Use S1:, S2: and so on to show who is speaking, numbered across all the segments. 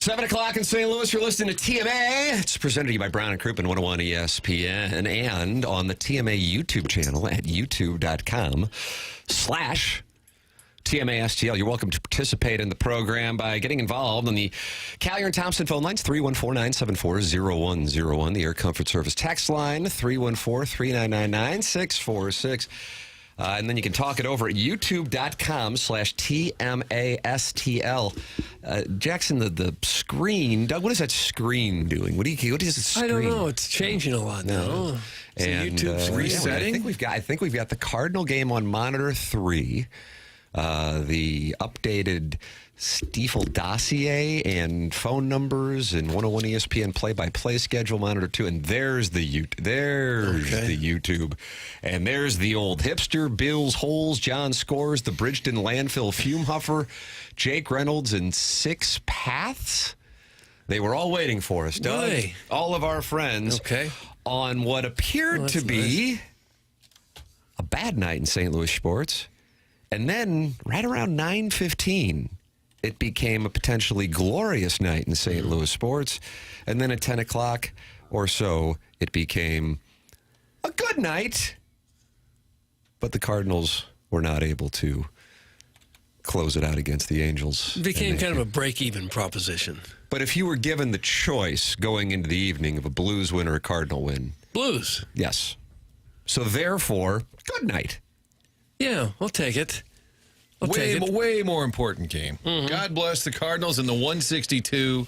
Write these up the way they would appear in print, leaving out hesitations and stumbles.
S1: 7 o'clock in St. Louis, you're listening to TMA. It's presented to you by Brown and Crouppen 101 ESPN and on the TMA YouTube channel at youtube.com/TMA STL. You're welcome to participate in the program by getting involved on the Callier and Thompson phone lines, 314-974-0101. The Air Comfort Service text line, 314-399-9646. And then you can talk it over at youtube.com/TMASTL. Jackson, the screen, Doug, what is that screen doing? What is the screen?
S2: I don't know. It's changing a lot now.
S1: And
S2: YouTube's resetting.
S1: I think we've got the Cardinal game on monitor 3. The updated Stiefel dossier and phone numbers and 101 ESPN play-by-play schedule monitor 2, and there's the YouTube, and there's the old hipster, Bills Holes, John Scores, the Bridgeton Landfill Fume Huffer, Jake Reynolds, and Six Paths. They were all waiting for us, Doug.
S2: Really?
S1: All of our friends on what appeared to be a bad night in St. Louis sports. And then, right around 9:15, it became a potentially glorious night in St. Louis sports. And then at 10 o'clock or so, it became a good night. But the Cardinals were not able to close it out against the Angels.
S2: It became kind of a break-even proposition.
S1: But if you were given the choice going into the evening of a Blues win or a Cardinal win.
S2: Blues.
S1: Yes. So therefore, good night.
S2: Yeah, I'll take it.
S3: Way more important game. Mm-hmm. God bless the Cardinals in the 162.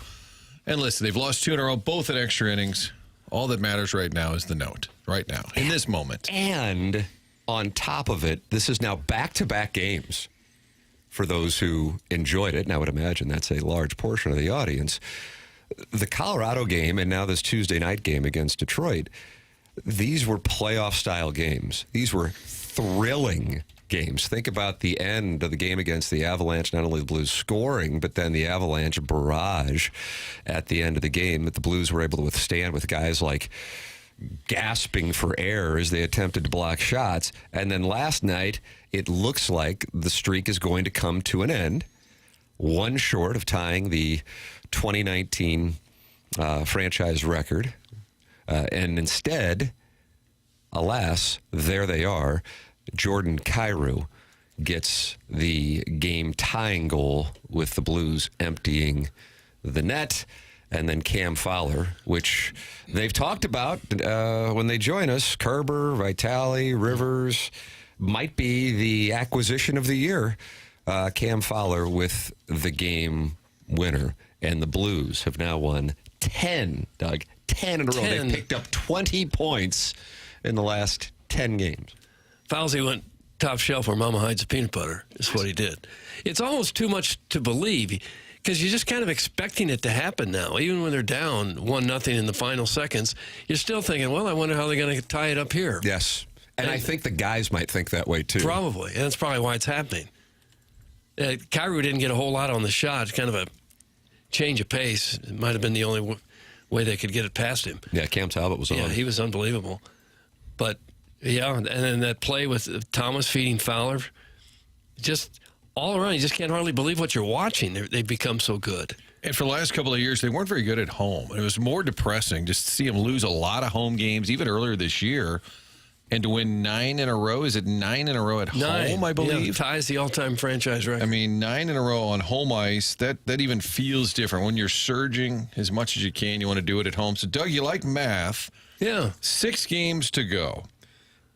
S3: And listen, they've lost 2 in a row, both in extra innings. All that matters right now is the note, right now, in this moment.
S1: And on top of it, this is now back-to-back games for those who enjoyed it. And I would imagine that's a large portion of the audience. The Colorado game and now this Tuesday night game against Detroit, these were playoff-style games. These were thrilling games. Think about the end of the game against the Avalanche, not only the Blues scoring, but then the Avalanche barrage at the end of the game that the Blues were able to withstand with guys like gasping for air as they attempted to block shots. And then last night, it looks like the streak is going to come to an end, one short of tying the 2019 franchise record. And instead, alas, there they are. Jordan Kyrou gets the game-tying goal with the Blues emptying the net. And then Cam Fowler, which they've talked about when they join us, Kerber, Vitale, Rivers, might be the acquisition of the year. Cam Fowler with the game winner. And the Blues have now won 10, Doug, 10 in a row. They've picked up 20 points in the last 10 games.
S2: Fowlsy went top shelf where Mama hides the peanut butter, is what he did. It's almost too much to believe because you're just kind of expecting it to happen now. Even when they're down 1-0 in the final seconds, you're still thinking, well, I wonder how they're going to tie it up here.
S1: Yes. And I think the guys might think that way, too.
S2: Probably. And that's probably why it's happening. Kyrou didn't get a whole lot on the shot. It's kind of a change of pace. It might have been the only way they could get it past him.
S1: Yeah, Cam Talbot was on.
S2: Yeah, he was unbelievable. But, yeah, and then that play with Thomas feeding Fowler, just all around, you just can't hardly believe what you're watching. They've become so good.
S3: And for the last couple of years, they weren't very good at home. It was more depressing just to see them lose a lot of home games, even earlier this year. And to win 9 in a row, is it 9 in a row at home, I believe?
S2: Yeah, ties the all-time franchise record.
S3: I mean, 9 in a row on home ice, that even feels different. When you're surging as much as you can, you want to do it at home. So, Doug, you like math.
S2: Yeah.
S3: 6 games to go.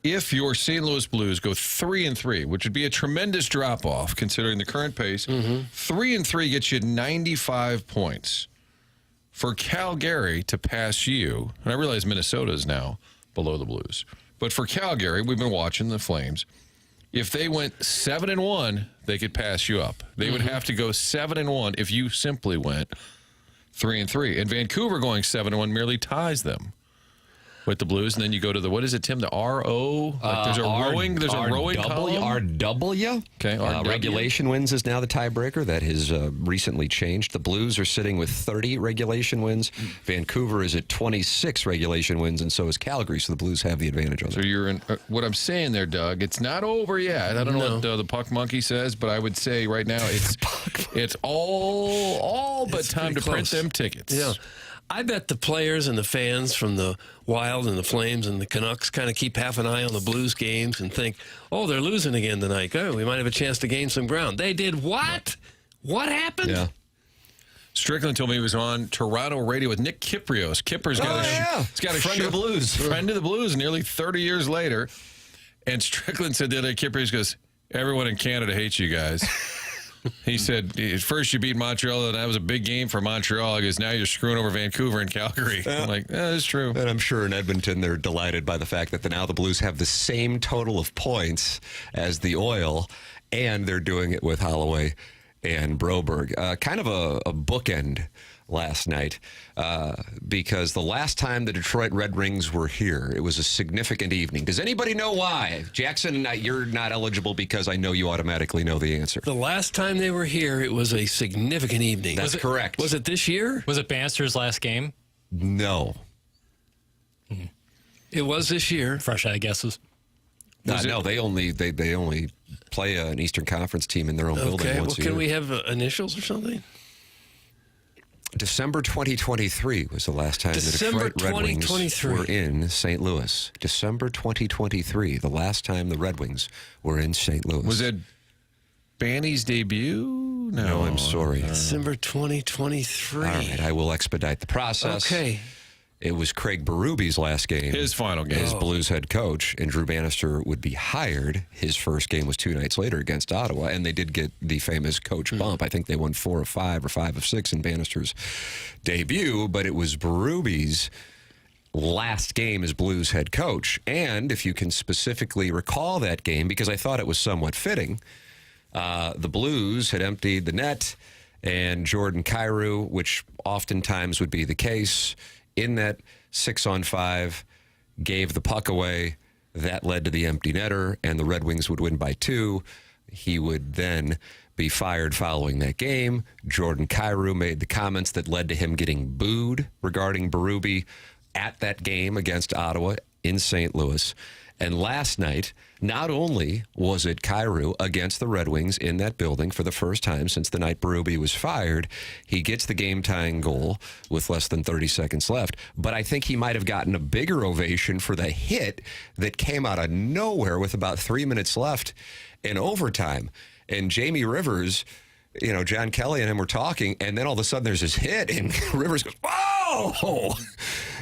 S3: If your St. Louis Blues go 3-3, which would be a tremendous drop-off considering the current pace, 3-3 gets you 95 points. For Calgary to pass you, and I realize Minnesota is now below the Blues, but for Calgary, we've been watching the Flames. If they went 7-1, they could pass you up. They would have to go 7-1 if you simply went 3-3. And Vancouver going 7-1 merely ties them. with the Blues, and then you go to the, what is it, Tim? The RO? Like there's a rowing column?
S1: RW.
S3: Okay, RW.
S1: Regulation wins is now the tiebreaker. That has recently changed. The Blues are sitting with 30 regulation wins. Vancouver is at 26 regulation wins, and so is Calgary, so the Blues have the advantage on
S3: So
S1: that.
S3: you're in, what I'm saying there, Doug, it's not over yet. I don't know what the puck monkey says, but I would say right now it's all but time to print them tickets.
S2: Yeah. I bet the players and the fans from the Wild and the Flames and the Canucks kind of keep half an eye on the Blues games and think, oh, they're losing again tonight. Oh, we might have a chance to gain some ground. They did what? What happened?
S1: Yeah.
S3: Strickland told me he was on Toronto radio with Nick Kyprios. Kipper's got he's got a
S1: friend
S3: show,
S1: of the Blues.
S3: Friend of the Blues nearly 30 years later. And Strickland said the other day, Kyprios goes, everyone in Canada hates you guys. He said, at first you beat Montreal, and that was a big game for Montreal. He goes, now you're screwing over Vancouver and Calgary. I'm like, that's true.
S1: And I'm sure in Edmonton they're delighted by the fact that now the Blues have the same total of points as the Oil, and they're doing it with Holloway and Broberg. Kind of a bookend last night because the last time the Detroit Red Wings were here, it was a significant evening. Does anybody know why? Jackson, you're not eligible because I know you automatically know the answer.
S2: The last time they were here, it was a significant evening.
S1: That's correct.
S2: Was it this year?
S4: Was it Bannister's last game?
S1: No.
S2: It was this year.
S4: Fresh eye guesses.
S1: No, they only play an Eastern Conference team in their own building
S2: Okay, well,
S1: once a year.
S2: can we have initials or something?
S1: December 2023 was the last time
S2: December
S1: the Detroit Red Wings
S2: 2023.
S1: were in St. Louis. December 2023, the last time the Red Wings were in St. Louis.
S3: Was it Banny's debut?
S1: No, I'm sorry.
S2: December 2023.
S1: All right, I will expedite the process.
S2: Okay.
S1: It was Craig Berube's last game.
S3: His final game.
S1: As Blues head coach, and Drew Bannister would be hired. His first game was 2 nights later against Ottawa, and they did get the famous coach bump. I think they won 4 of 5 or 5 of 6 in Bannister's debut, but it was Berube's last game as Blues head coach. And if you can specifically recall that game, because I thought it was somewhat fitting, the Blues had emptied the net, and Jordan Kyrou, which oftentimes would be the case, in that 6-on-5, gave the puck away. That led to the empty netter, and the Red Wings would win by 2. He would then be fired following that game. Jordan Kyrou made the comments that led to him getting booed regarding Berube at that game against Ottawa in St. Louis. And last night, not only was it Kyrou against the Red Wings in that building for the first time since the night Berube was fired, he gets the game-tying goal with less than 30 seconds left. But I think he might have gotten a bigger ovation for the hit that came out of nowhere with about 3 minutes left in overtime. And Jamie Rivers, you know, John Kelly and him were talking, and then all of a sudden there's this hit, and Rivers goes, "Whoa!"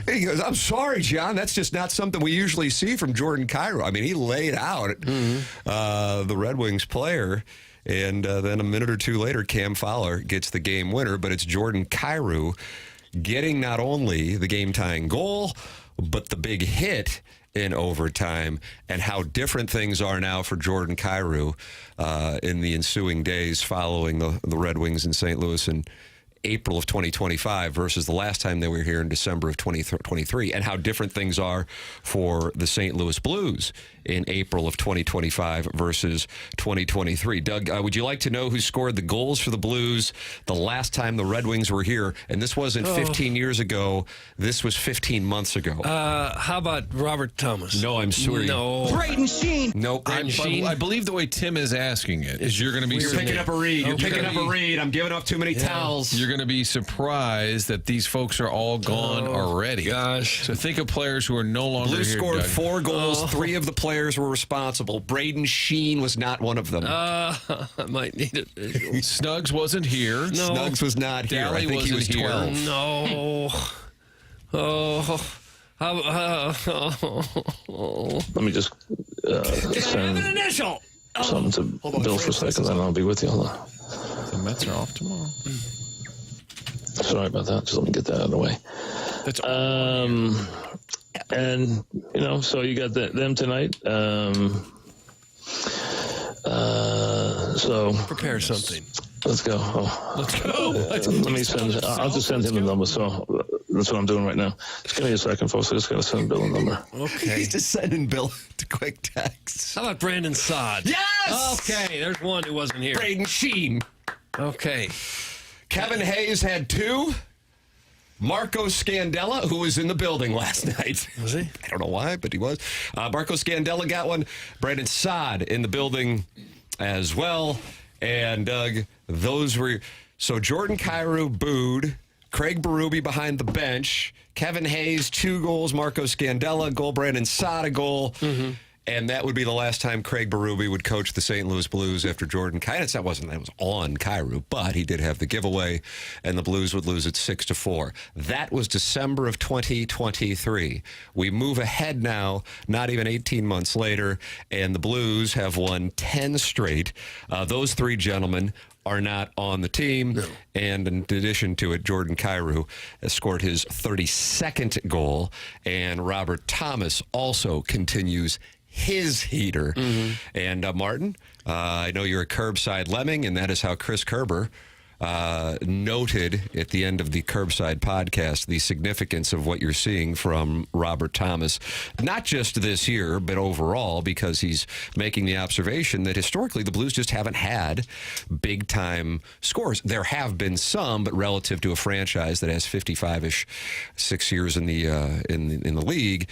S1: He goes, "I'm sorry, John. That's just not something we usually see from Jordan Kyrou." I mean, he laid out the Red Wings player, and then a minute or two later, Cam Fowler gets the game winner, but it's Jordan Kyrou getting not only the game-tying goal, but the big hit in overtime, and how different things are now for Jordan Kyrou in the ensuing days following the Red Wings in St. Louis in April of 2025 versus the last time they were here in December of 2023, and how different things are for the St. Louis Blues in April of 2025 versus 2023. Doug, would you like to know who scored the goals for the Blues the last time the Red Wings were here? And this wasn't 15 years ago. This was 15 months ago.
S2: How about Robert Thomas?
S1: No, I'm sorry.
S2: No.
S5: Braden Sheen.
S1: Nope.
S3: I believe the way Tim is asking it is you're going to be
S1: You're picking up a read. You're picking up
S3: gonna
S1: a read. I'm giving up too many towels.
S3: You're going to be surprised that these folks are all gone already.
S2: Gosh.
S3: So think of players who are no longer
S1: Blues
S3: here.
S1: scored
S3: Doug.
S1: 4 goals. 3 of the players were responsible. Braden Sheen was not one of them.
S2: I might need it.
S3: Snuggs wasn't here.
S2: No.
S1: Snuggs was not here.
S3: Dally
S1: I think he was
S3: wasn't here.
S1: 12.
S2: No.
S6: Let me just send
S2: initial.
S6: something to Bill for a second, then I'll be with you. Hold on.
S3: The Mets are off tomorrow.
S6: Sorry about that. Just let me get that out of the way.
S3: That's
S6: And, you know, so you got them tonight. So
S2: Prepare something.
S6: let's go.
S3: Let's go.
S6: Let me send. I'll just send him the number. So That's what I'm doing right now. Just give me a second, folks. I just got to send Bill a number.
S2: Okay.
S1: He's just sending Bill to quick text.
S2: How about Brandon Saad?
S1: Yes!
S2: Okay, there's one who wasn't here.
S1: Braden Sheen.
S2: Okay.
S1: Kevin Hayes had 2. Marco Scandella, who was in the building last night.
S2: Was he?
S1: I don't know why, but he was. Marco Scandella got one. Brandon Saad in the building as well. And, Doug, those were... So Jordan Kyrou booed. Craig Berube behind the bench. Kevin Hayes, 2 goals. Marco Scandella, a goal. Brandon Saad, a goal. Mm-hmm. And that would be the last time Craig Berube would coach the St. Louis Blues after Jordan Kyrou. That was on Kyrou, but he did have the giveaway, and the Blues would lose it 6-4. That was December of 2023. We move ahead now, not even 18 months later, and the Blues have won 10 straight. Those 3 gentlemen are not on the team. No. And in addition to it, Jordan Kyrou has scored his 32nd goal, and Robert Thomas also continues his heater. Mm-hmm. And Martin, I know you're a curbside lemming, and that is how Chris Kerber noted at the end of the Curbside podcast the significance of what you're seeing from Robert Thomas, not just this year, but overall, because he's making the observation that historically the Blues just haven't had big-time scores. There have been some, but relative to a franchise that has 55-ish, 6 years in the league,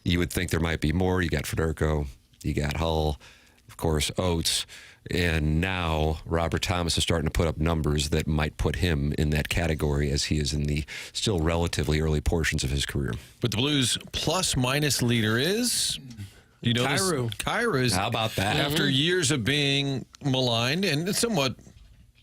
S1: you would think there might be more. You got Federico, you got Hull, of course, Oates, and now Robert Thomas is starting to put up numbers that might put him in that category as he is in the still relatively early portions of his career.
S3: But the Blues plus-minus leader is... You know,
S2: Kyrou.
S3: Kyrou.
S1: How about that?
S3: After years of being maligned and somewhat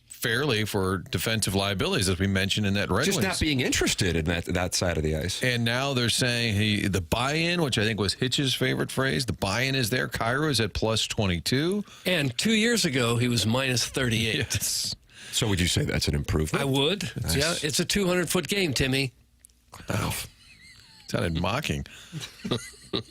S3: fairly for defensive liabilities, as we mentioned in that Red
S1: Just
S3: Wings.
S1: not being interested in that side of the ice.
S3: And now they're saying the buy-in, which I think was Hitch's favorite phrase, the buy-in is there. Kyrou is at plus 22.
S2: And 2 years ago, he was minus 38.
S3: Yes.
S1: So would you say that's an improvement?
S2: I would.
S1: Nice.
S2: Yeah, it's a 200-foot game, Timmy.
S3: Wow. Sounded mocking.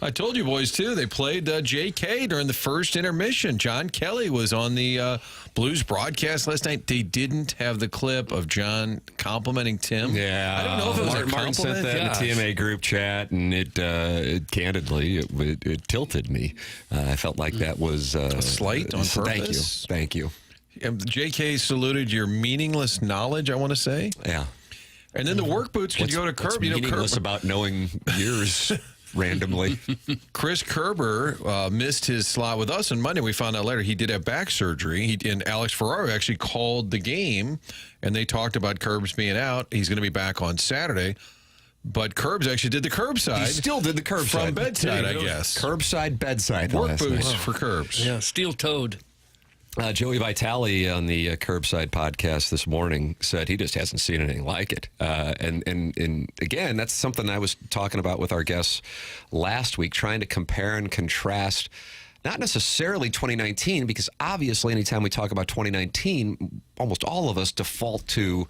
S3: I told you boys, too, they played J.K. during the first intermission. John Kelly was on the Blues broadcast last night. They didn't have the clip of John complimenting Tim.
S1: Yeah.
S3: I don't know if it was a
S1: Martin sent
S3: compliment.
S1: that in the TMA group chat, and it candidly, it tilted me. I felt like that was...
S3: a slight on purpose?
S1: Thank you.
S3: J.K. saluted your meaningless knowledge, I want to say.
S1: Yeah.
S3: And then the work boots could go to Kerber.
S1: What's meaningless about knowing yours randomly?
S3: Chris Kerber missed his slot with us on Monday. We found out later he did have back surgery. And Alex Ferraro actually called the game, and they talked about Kerb's being out. He's going to be back on Saturday. But Kerbs actually did the curbside.
S1: He still did the curbside.
S3: From bedside, I guess.
S1: Curbside, bedside.
S3: Work
S1: last
S3: boots
S1: night.
S3: for Kerbs.
S2: Yeah, steel-toed.
S1: Joey Vitale on the Curbside podcast this morning said he just hasn't seen anything like it. And again, that's something I was talking about with our guests last week, trying to compare and contrast, not necessarily 2019, because obviously anytime we talk about 2019, almost all of us default to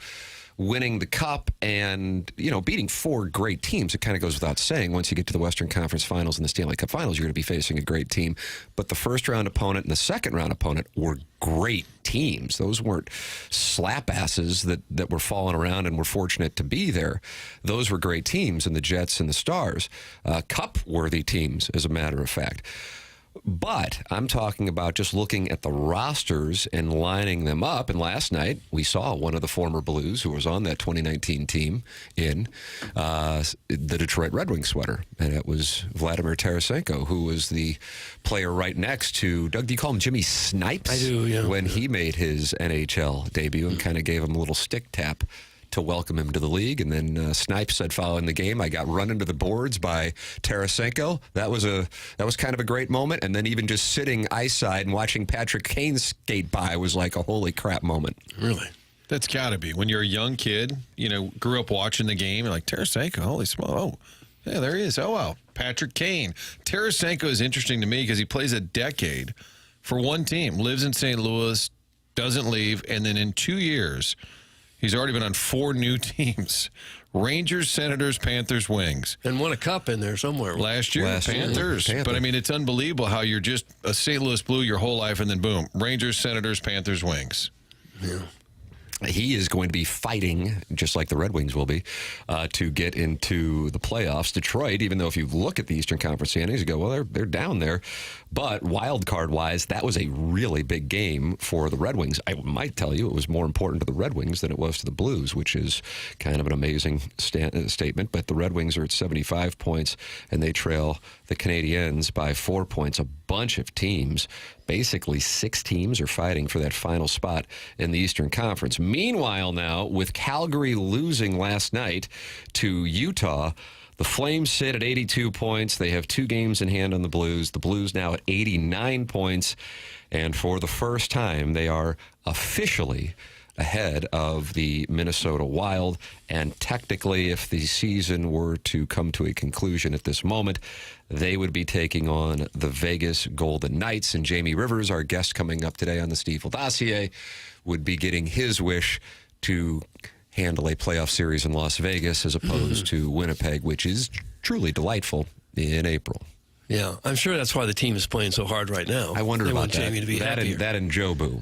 S1: winning the cup and, beating 4 great teams. It kind of goes without saying. Once you get to the Western Conference Finals and the Stanley Cup Finals, you're going to be facing a great team. But the first round opponent and the second round opponent were great teams. Those weren't slap asses that were falling around and were fortunate to be there. Those were great teams, and the Jets and the Stars. Cup-worthy teams, as a matter of fact. But I'm talking about just looking at the rosters and lining them up. And last night, we saw one of the former Blues who was on that 2019 team in the Detroit Red Wings sweater. And it was Vladimir Tarasenko, who was the player right next to, Doug, do you call him Jimmy Snipes?
S2: I do, yeah.
S1: When he made his NHL debut and kind of gave him a little stick tap to welcome him to the league. And then Snipes said following the game, I got run into the boards by Tarasenko. That was kind of a great moment. And then even just sitting ice side and watching Patrick Kane skate by was like a holy crap moment.
S2: Really?
S3: That's got to be. When you're a young kid, grew up watching the game, and like, Tarasenko, holy smoke. Oh, yeah, there he is. Oh, wow. Patrick Kane. Tarasenko is interesting to me because he plays a decade for one team, lives in St. Louis, doesn't leave, and then in 2 years, he's already been on 4 new teams. Rangers, Senators, Panthers, Wings.
S2: And won a cup in there somewhere.
S3: Last year, Panthers. But, I mean, it's unbelievable how you're just a St. Louis Blue your whole life, and then, boom, Rangers, Senators, Panthers, Wings.
S2: Yeah.
S1: He is going to be fighting, just like the Red Wings will be, to get into the playoffs. Detroit, even though if you look at the Eastern Conference standings, you go, well, they're down there. But wild card-wise, that was a really big game for the Red Wings. I might tell you it was more important to the Red Wings than it was to the Blues, which is kind of an amazing statement. But the Red Wings are at 75 points, and they trail the Canadiens by 4 points. A bunch of teams, basically 6 teams, are fighting for that final spot in the Eastern Conference. Meanwhile, now, with Calgary losing last night to Utah, the Flames sit at 82 points. They have 2 games in hand on the Blues. The Blues now at 89 points. And for the first time, they are officially ahead of the Minnesota Wild. And technically, if the season were to come to a conclusion at this moment, they would be taking on the Vegas Golden Knights. And Jamie Rivers, our guest coming up today on the Stiefel Dossier, would be getting his wish to handle a playoff series in Las Vegas as opposed to Winnipeg, which is truly delightful in April.
S2: Yeah, I'm sure that's why the team is playing so hard right now.
S1: I wonder
S2: they
S1: about
S2: want
S1: that.
S2: Jamie to be happier.
S1: That and Jobu.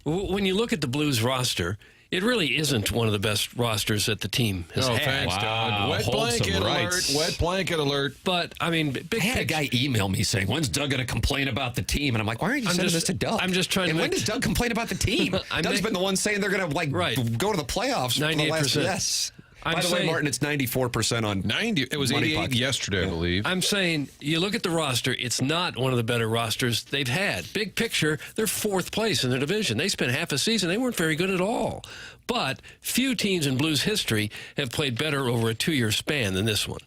S2: When you look at the Blues roster, it really isn't one of the best rosters that the team has had.
S3: Thanks, Doug. Wet
S1: hold some
S3: blanket
S1: rights.
S3: alert. Wet blanket alert.
S2: But, I mean, big
S1: I had a
S2: picture.
S1: guy email me saying, when's Doug going to complain about the team? And I'm like, why aren't you sending this to Doug?
S2: I'm just trying to
S1: And when
S2: make-
S1: does Doug complain about the team? Doug's been the one saying they're going to
S2: Right.
S1: go to the playoffs for the last
S2: 98%.
S1: yes.
S2: I'm
S1: By the way,
S2: saying-
S1: Martin, it's 94% on
S3: 90. It was
S1: Money
S3: 88
S1: Puck.
S3: yesterday, I believe.
S2: I'm saying, you look at the roster, it's not one of the better rosters they've had. Big picture, they're 4th place in their division. They spent half a season. They weren't very good at all. But few teams in Blues history have played better over a 2-year span than this one.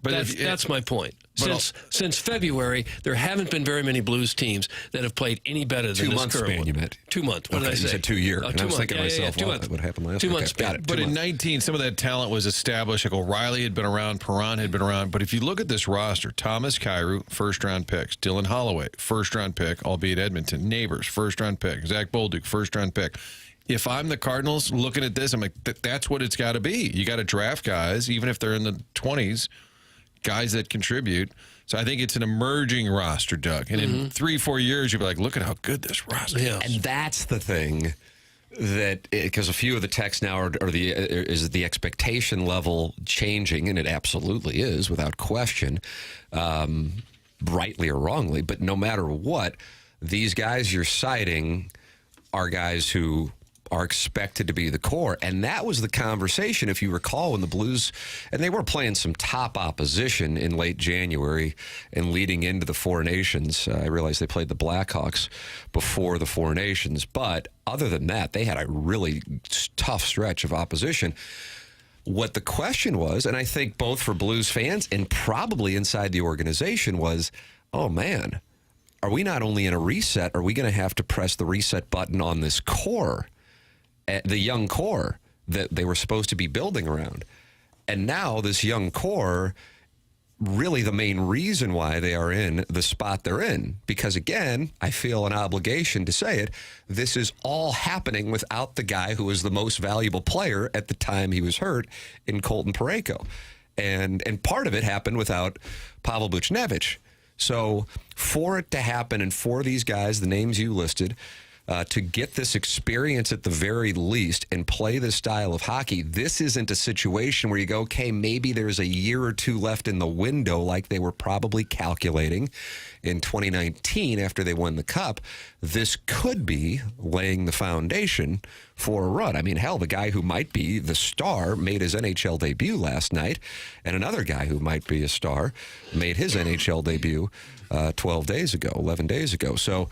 S3: But
S2: That's my point.
S3: But
S2: Since February, there haven't been very many Blues teams that have played any better than
S1: 2
S2: this
S1: month
S2: current
S1: span,
S2: one.
S1: you meant.
S2: 2 months. What did I
S1: Okay,
S2: say?
S1: you said 2 year. And I was thinking to myself,
S2: 2
S1: wow,
S2: months.
S1: what happened last
S2: 2
S1: week?
S2: months
S1: Okay, got
S2: span.
S1: it.
S3: But
S1: 2
S3: in
S1: months.
S3: 19, some of that talent was established. Like O'Reilly had been around, Perron had been around. But if you look at this roster, Thomas Kyrou, first-round picks. Dylan Holloway, first-round pick, albeit Edmonton. Neighbors, first-round pick. Zach Bolduc, first-round pick. If I'm the Cardinals looking at this, I'm like, that's what it's got to be. You got to draft guys, even if they're in the 20s, guys that contribute. So I think it's an emerging roster, Doug. And in 3-4 years, you'll be like, look at how good this roster is.
S1: And that's the thing that, because a few of the texts now are is the expectation level changing, and it absolutely is, without question, rightly or wrongly. But no matter what, these guys you're citing are guys who are expected to be the core. And that was the conversation, if you recall, when the Blues, and they were playing some top opposition in late January and leading into the Four Nations. I realized they played the Blackhawks before the Four Nations. But other than that, they had a really tough stretch of opposition. What the question was, and I think both for Blues fans and probably inside the organization, was, oh man, are we not only in a reset, are we going to have to press the reset button on this core, the young core that they were supposed to be building around? And now this young core, really the main reason why they are in the spot they're in. Because again, I feel an obligation to say it, this is all happening without the guy who was the most valuable player at the time he was hurt in Colton Parayko. And part of it happened without Pavel Buchnevich. So for it to happen, and for these guys, the names you listed, to get this experience at the very least and play this style of hockey, this isn't a situation where you go, okay, maybe there's a year or two left in the window like they were probably calculating in 2019 after they won the Cup. This could be laying the foundation for a run. I mean, hell, the guy who might be the star made his NHL debut last night, and another guy who might be a star made his NHL debut 11 days ago. So,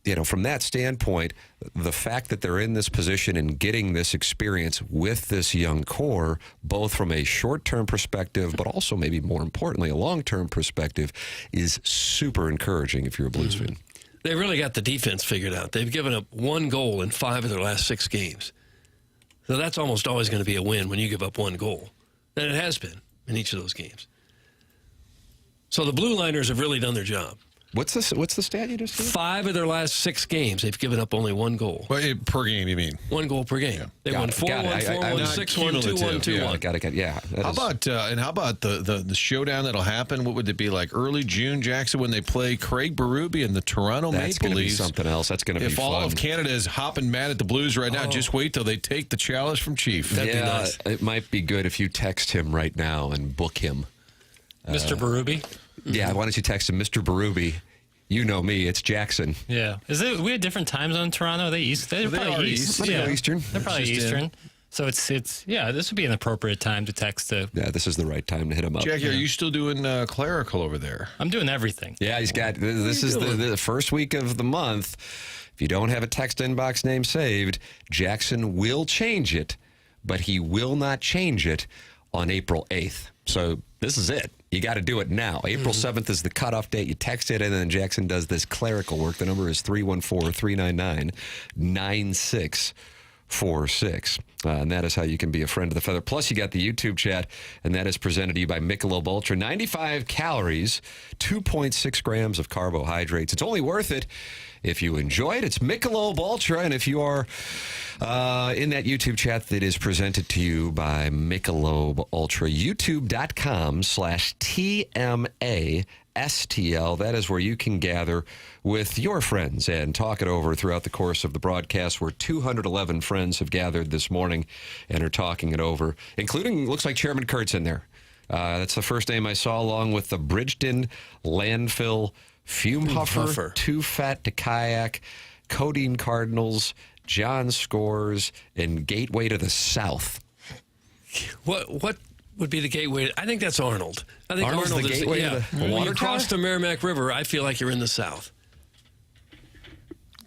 S1: you know, from that standpoint, the fact that they're in this position and getting this experience with this young core, both from a short-term perspective, but also maybe more importantly, a long-term perspective, is super encouraging if you're a Blues fan.
S2: They really got the defense figured out. They've given up 1 goal in 5 of their last 6 games. So that's almost always going to be a win when you give up 1 goal. And it has been in each of those games. So the Blue Liners have really done their job.
S1: What's the stat you just gave?
S2: 5 of their last 6 games, they've given up only 1 goal.
S3: Well, per game, you mean?
S2: 1 goal per game. They won 4-1, 4-1, 6-1, 2-1, 2-1.
S1: Got it. Yeah.
S3: How about the showdown that'll happen? What would it be like? Early June, Jackson, when they play Craig Berube and the Toronto
S1: That's
S3: Maple
S1: going to be
S3: Leafs.
S1: something else. That's going to be
S3: If
S1: fun.
S3: all of Canada is hopping mad at the Blues right now, just wait till they take the challenge from Chief.
S2: That'd be nice.
S1: It might be good if you text him right now and book him.
S4: Mr. Berube.
S1: Yeah, why don't you text him, Mr. Berube? You know me, it's Jackson.
S4: Yeah. We had different time zone in Toronto. Are they east? They're
S3: They
S4: probably
S3: are
S4: east.
S3: east.
S1: They are Eastern.
S4: They're probably
S3: Just
S4: Eastern. So it's this would be an appropriate time to text to.
S1: Yeah, this is the right time to hit him up.
S3: Jackie, are you still doing clerical over there?
S4: I'm doing everything.
S1: Yeah, he's got. This is the first week of the month. If you don't have a text inbox name saved, Jackson will change it, but he will not change it on April 8th. So this is it. You got to do it now. April 7th is the cutoff date. You text it, and then Jackson does this clerical work. The number is 314-399-9646. And that is how you can be a friend of the Feather. Plus, you got the YouTube chat, and that is presented to you by Michelob Ultra. 95 calories, 2.6 grams of carbohydrates. It's only worth it if you enjoy it. It's Michelob Ultra, and if you are in that YouTube chat that is presented to you by Michelob Ultra, youtube.com/TMASTL. That is where you can gather with your friends and talk it over throughout the course of the broadcast, where 211 friends have gathered this morning and are talking it over, including, looks like Chairman Kurt's in there. That's the first name I saw, along with the Bridgeton Landfill Fume Huffer, Too Fat to Kayak, Codeine Cardinals, John Scores, and Gateway to the South.
S2: What would be the gateway? I think that's Arnold. I think
S1: Arnold's
S2: Arnold
S1: the
S2: is
S1: gateway to the
S2: when
S1: water
S2: you cross
S1: tower?
S2: the Merrimack River, I feel like you're in the South.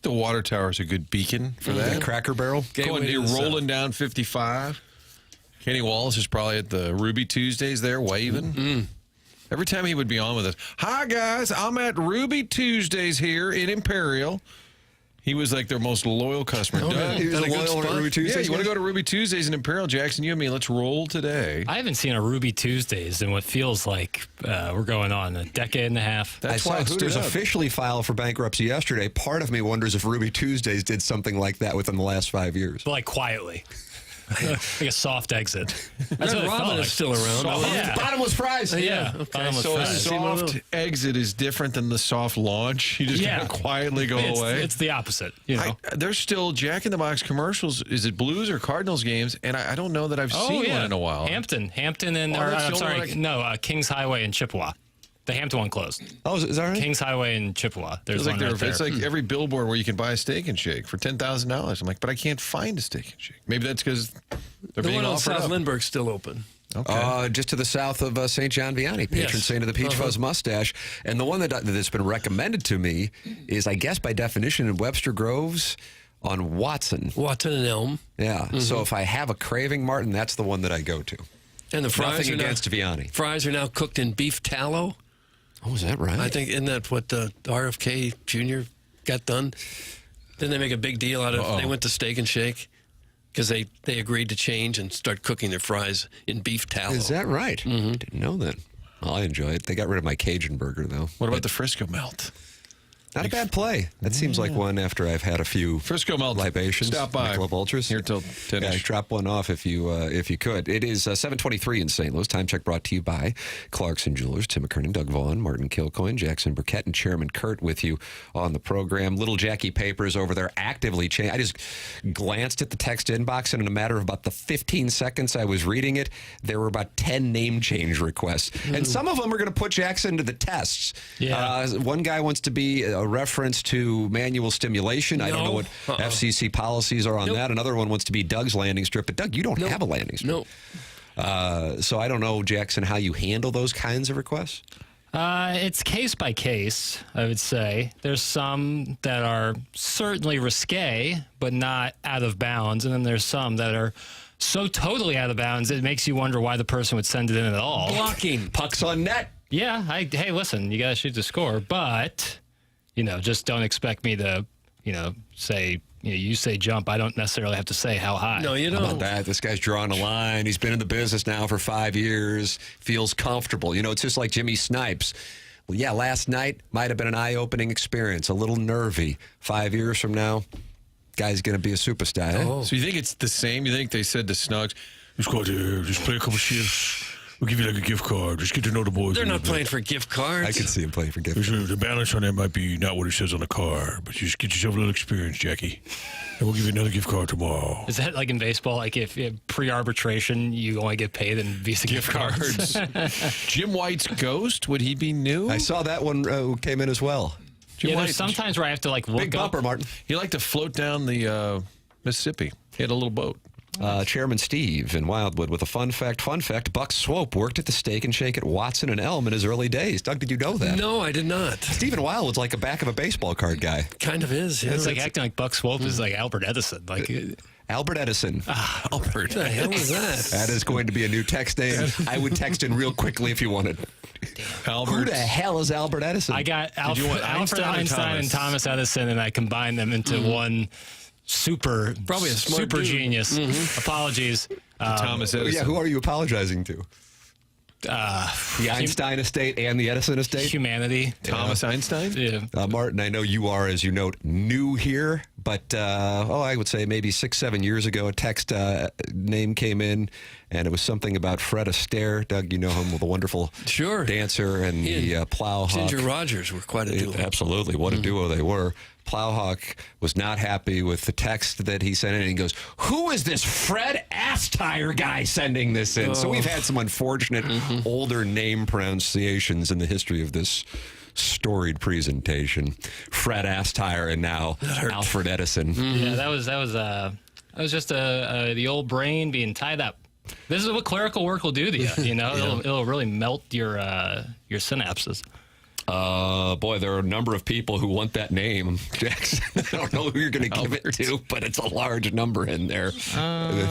S3: The water tower is a good beacon for
S1: The
S3: that.
S1: Cracker Barrel.
S3: Going,
S2: to
S3: you're
S2: the
S3: rolling down 55. Kenny Wallace is probably at the Ruby Tuesdays there waving. Every time he would be on with us, hi guys, I'm at Ruby Tuesdays here in Imperial. He was like their most loyal customer. Doug,
S1: He was
S2: Got a
S1: a
S2: good
S1: loyal
S2: spot?
S1: Ruby Tuesdays.
S3: yeah, you want to go to Ruby Tuesdays in Imperial, Jackson? You and me, let's roll today.
S4: I haven't seen a Ruby Tuesdays in what feels like we're going on a decade and a half.
S1: I
S3: That's
S1: saw
S3: why it
S1: Hooters
S3: stood out.
S1: officially file for bankruptcy yesterday. Part of me wonders if Ruby Tuesdays did something like that within the last 5 years.
S4: But like quietly. Like a soft exit. That's what
S2: Red
S4: it felt
S2: Robin
S4: like.
S2: is still around.
S4: Yeah.
S1: Bottomless prize.
S4: Yeah.
S2: Okay.
S4: Bottomless
S3: So a
S4: fries.
S2: See one of
S3: soft exit is different than the soft launch. You just kind of quietly go away.
S4: It's the opposite, you know.
S3: There's still Jack in the Box commercials. Is it Blues or Cardinals games? And I don't know that I've seen one in a while.
S4: Hampton and
S3: Oh, that's the only one
S4: Kings Highway in Chippewa. The Hampton one closed.
S1: Oh, is that right?
S4: Kings Highway in Chippewa. There's
S3: It's like,
S4: one right there.
S3: it's like every billboard where you can buy a Steak and Shake for $10,000. I'm like, but I can't find a Steak and Shake. Maybe that's because they're
S2: The
S3: being
S2: one on
S3: offered
S2: South
S3: up.
S2: Lindbergh's still open.
S3: Okay.
S1: Just to the south of St. John Vianney, patron
S2: Yes.
S1: saint of the Peach Fuzz mustache. And the one that's been recommended to me is, I guess by definition, in Webster Groves on Watson.
S2: Watson and Elm.
S1: Yeah. So if I have a craving, Martin, that's the one that I go to.
S2: And the fries
S1: Nothing
S2: are
S1: against Vianney.
S2: Fries are now cooked in beef tallow.
S1: Oh, is that right?
S2: I think, isn't that what RFK Jr. got done? Then they make a big deal out of They went to Steak and Shake because they agreed to change and start cooking their fries in beef tallow.
S1: Is that right? Didn't know that. Well, I enjoy it. They got rid of my Cajun burger, though.
S3: What about the Frisco Melt?
S1: Not a bad play. That seems like one after I've had a few
S3: Frisco Melt.
S1: libations.
S3: Stop by.
S1: Michelob Ultras.
S3: Here till 10.
S1: Yeah, drop one off if you could. It is 7:23 in St. Louis. Time check brought to you by Clarkson Jewelers. Tim McKernan, Doug Vaughn, Martin Kilcoyne, Jackson Burkett, and Chairman Kurt with you on the program. Little Jackie Papers over there actively changing. I just glanced at the text inbox, and in a matter of about the 15 seconds I was reading it, there were about 10 name change requests. And some of them are going to put Jackson to the tests.
S4: Yeah.
S1: One guy wants to be a reference to manual stimulation. I don't know what FCC policies are on that. Another one wants to be Doug's landing strip, but Doug, you don't have a landing strip.
S2: No.
S1: So I don't know, Jackson, how you handle those kinds of requests.
S4: It's case by case, I would say. There's some that are certainly risque, but not out of bounds. And then there's some that are so totally out of bounds, it makes you wonder why the person would send it in at all.
S2: Blocking.
S1: Pucks on net.
S4: Yeah, hey, listen, you got to shoot the score, but, just don't expect me to, say, you say jump. I don't necessarily have to say how high.
S2: No, you
S1: How about
S2: don't.
S1: that? This guy's drawing a line. He's been in the business now for 5 years, feels comfortable. It's just like Jimmy Snipes. Well, yeah, last night might have been an eye-opening experience, a little nervy. 5 years from now, guy's going to be a superstar. Eh?
S3: So you think it's the same? You think they said to Snugs, just go out there, just play a couple shifts. We'll give you like a gift card. Just get to know the boys.
S2: They're not playing for gift cards.
S1: I could see him playing for gift cards.
S3: The balance on that might be not what it says on the card, but you just get yourself a little experience, Jackie. And we'll give you another gift card tomorrow.
S4: Is that like in baseball? Like if pre-arbitration, you only get paid in Visa gift cards?
S3: Jim White's ghost, would he be new?
S1: I saw that one came in as well.
S4: Yeah, there's sometimes where I have to like look
S1: Big bumper,
S4: up.
S1: Martin.
S3: He liked to float down the Mississippi. He had a little boat.
S1: Chairman Steve in Wildwood with a fun fact. Fun fact, Buck Swope worked at the Steak and Shake at Watson and Elm in his early days. Doug, did you know that?
S2: No, I did not.
S1: Steve in Wildwood's like a back of a baseball card guy.
S2: Kind of is. Yeah.
S4: It's like acting like Buck Swope is like Albert Edison. Like
S1: Albert Edison.
S2: Albert. What the hell is that?
S1: That is going to be a new text name. I would text in real quickly if you wanted.
S3: Albert.
S1: Who the hell is Albert Edison?
S4: I got
S3: you want
S4: Alfred
S3: Einstein or
S4: Einstein and Thomas Edison, and I combined them into one
S2: Probably a smart
S4: super
S2: dude.
S4: genius. Apologies.
S3: Thomas Edison.
S1: Yeah, who are you apologizing to? The Einstein estate and the Edison estate?
S4: Humanity.
S3: Thomas Einstein?
S4: Yeah.
S1: Martin, I know you are, as you note, new here, but I would say maybe 6-7 years ago, a text name came in, and it was something about Fred Astaire. Doug, you know him, the wonderful dancer and the Plowhawk.
S2: Ginger Rogers were quite a duo.
S1: Absolutely. What a duo they were. Plowhawk was not happy with the text that he sent in, and he goes, who is this Fred Astaire guy sending this in? So we've had some unfortunate older name pronunciations in the history of this storied presentation. Fred Astaire and now Alfred Edison.
S4: Yeah, that was just the old brain being tied up. This is what clerical work will do to you. You know, it'll really melt your synapses.
S1: Boy, there are a number of people who want that name, Jackson. I don't know who you're going to give it to, but it's a large number in there.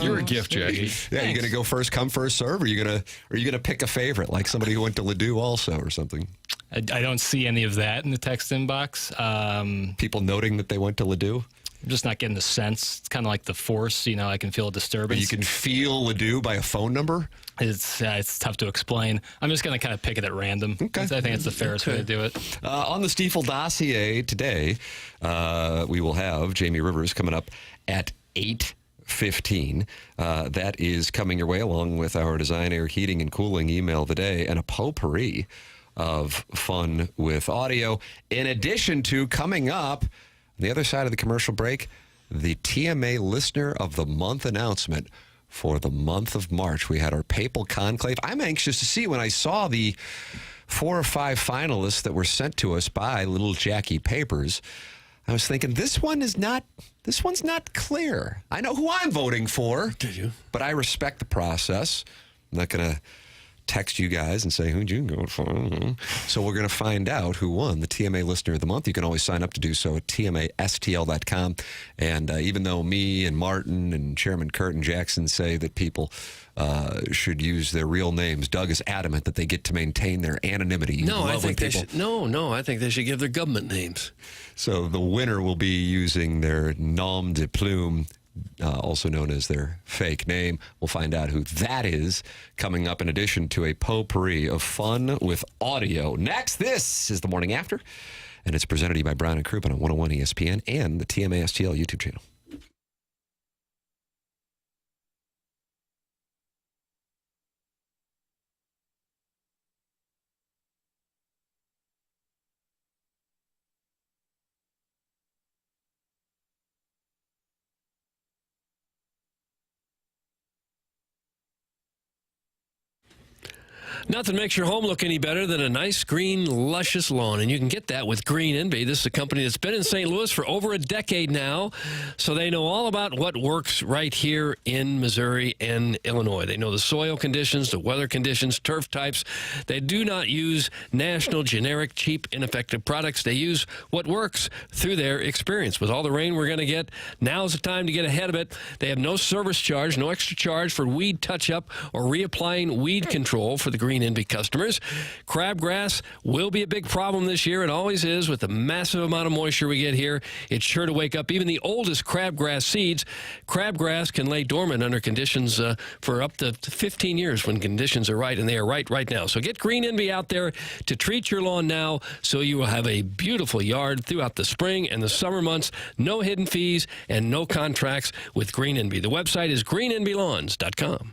S3: You're a gift, Jackie.
S1: Yeah, you're going to go first come, first serve, or are you going to pick a favorite, like somebody who went to Ladue also or something?
S4: I don't see any of that in the text inbox.
S1: People noting that they went to Ladue?
S4: I'm just not getting the sense. It's kind of like the Force, you know, I can feel a disturbance.
S1: But you can feel Ladue by a phone number?
S4: It's tough to explain. I'm just going to kind of pick it at random. Okay. I think it's the fairest way to do it.
S1: On the Stiefel dossier today, we will have Jamie Rivers coming up at 8:15. That is coming your way along with our Design, Air, Heating, and Cooling email of the day and a potpourri of fun with audio. In addition to coming up, on the other side of the commercial break, the TMA Listener of the Month announcement for the month of March. We had our Papal Conclave. I'm anxious to see when I saw the 4 or 5 finalists that were sent to us by Little Jackie Papers. I was thinking, this one's not clear. I know who I'm voting for.
S2: Did you?
S1: But I respect the process. I'm not going to text you guys and say, who'd you go for? So we're going to find out who won the TMA Listener of the Month. You can always sign up to do so at tmastl.com. And even though me and Martin and Chairman Kurt and Jackson say that people should use their real names, Doug is adamant that they get to maintain their anonymity.
S2: No, I think they should. No, I think they should give their government names.
S1: So the winner will be using their nom de plume, also known as their fake name. We'll find out who that is coming up in addition to a potpourri of fun with audio. Next, this is The Morning After, and it's presented to you by Brown and Crouppen on 101 ESPN and the TMA STL YouTube channel.
S2: Nothing makes your home look any better than a nice, green, luscious lawn. And you can get that with Green Envy. This is a company that's been in St. Louis for over a decade now. So they know all about what works right here in Missouri and Illinois. They know the soil conditions, the weather conditions, turf types. They do not use national, generic, cheap, ineffective products. They use what works through their experience. With all the rain we're going to get, now's the time to get ahead of it. They have no service charge, no extra charge for weed touch-up or reapplying weed control for the Green Green Envy customers. Crabgrass will be a big problem this year. It always is with the massive amount of moisture we get here. It's sure to wake up even the oldest crabgrass seeds. Crabgrass can lay dormant under conditions for up to 15 years when conditions are right, and they are right now. So get Green Envy out there to treat your lawn now so you will have a beautiful yard throughout the spring and the summer months. No hidden fees and no contracts with Green Envy. The website is greenenvylawns.com.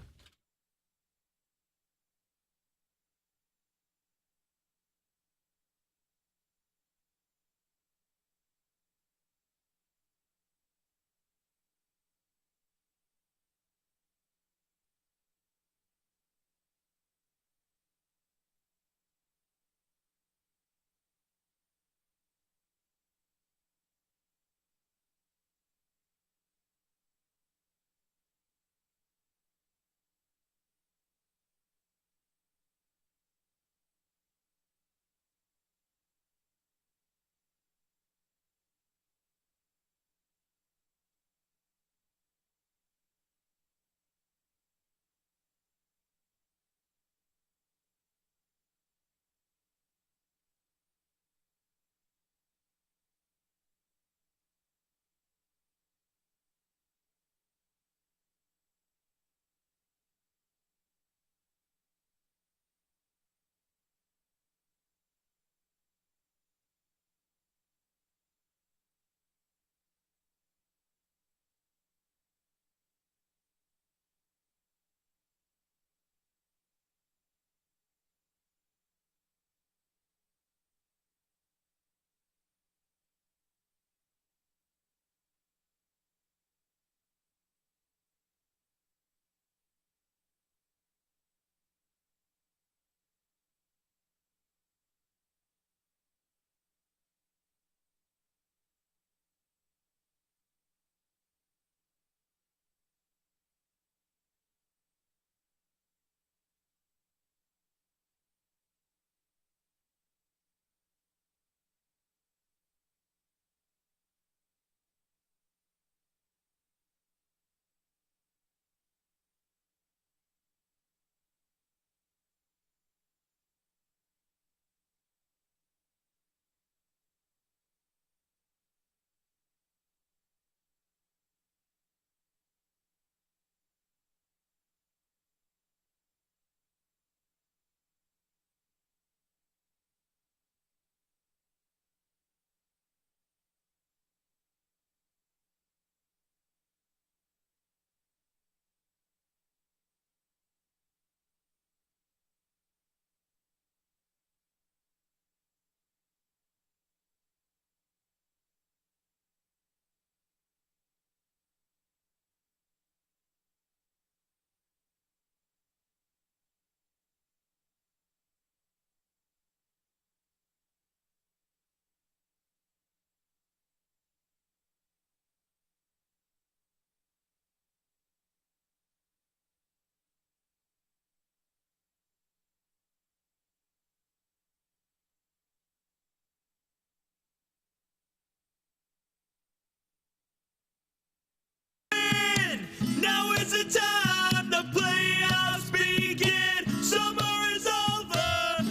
S5: Now is the time the playoffs begin. Summer is over,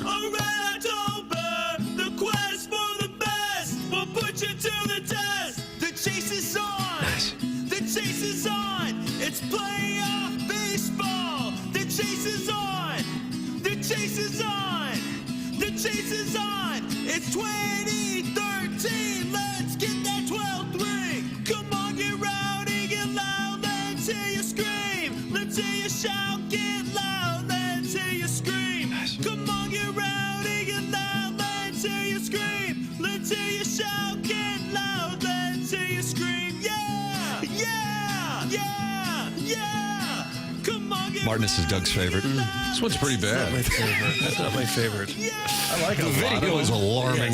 S5: alright October. The quest for the best will put you to the test. The chase is on.
S2: Nice.
S5: The chase is on. It's playoff baseball. The chase is on. The chase is on. The chase is on. It's 2013. Let's get that 12th ring. Come on, get rowdy, get loud. Let's hear you scream. Let's hear you shout, get loud. Let's hear you scream. Come on, get rowdy, get loud. Let's hear you scream. Let's hear you shout, get loud. Let's hear you scream. Yeah, yeah, yeah, yeah. Come on, get
S1: Martin, this is Doug's favorite.
S3: This one's pretty bad.
S2: My favorite. That's not my favorite.
S3: I like
S1: The video is alarming.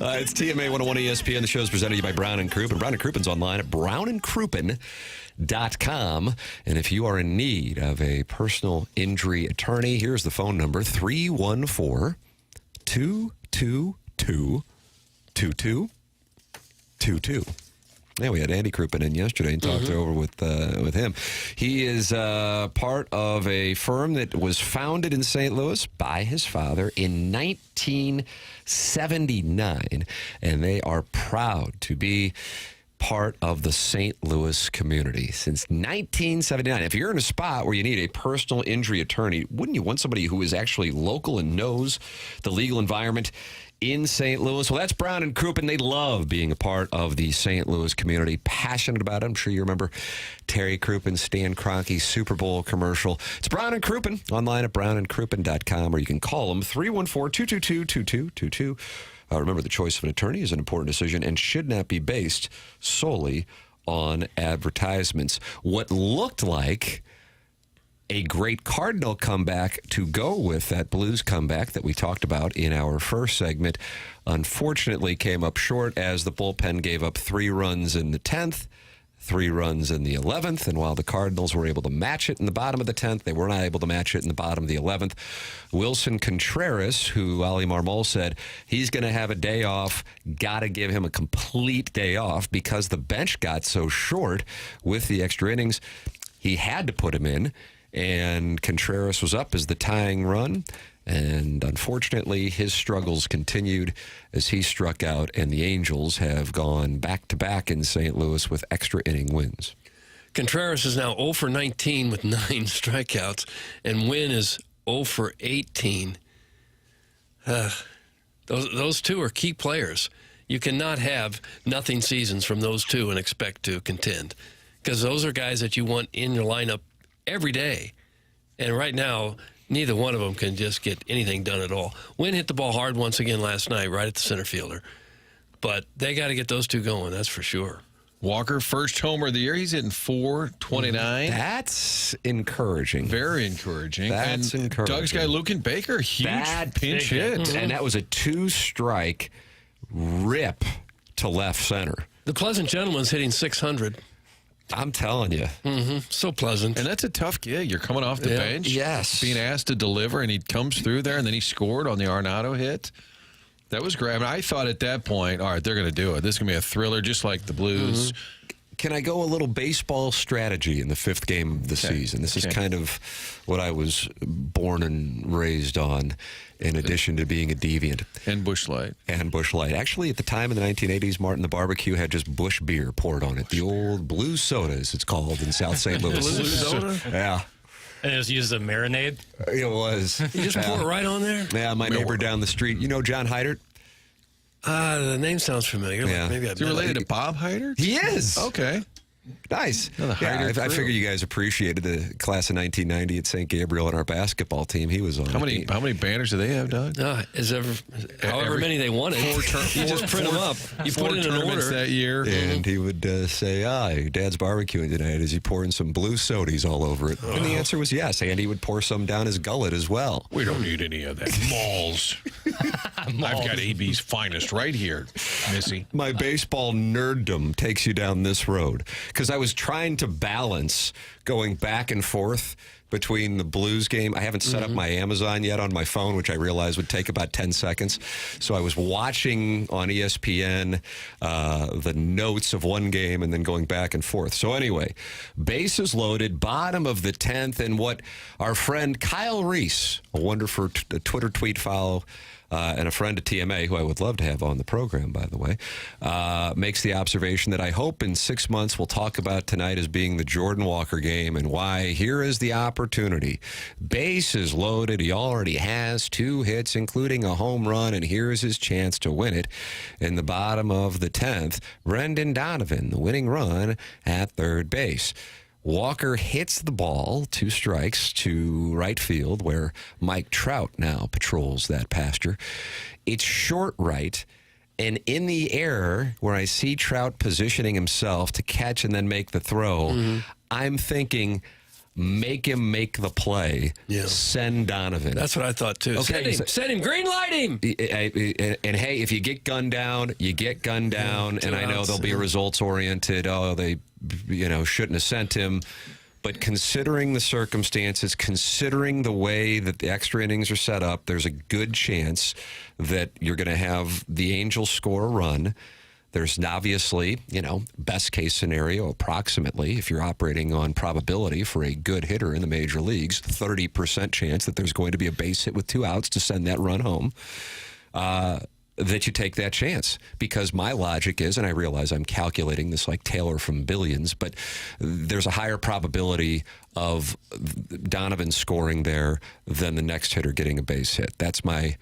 S1: It's TMA 101 ESPN. The show is presented to you by Brown and Crouppen. Brown and Cruppen's online at brownandcrouppen.com. And if you are in need of a personal injury attorney, here's the phone number, 314-222-2222. Yeah, we had Andy Crouppen in yesterday and talked over with him. He is part of a firm that was founded in St. Louis by his father in 1979, and they are proud to be part of the St. Louis community since 1979. If you're in a spot where you need a personal injury attorney, wouldn't you want somebody who is actually local and knows the legal environment in St. Louis? Well, that's Brown and Crouppen. They love being a part of the St. Louis community, passionate about it. I'm sure you remember Terry Crouppen, Stan Kroenke Super Bowl commercial. It's Brown and Crouppen, online at brownandcrouppen.com, or you can call them 314-222-2222. Remember, the choice of an attorney is an important decision and should not be based solely on advertisements. What looked like a great Cardinal comeback to go with that Blues comeback that we talked about in our first segment, unfortunately came up short as the bullpen gave up 3 runs in the 10th, 3 runs in the 11th, and while the Cardinals were able to match it in the bottom of the 10th, they were not able to match it in the bottom of the 11th. Wilson Contreras, who Ali Marmol said he's going to have a day off, got to give him a complete day off because the bench got so short with the extra innings. He had to put him in, and Contreras was up as the tying run. And unfortunately, his struggles continued as he struck out, and the Angels have gone back-to-back in St. Louis with extra inning wins.
S2: Contreras is now 0 for 19 with 9 strikeouts, and Wynn is 0 for 18. Those two are key players. You cannot have nothing seasons from those two and expect to contend, because those are guys that you want in your lineup every day. And right now, neither one of them can just get anything done at all. Wynn hit the ball hard once again last night, right at the center fielder. But they got to get those two going, that's for sure.
S3: Walker, first homer of the year. He's hitting .429.
S1: That's encouraging.
S3: Very encouraging.
S1: That's
S3: and
S1: encouraging.
S3: Doug's guy, Lucan Baker, huge pinch hit.
S1: And that was a 2-strike rip to left center.
S2: The Pleasant Gentleman's hitting .600.
S1: I'm telling you.
S2: So pleasant.
S3: And that's a tough gig. You're coming off the
S2: Yeah.
S3: bench.
S1: Yes.
S3: Being asked to deliver, and he comes through there, and then he scored on the Arenado hit. That was great. I mean, I thought at that point, all right, they're going to do it. This is going to be a thriller, just like the Blues.
S1: Can I go a little baseball strategy in the 5th game of the season? This is kind of what I was born and raised on, in addition to being a deviant.
S3: And Busch Light.
S1: And Busch Light. Actually, at the time in the 1980s, Martin, the barbecue had just Busch beer poured on it. The old Blue Soda, as it's called in South St. Louis.
S2: Blue soda?
S1: Yeah.
S4: And it was used as a marinade.
S1: It was.
S2: You just pour it right on there?
S1: Yeah, my neighbor down the street. You know John Heidert?
S2: The name sounds familiar.
S1: Yeah.
S2: Maybe
S3: Is he related to Bob Heidert?
S1: He is.
S3: Okay.
S1: Nice.
S3: the Heidert
S1: I
S3: crew.
S1: figure you guys appreciated the class of 1990 at St. Gabriel and our basketball team. He was on.
S3: How many banners do they have, Doug?
S2: However many they wanted. You just print them up. You put it in an order.
S3: That year.
S1: And he would say, your dad's barbecuing tonight. Is he pouring some blue sodies all over it? And the answer was yes. And he would pour some down his gullet as well.
S3: We don't need any of that. Malls. I've got AB's finest right here, Missy.
S1: My baseball nerddom takes you down this road because I was trying to balance going back and forth between the Blues game. I haven't set up my Amazon yet on my phone, which I realized would take about 10 seconds. So I was watching on ESPN the notes of one game and then going back and forth. So anyway, bases loaded, bottom of the 10th, and what our friend Kyle Reese, a wonderful Twitter tweet follow, and a friend of TMA, who I would love to have on the program, by the way, makes the observation that I hope in 6 months we'll talk about tonight as being the Jordan Walker game and why here is the opportunity. Bases loaded. He already has 2 hits, including a home run, and here's his chance to win it in the bottom of the 10th. Brendan Donovan, the winning run at third base. Walker hits the ball, 2 strikes to right field, where Mike Trout now patrols that pasture. It's short right, and in the air, where I see Trout positioning himself to catch and then make the throw, I'm thinking, make him make the play.
S2: Yeah.
S1: Send Donovan.
S2: That's what I thought, too.
S1: Okay,
S2: Send him. Green light him.
S1: And hey, if you get gunned down, you get gunned down. And I know they'll be results oriented. Oh, they, shouldn't have sent him. But considering the circumstances, considering the way that the extra innings are set up, there's a good chance that you're going to have the Angels score a run. There's obviously, best case scenario, approximately, if you're operating on probability for a good hitter in the major leagues, 30% chance that there's going to be a base hit with 2 outs to send that run home. That you take that chance, because my logic is, and I realize I'm calculating this like Taylor from Billions, but there's a higher probability of Donovan scoring there than the next hitter getting a base hit. That's my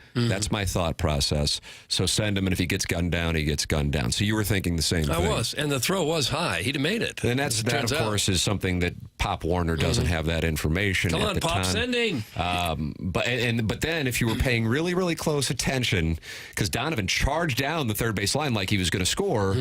S1: thought process. So send him, and if he gets gunned down, he gets gunned down. So you were thinking the same thing.
S2: I was, and the throw was high. He'd have made it.
S1: And that, of course, is something that Pop Warner doesn't have that information.
S2: Come
S1: at
S2: on,
S1: the
S2: Pop,
S1: time.
S2: sending.
S1: But then if you were paying really, really close attention, because Donovan charged down the third base line like he was going to score,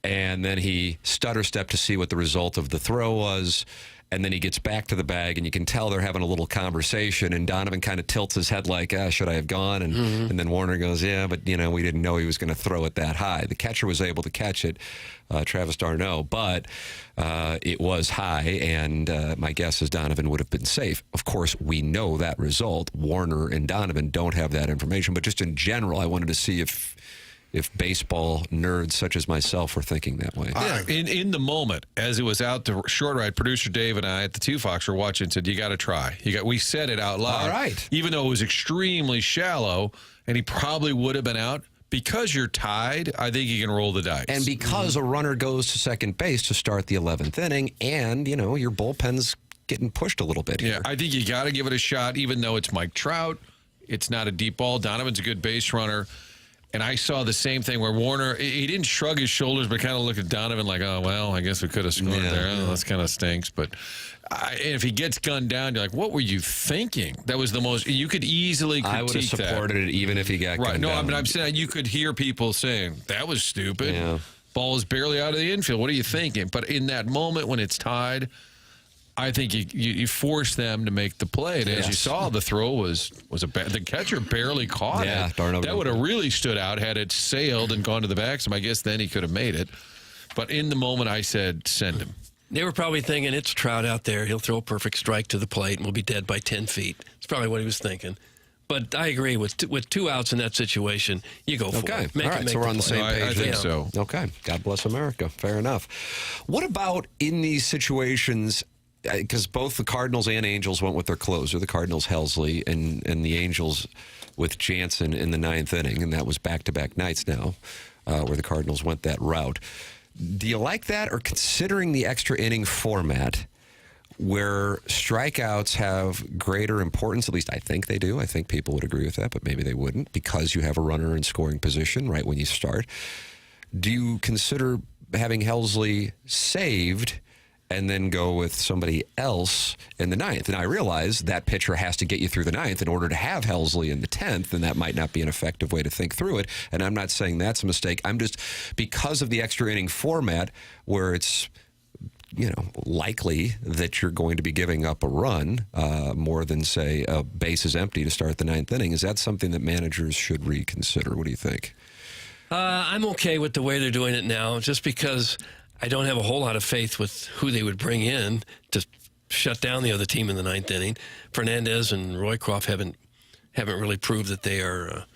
S1: and then he stutter stepped to see what the result of the throw was. And then he gets back to the bag, and you can tell they're having a little conversation. And Donovan kind of tilts his head like, should I have gone? And then Warner goes, yeah, but, we didn't know he was going to throw it that high. The catcher was able to catch it, Travis d'Arnaud, but it was high, and my guess is Donovan would have been safe. Of course, we know that result. Warner and Donovan don't have that information. But just in general, I wanted to see if baseball nerds such as myself were thinking that way.
S3: In the moment, as it was out the short ride, producer Dave and I at the 2 Fox were watching and said, you got to try. We said it out loud.
S1: All right.
S3: Even though it was extremely shallow, and he probably would have been out, because you're tied, I think you can roll the dice.
S1: And because a runner goes to second base to start the 11th inning, and, your bullpen's getting pushed a little bit here.
S3: Yeah, I think you got to give it a shot, even though it's Mike Trout. It's not a deep ball. Donovan's a good base runner. And I saw the same thing where Warner, he didn't shrug his shoulders, but kind of looked at Donovan like, oh, well, I guess we could have scored there. Oh, that's kind of stinks. But if he gets gunned down, you're like, what were you thinking? That was the most, you could easily critique that.
S1: I would have supported it even if he got gunned down.
S3: Right, no, I'm saying you could hear people saying, that was stupid.
S1: Yeah.
S3: Ball is barely out of the infield. What are you thinking? But in that moment when it's tied, I think you force them to make the play. And as you saw, the throw was the catcher barely caught it. That would have really stood out had it sailed and gone to the backstop. I guess then he could have made it. But in the moment, I said, send him.
S2: They were probably thinking, it's Trout out there. He'll throw a perfect strike to the plate, and we'll be dead by 10 feet. It's probably what he was thinking. But I agree, with 2 outs in that situation, you go for it.
S1: Okay. All right, so we're on the same page.
S3: I think so.
S1: Okay. God bless America. Fair enough. What about in these situations? Because both the Cardinals and Angels went with their closer, the Cardinals Helsley and the Angels with Jansen in the 9th inning, and that was back-to-back nights now where the Cardinals went that route. Do you like that, or considering the extra inning format where strikeouts have greater importance? At least I think they do. I think people would agree with that, but maybe they wouldn't, because you have a runner in scoring position right when you start. Do you consider having Helsley saved and then go with somebody else in the 9th? And I realize that pitcher has to get you through the 9th in order to have Helsley in the 10th, and that might not be an effective way to think through it. And I'm not saying that's a mistake. I'm just, because of the extra inning format where it's, likely that you're going to be giving up a run more than, say, a base is empty to start the 9th inning. Is that something that managers should reconsider? What do you think?
S2: I'm okay with the way they're doing it now, just because I don't have a whole lot of faith with who they would bring in to shut down the other team in the 9th inning. Fernandez and Roycroft haven't really proved that they are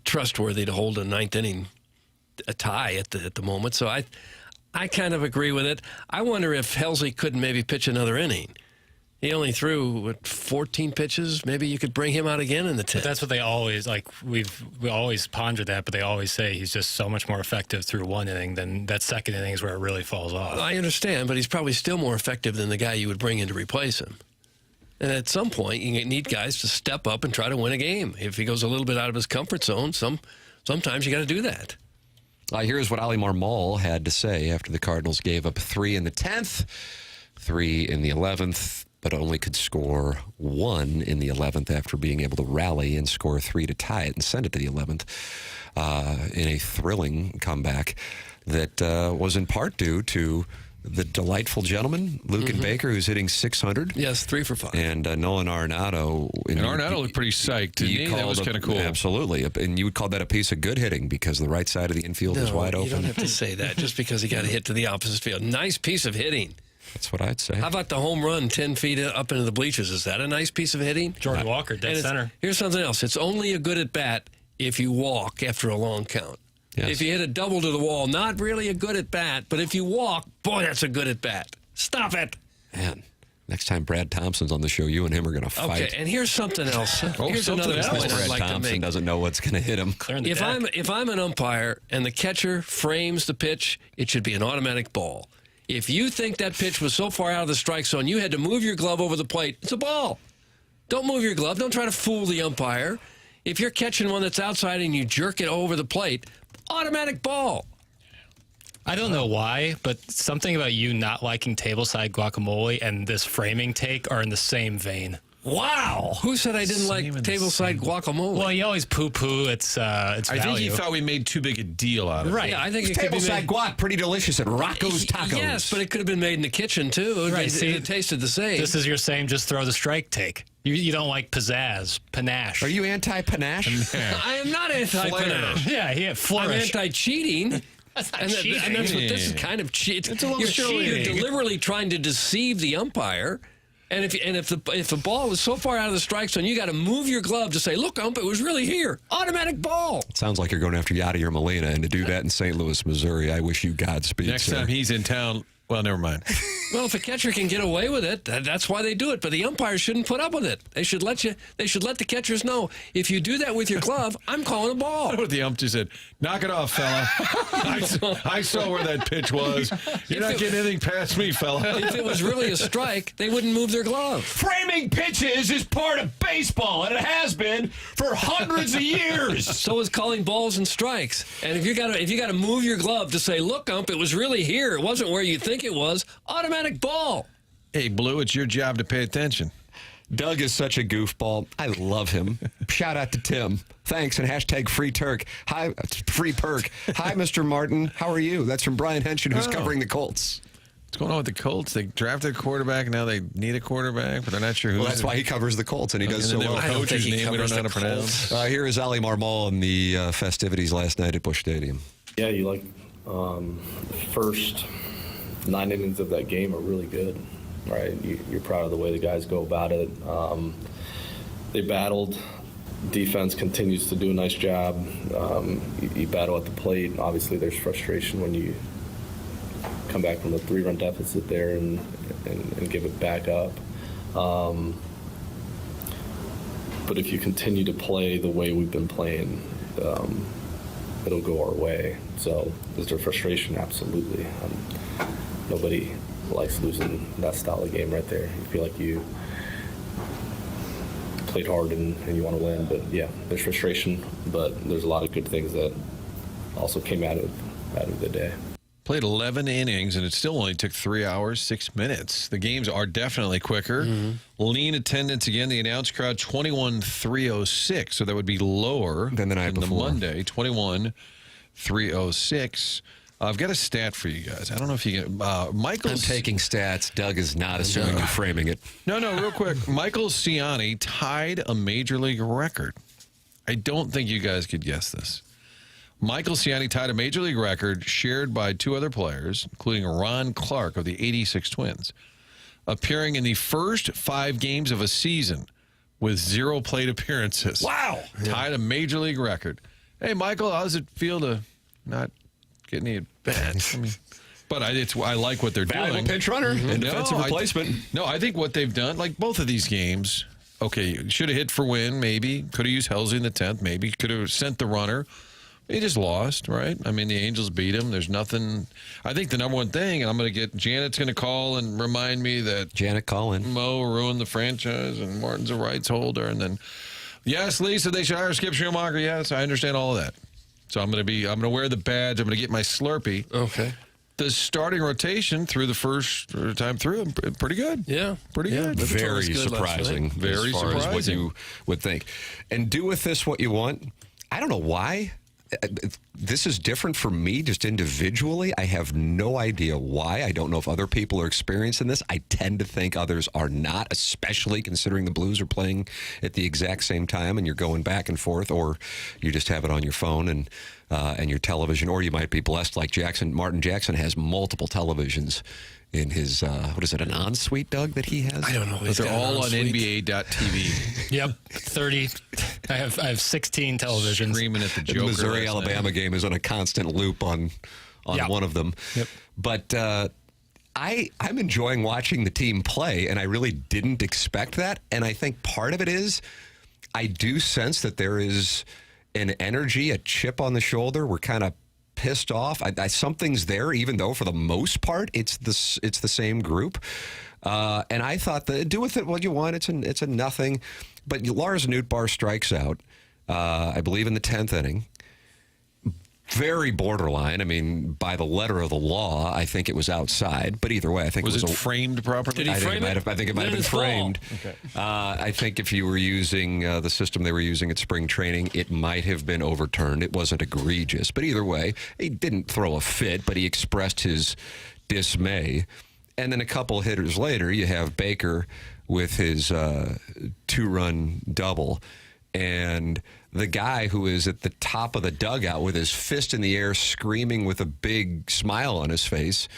S2: trustworthy to hold a 9th inning a tie at the moment. So I kind of agree with it. I wonder if Helsley couldn't maybe pitch another inning. He only threw 14 pitches. Maybe you could bring him out again in the 10th.
S4: But that's what they always we always ponder that, but they always say he's just so much more effective through 1 inning than that 2nd inning is where it really falls off.
S2: I understand, but he's probably still more effective than the guy you would bring in to replace him. And at some point, you need guys to step up and try to win a game. If he goes a little bit out of his comfort zone, sometimes you got to do that.
S1: Here's what Ali Marmol had to say after the Cardinals gave up 3 in the 10th, 3 in the 11th, but only could score 1 in the 11th after being able to rally and score 3 to tie it and send it to the 11th in a thrilling comeback that was in part due to the delightful gentleman, Luke and Baker, who's hitting 600.
S2: Yes, 3 for 5.
S1: And Nolan Arenado.
S3: And Arenado looked pretty psyched to me. That was kind of cool.
S1: Absolutely. And you would call that a piece of good hitting because the right side of the infield was wide open.
S2: You don't have to say that just because he got a hit to the opposite field. Nice piece of hitting.
S1: That's what I'd say.
S2: How about the home run 10 feet up into the bleachers? Is that a nice piece of hitting?
S4: Jordan Walker, dead center.
S2: Here's something else. It's only a good at bat if you walk after a long count.
S1: Yes.
S2: If you hit a double to the wall, not really a good at bat, but if you walk, boy, that's a good at bat. Stop it.
S1: Man, next time Brad Thompson's on the show, you and him are going to fight.
S2: Okay, and here's something else. Here's another
S1: Because
S2: point I'd
S1: Brad
S2: like to
S1: Thompson
S2: make.
S1: doesn't know what's going to hit him.
S4: Clearing the
S2: If
S4: deck.
S2: I'm an umpire and the catcher frames the pitch, it should be an automatic ball. If you think that pitch was so far out of the strike zone, you had to move your glove over the plate, it's a ball. Don't move your glove. Don't try to fool the umpire. If you're catching one that's outside and you jerk it over the plate, automatic ball.
S4: I don't know why, but something about you not liking tableside guacamole and this framing take are in the same vein.
S2: Wow. Who said I didn't like
S3: Same in the
S2: tableside
S3: same.
S2: guacamole?
S4: Well, you always poo-poo its
S3: I think he
S4: value.
S3: thought we made too big a deal out of it.
S4: Right.
S2: yeah, I think it could be
S1: Tableside
S2: made.
S1: guac, pretty delicious at Rocco's Tacos.
S2: Yes, but it could have been made in the kitchen, too.
S4: Right,
S2: It,
S4: see,
S2: it tasted the same.
S4: This is your same just throw the strike take. You don't like pizzazz, panache.
S1: Are you anti-panache?
S2: I am not anti-panache.
S4: Yeah,
S2: I'm
S4: flourish.
S2: anti-cheating.
S4: That's not
S2: And,
S4: cheating.
S2: and that's what this is kind of cheat.
S3: It's a little
S2: You're
S3: cheating.
S2: deliberately trying to deceive the umpire. And if the ball is so far out of the strike zone, you got to move your glove to say, "Look, ump, it was really here." Automatic ball.
S1: Sounds like you're going after Yadier Molina, and to do that in St. Louis, Missouri, I wish you Godspeed,
S3: Next
S1: sir.
S3: time he's in town, well, never mind.
S2: Well, if a catcher can get away with it, that's why they do it. But the umpires shouldn't put up with it. They should let the catchers know, if you do that with your glove, I'm calling a ball.
S3: What the ump just said, knock it off, fella. I saw where that pitch was. You're not getting anything past me, fella.
S2: If it was really a strike, they wouldn't move their glove.
S1: Framing pitches is part of baseball, and it has been for hundreds of years.
S2: So is calling balls and strikes. And if you got to move your glove to say, "Look, ump, it was really here. It wasn't where you think it was." Automatic ball.
S3: Hey, Blue, it's your job to pay attention.
S1: Doug is such a goofball. I love him. Shout out to Tim. Thanks, and hashtag free Turk. Hi, free perk. Hi, Mr. Martin. How are you? That's from Brian Henson, who's
S3: Oh.
S1: covering the Colts.
S3: What's going on with the Colts? They drafted a quarterback, and now they need a quarterback, but they're not sure who.
S1: Well, that's why he covers the Colts, and he does so
S3: And then
S1: well.
S3: they have a
S2: I don't
S3: coach's
S2: think he
S3: name we don't
S2: covers
S3: know how to
S2: the
S3: pronounce.
S1: Here is Ali Marmol in the festivities last night at Busch Stadium.
S6: Yeah, you like first 9 innings of that game are really good, right? You're proud of the way the guys go about it. They battled. Defense continues to do a nice job. You battle at the plate. Obviously, there's frustration when you come back from the 3-run deficit there and give it back up. But if you continue to play the way we've been playing, it'll go our way. So is there frustration? Absolutely. Nobody likes losing that style of game right there. You feel like you played hard and you want to win. But yeah, there's frustration, but there's a lot of good things that also came out of the day.
S3: Played 11 innings, and it still only took 3 hours, 6 minutes. The games are definitely quicker. Lean attendance again. The announced crowd 21,306, so that would be lower
S1: Than the night
S3: than
S1: before.
S3: the Monday 21,306. I've got a stat for you guys. I don't know if you get
S1: I'm
S3: Michael's.
S1: taking stats. Doug is not assuming you're framing it.
S3: No, real quick. Michael Ciani tied a major league record. I don't think you guys could guess this. Michael Ciani tied a major league record shared by 2 other players, including Ron Clark of the 86 Twins, appearing in the first 5 games of a season with 0 plate appearances.
S1: Wow.
S3: Tied a major league record. Hey, Michael, how does it feel to not get any at bats? But I like what they're
S1: Valuable
S3: doing.
S1: pinch runner and defensive
S3: No,
S1: replacement.
S3: I think what they've done, like both of these games, okay, should have hit for win, maybe. Could have used Helsey in the 10th, maybe. Could have sent the runner. He just lost, right? I mean, the Angels beat him. There's nothing. I think the number one thing, and I'm going to get Janet's going to call and remind me that
S1: Janet, call in.
S3: Mo ruined the franchise and Martin's a rights holder. And then, yes, Lisa, they should hire Skip Schumacher. Yes, I understand all of that. So I'm going to wear the badge. I'm going to get my Slurpee.
S2: Okay.
S3: The starting rotation through the first time through, pretty good.
S2: Yeah.
S3: Pretty good.
S2: But the total
S1: Very
S2: was good last
S1: surprising.
S2: night.
S3: Very
S1: as far as what
S3: surprising.
S1: you would think. And do with this what you want. I don't know why. This is different for me just individually. I have no idea why. I don't know if other people are experiencing this. I tend to think others are not, especially considering the Blues are playing at the exact same time and you're going back and forth, or you just have it on your phone and your television, or you might be blessed like Martin Jackson has multiple televisions in his, what is it, an ensuite, Doug, that he has?
S2: I don't know.
S3: But they're all on NBA.tv.
S4: Yep, 30. I have 16 televisions.
S3: Screaming at the
S1: The
S3: Joker.
S1: Missouri-Alabama game is on a constant loop on
S4: Yeah.
S1: one of them.
S4: Yep.
S1: But I'm enjoying watching the team play, and I really didn't expect that. And I think part of it is I do sense that there is an energy, a chip on the shoulder. We're kind of pissed off. Something's there, even though for the most part it's the same group. And I thought that do with it what you want. It's a nothing. But Lars Nootbaar strikes out, I believe, in the 10th inning. Very borderline. I mean, by the letter of the law, I think it was outside. But either way, I think
S3: Was
S1: it was
S3: it framed properly?
S2: Did he frame it?
S1: I think it might have been
S2: Then it's ball.
S1: framed.
S3: Okay.
S1: I think if you were using the system they were using at spring training, it might have been overturned. It wasn't egregious. But either way, he didn't throw a fit, but he expressed his dismay. And then a couple hitters later, you have Baker with his 2-run double. And the guy who is at the top of the dugout with his fist in the air, screaming with a big smile on his face,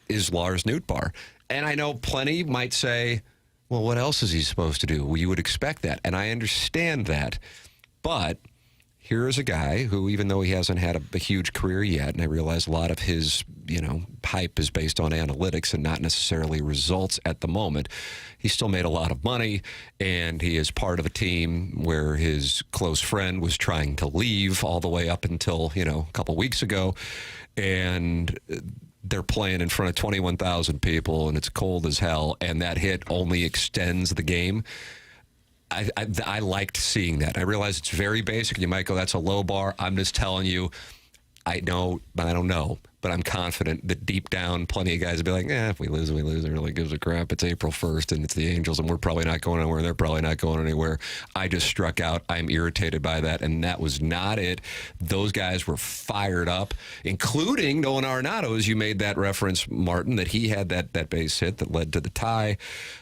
S1: is Lars Nootbaar. And I know plenty might say, well, what else is he supposed to do? Well, you would expect that. And I understand that. But here is a guy who, even though he hasn't had a huge career yet, and I realize a lot of his, hype is based on analytics and not necessarily results at the moment, he still made a lot of money, and he is part of a team where his close friend was trying to leave all the way up until, a couple weeks ago, and they're playing in front of 21,000 people, and it's cold as hell, and that hit only extends the game. I liked seeing that. I realize it's very basic. You might go, that's a low bar. I'm just telling you, I know, but I don't know. But I'm confident that deep down, plenty of guys will be like, if we lose, we lose. It really gives a crap. It's April 1st, and it's the Angels, and we're probably not going anywhere. They're probably not going anywhere. I just struck out. I'm irritated by that, and that was not it. Those guys were fired up, including Nolan Arenado, as you made that reference, Martin, that he had that base hit that led to the tie.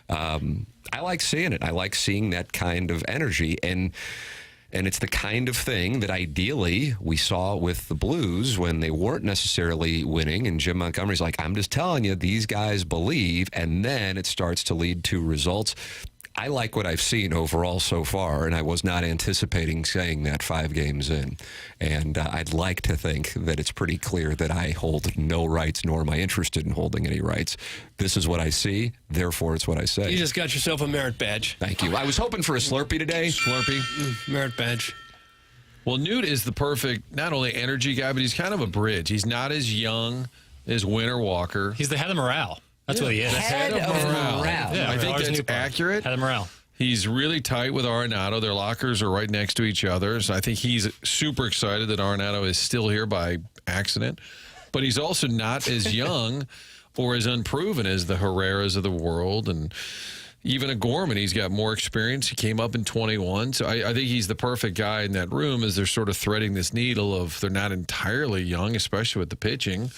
S1: I like seeing it. I like seeing that kind of energy, and it's the kind of thing that ideally we saw with the Blues when they weren't necessarily winning. And Jim Montgomery's like, I'm just telling you, these guys believe, and then it starts to lead to results. I like what I've seen overall so far, and I was not anticipating saying that 5 games in. And I'd like to think that it's pretty clear that I hold no rights, nor am I interested in holding any rights. This is what I see, therefore it's what I say.
S2: You just got yourself a merit badge.
S1: Thank you. I was hoping for a Slurpee today.
S3: Slurpee.
S2: Merit badge.
S3: Well, Newt is the perfect, not only energy guy, but he's kind of a bridge. He's not as young as Winter Walker.
S4: He's the head of morale. That's what he is.
S1: Head of morale.
S4: Yeah,
S3: I think
S4: Lars
S3: that's
S4: Nootbaar.
S3: accurate.
S4: Head of morale.
S3: He's really tight with Arenado. Their lockers are right next to each other. So I think he's super excited that Arenado is still here by accident. But he's also not as young or as unproven as the Herreras of the world. And even a Gorman, he's got more experience. He came up in 21. So I think he's the perfect guy in that room as they're sort of threading this needle of they're not entirely young, especially with the pitching.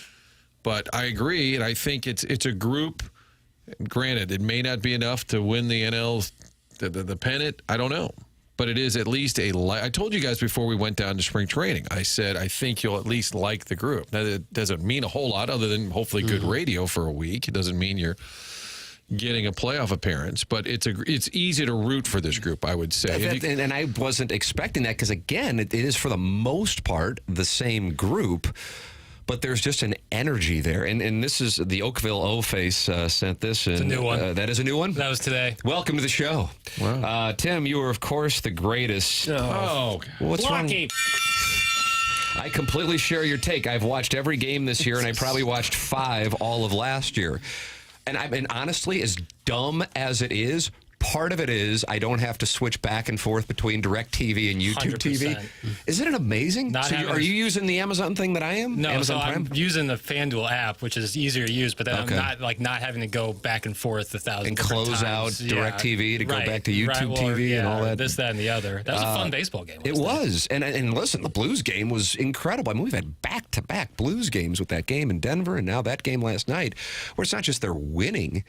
S3: But I agree, and I think it's a group. Granted, it may not be enough to win the NL, the pennant. I don't know, but it is at least I told you guys before we went down to spring training. I said I think you'll at least like the group. Now, that doesn't mean a whole lot, other than hopefully good radio for a week. It doesn't mean you're getting a playoff appearance, but it's easy to root for this group, I would say.
S1: And I wasn't expecting that because, again, it is for the most part the same group. But there's just an energy there. And this is the Oakville O-Face sent this in.
S4: It's a new one.
S1: That is a new one?
S4: That was today.
S1: Welcome to the show.
S3: Wow.
S1: Tim, you are, of course, the greatest.
S3: Oh,
S1: What's wrong?
S4: Lucky.
S1: I completely share your take. I've watched every game this year, and I probably watched 5 all of last year. And honestly, as dumb as it is, part of it is I don't have to switch back and forth between DirecTV and YouTube
S4: 100%.
S1: TV. Isn't it amazing? Are you using the Amazon thing that I am?
S4: No,
S1: Amazon
S4: so
S1: Prime?
S4: I'm using the FanDuel app, which is easier to use, but then
S1: Okay.
S4: I'm not having to go back and forth 1,000
S1: And
S4: different
S1: close
S4: times.
S1: out DirecTV to go back to YouTube TV and all that.
S4: This, that, and the other. That was a fun baseball game.
S1: It was. And listen, the Blues game was incredible. I mean, we've had back-to-back Blues games with that game in Denver and now that game last night, where it's not just they're winning.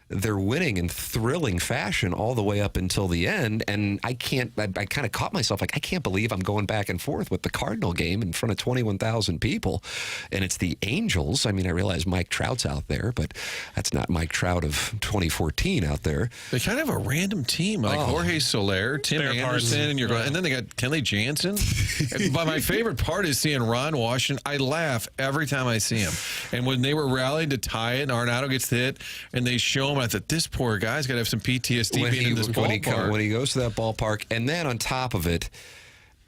S1: they're winning in thrilling fashion all the way up until the end. And I kind of caught myself like, I can't believe I'm going back and forth with the Cardinal game in front of 21,000 people. And it's the Angels. I mean, I realize Mike Trout's out there, but that's not Mike Trout of 2014 out there.
S3: They kind of have a random team, like Jorge Soler, Tim
S4: Spare parts.
S3: Anderson, and then they got Kenley Jansen. But my favorite part is seeing Ron Washington. I laugh every time I see him. And when they were rallying to tie it, and Arenado gets hit, and they show him, I thought, this poor guy's got to have some PTSD being in this ballpark.
S1: When he goes to that ballpark, and then on top of it,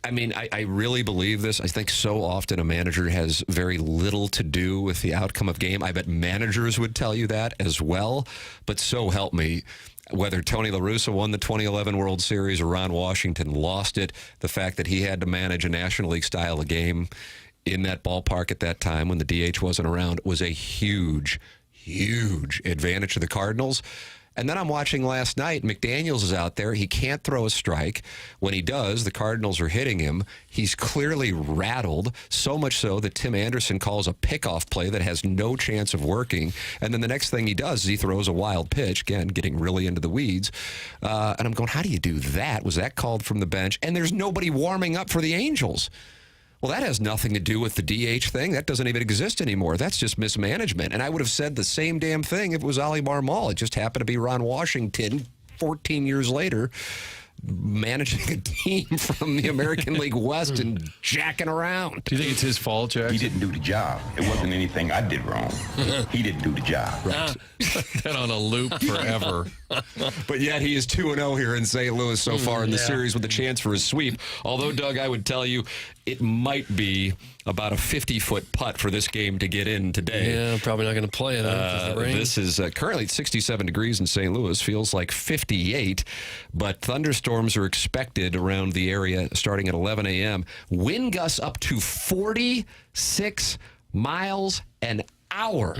S1: I mean, I really believe this. I think so often a manager has very little to do with the outcome of game. I bet managers would tell you that as well. But so help me, whether Tony La Russa won the 2011 World Series or Ron Washington lost it, the fact that he had to manage a National League style of game in that ballpark at that time when the DH wasn't around was a huge advantage to the Cardinals. And then I'm watching last night, McDaniels is out there. He can't throw a strike. When he does, the Cardinals are hitting him. He's clearly rattled, so much so that Tim Anderson calls a pickoff play that has no chance of working. And then the next thing he does is he throws a wild pitch, again, getting really into the weeds. And I'm going, how do you do that? Was that called from the bench? And there's nobody warming up for the Angels. Well, that has nothing to do with the DH thing. That doesn't even exist anymore. That's just mismanagement. And I would have said the same damn thing if it was Ali Marmol. It just happened to be Ron Washington 14 years later managing a team from the American League West and jacking around.
S3: Do you think it's his fault, Jackson?
S7: He didn't do the job. It wasn't anything I did wrong. He didn't do the job.
S1: Right.
S3: That on a loop forever.
S1: But yet he is 2-0 here in St. Louis so far in the series with a chance for a sweep. Although, Doug, I would tell you it might be about a 50-foot putt for this game to get in today.
S2: Yeah, I'm probably not going to play it. Because of the rain.
S1: This is currently 67 degrees in St. Louis. Feels like 58, but thunderstorms are expected around the area starting at 11 a.m. Wind gusts up to 46 miles an hour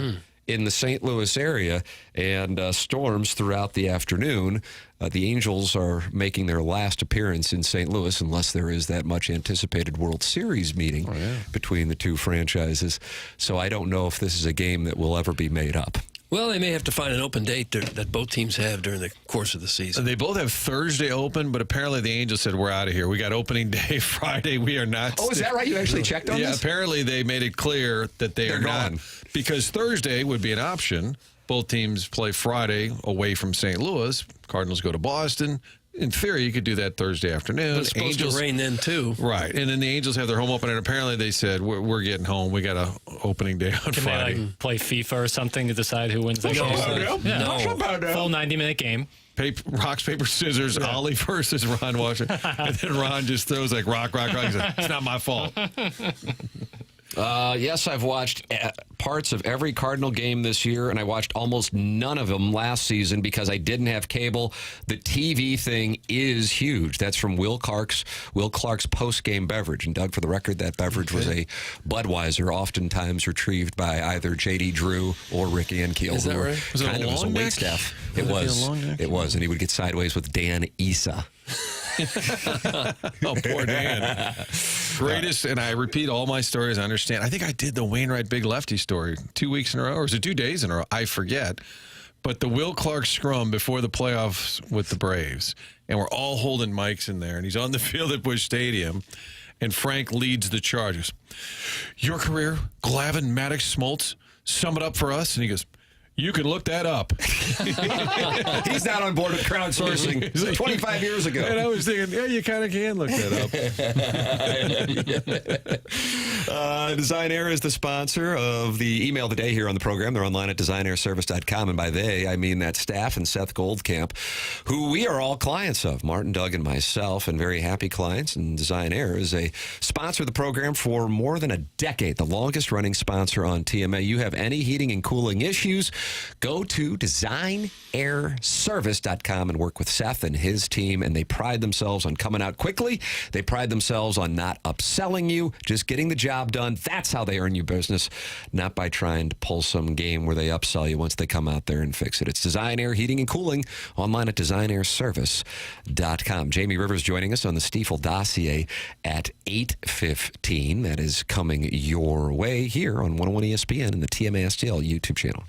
S1: in the St. Louis area, and storms throughout the afternoon. The Angels are making their last appearance in St. Louis unless there is that much anticipated World Series meeting between the two franchises. So I don't know if this is a game that will ever be made up.
S2: Well, they may have to find an open date that both teams have during the course of the season.
S3: They both have Thursday open, but apparently the Angels said, we're out of here. We got opening day Friday. We are not.
S1: Oh, is that right? You actually checked on
S3: this?
S1: this?
S3: Apparently they made it clear that they're not.
S1: gone.
S3: Because Thursday would be an option. Both teams play Friday away from St. Louis. Cardinals go to Boston. In theory, you could do that Thursday afternoon.
S2: But it's supposed to rain then, too.
S3: Right. And then the Angels have their home opener, and apparently they said, we're getting home. We got a opening day on
S4: Can
S3: Friday.
S4: they play FIFA or something to decide who wins the game? Full 90-minute game.
S3: Rocks, paper, scissors, Ollie versus Ron Washington. And then Ron just throws like rock. He says, it's not my fault.
S1: Yes, I've watched parts of every Cardinal game this year, and I watched almost none of them last season because I didn't have cable. The TV thing is huge. That's from Will Clark's post-game beverage. And, Doug, for the record, that beverage was a Budweiser, oftentimes retrieved by either J.D. Drew or Rick Ankiel.
S2: Is that right?
S3: Was it
S1: Kind
S3: a
S1: of as a
S3: long neck?
S1: waitstaff. It
S3: Would it be a
S1: was.
S3: long neck?
S1: It was, and he would get sideways with Dan Issa.
S3: Oh, poor Dan. Greatest, and I repeat all my stories. I understand. I think I did the Wainwright Big Lefty story 2 weeks in a row, or is it 2 days in a row? I forget. But the Will Clark scrum before the playoffs with the Braves, and we're all holding mics in there, and he's on the field at Busch Stadium, and Frank leads the charge. He goes, your career, Glavine, Maddox, Smoltz, sum it up for us. And he goes, you can look that up.
S1: He's not on board with crowdsourcing. 25 years ago.
S3: And I was thinking, yeah, you kind of can look that up.
S1: Design Air is the sponsor of the email of the day here on the program. They're online at designairservice.com. And by they, I mean that staff and Seth Goldcamp, who we are all clients of, Martin, Doug, and myself, and very happy clients. And Design Air is a sponsor of the program for more than a decade, the longest running sponsor on TMA. You have any heating and cooling issues, go to designairservice.com and work with Seth and his team, and they pride themselves on coming out quickly. They pride themselves on not upselling you, just getting the job done. That's how they earn you business, not by trying to pull some game where they upsell you once they come out there and fix it. It's Design Air Heating and Cooling, online at designairservice.com. Jamie Rivers joining us on the Stiefel dossier at 8:15. That is coming your way here on 101 ESPN and the TMA STL YouTube channel.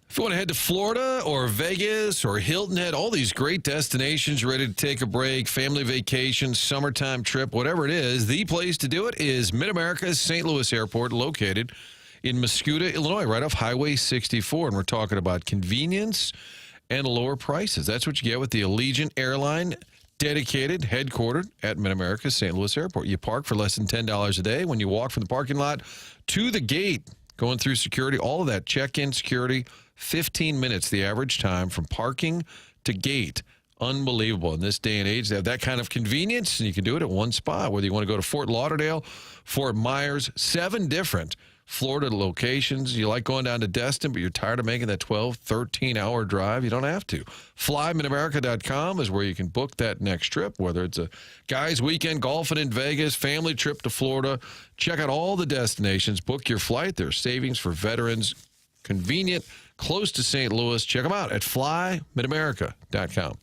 S3: If you want to head to Florida or Vegas or Hilton Head, all these great destinations, ready to take a break, family vacation, summertime trip, whatever it is, the place to do it is Mid-America's St. Louis Airport, located in Muscuda, Illinois, right off Highway 64. And we're talking about convenience and lower prices. That's what you get with the Allegiant Airline dedicated, headquartered at Mid-America's St. Louis Airport. You park for less than $10 a day when you walk from the parking lot to the gate, going through security, all of that check-in security, 15 minutes, the average time from parking to gate. Unbelievable. In this day and age, they have that kind of convenience, and you can do it at one spot. Whether you want to go to Fort Lauderdale, Fort Myers, 7 different Florida locations. You like going down to Destin, but you're tired of making that 12, 13-hour drive. You don't have to. FlyMidAmerica.com is where you can book that next trip, whether it's a guy's weekend golfing in Vegas, family trip to Florida. Check out all the destinations. Book your flight. There's savings for veterans. Convenient, close to St. Louis. Check them out at FlyMidAmerica.com.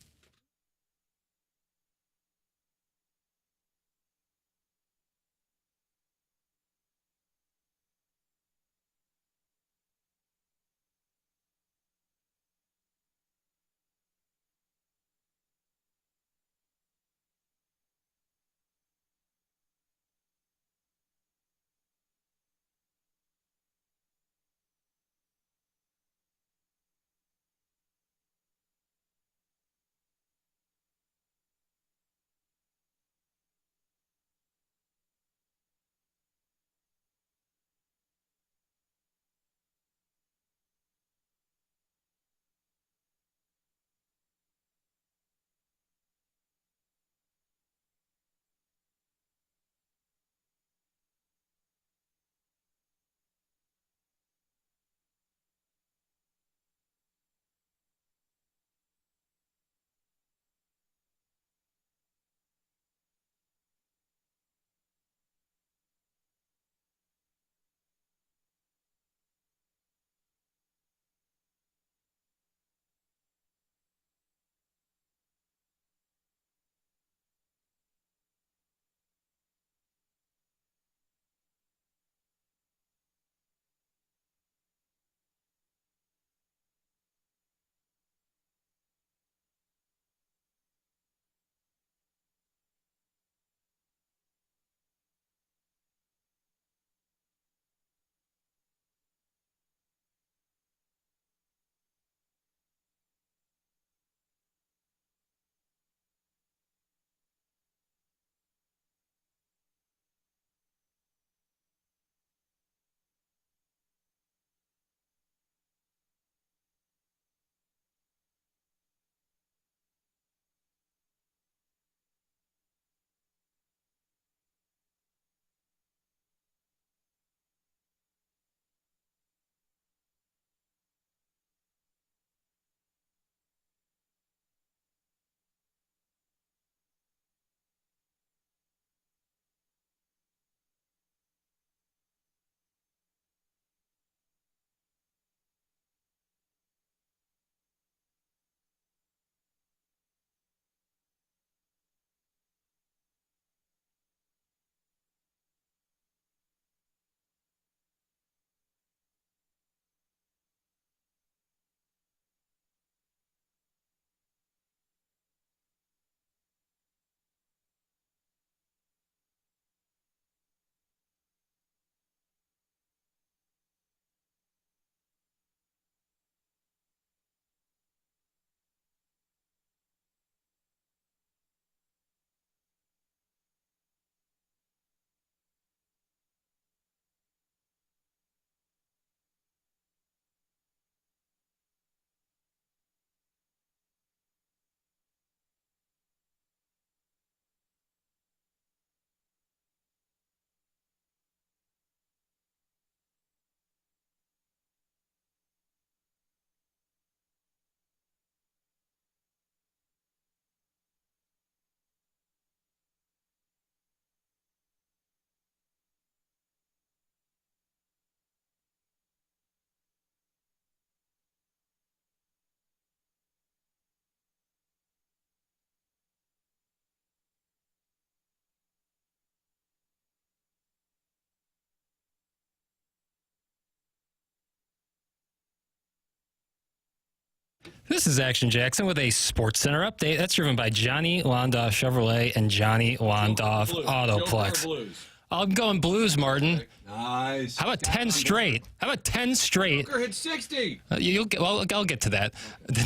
S4: This is Action Jackson with a Sports Center update. That's driven by Johnny Londoff Chevrolet and Johnny Londoff Autoplex. I'm going Blues, Martin.
S3: Nice.
S4: How about 10 straight? How about 10 straight?
S3: Joker hit 60.
S4: I'll get to that.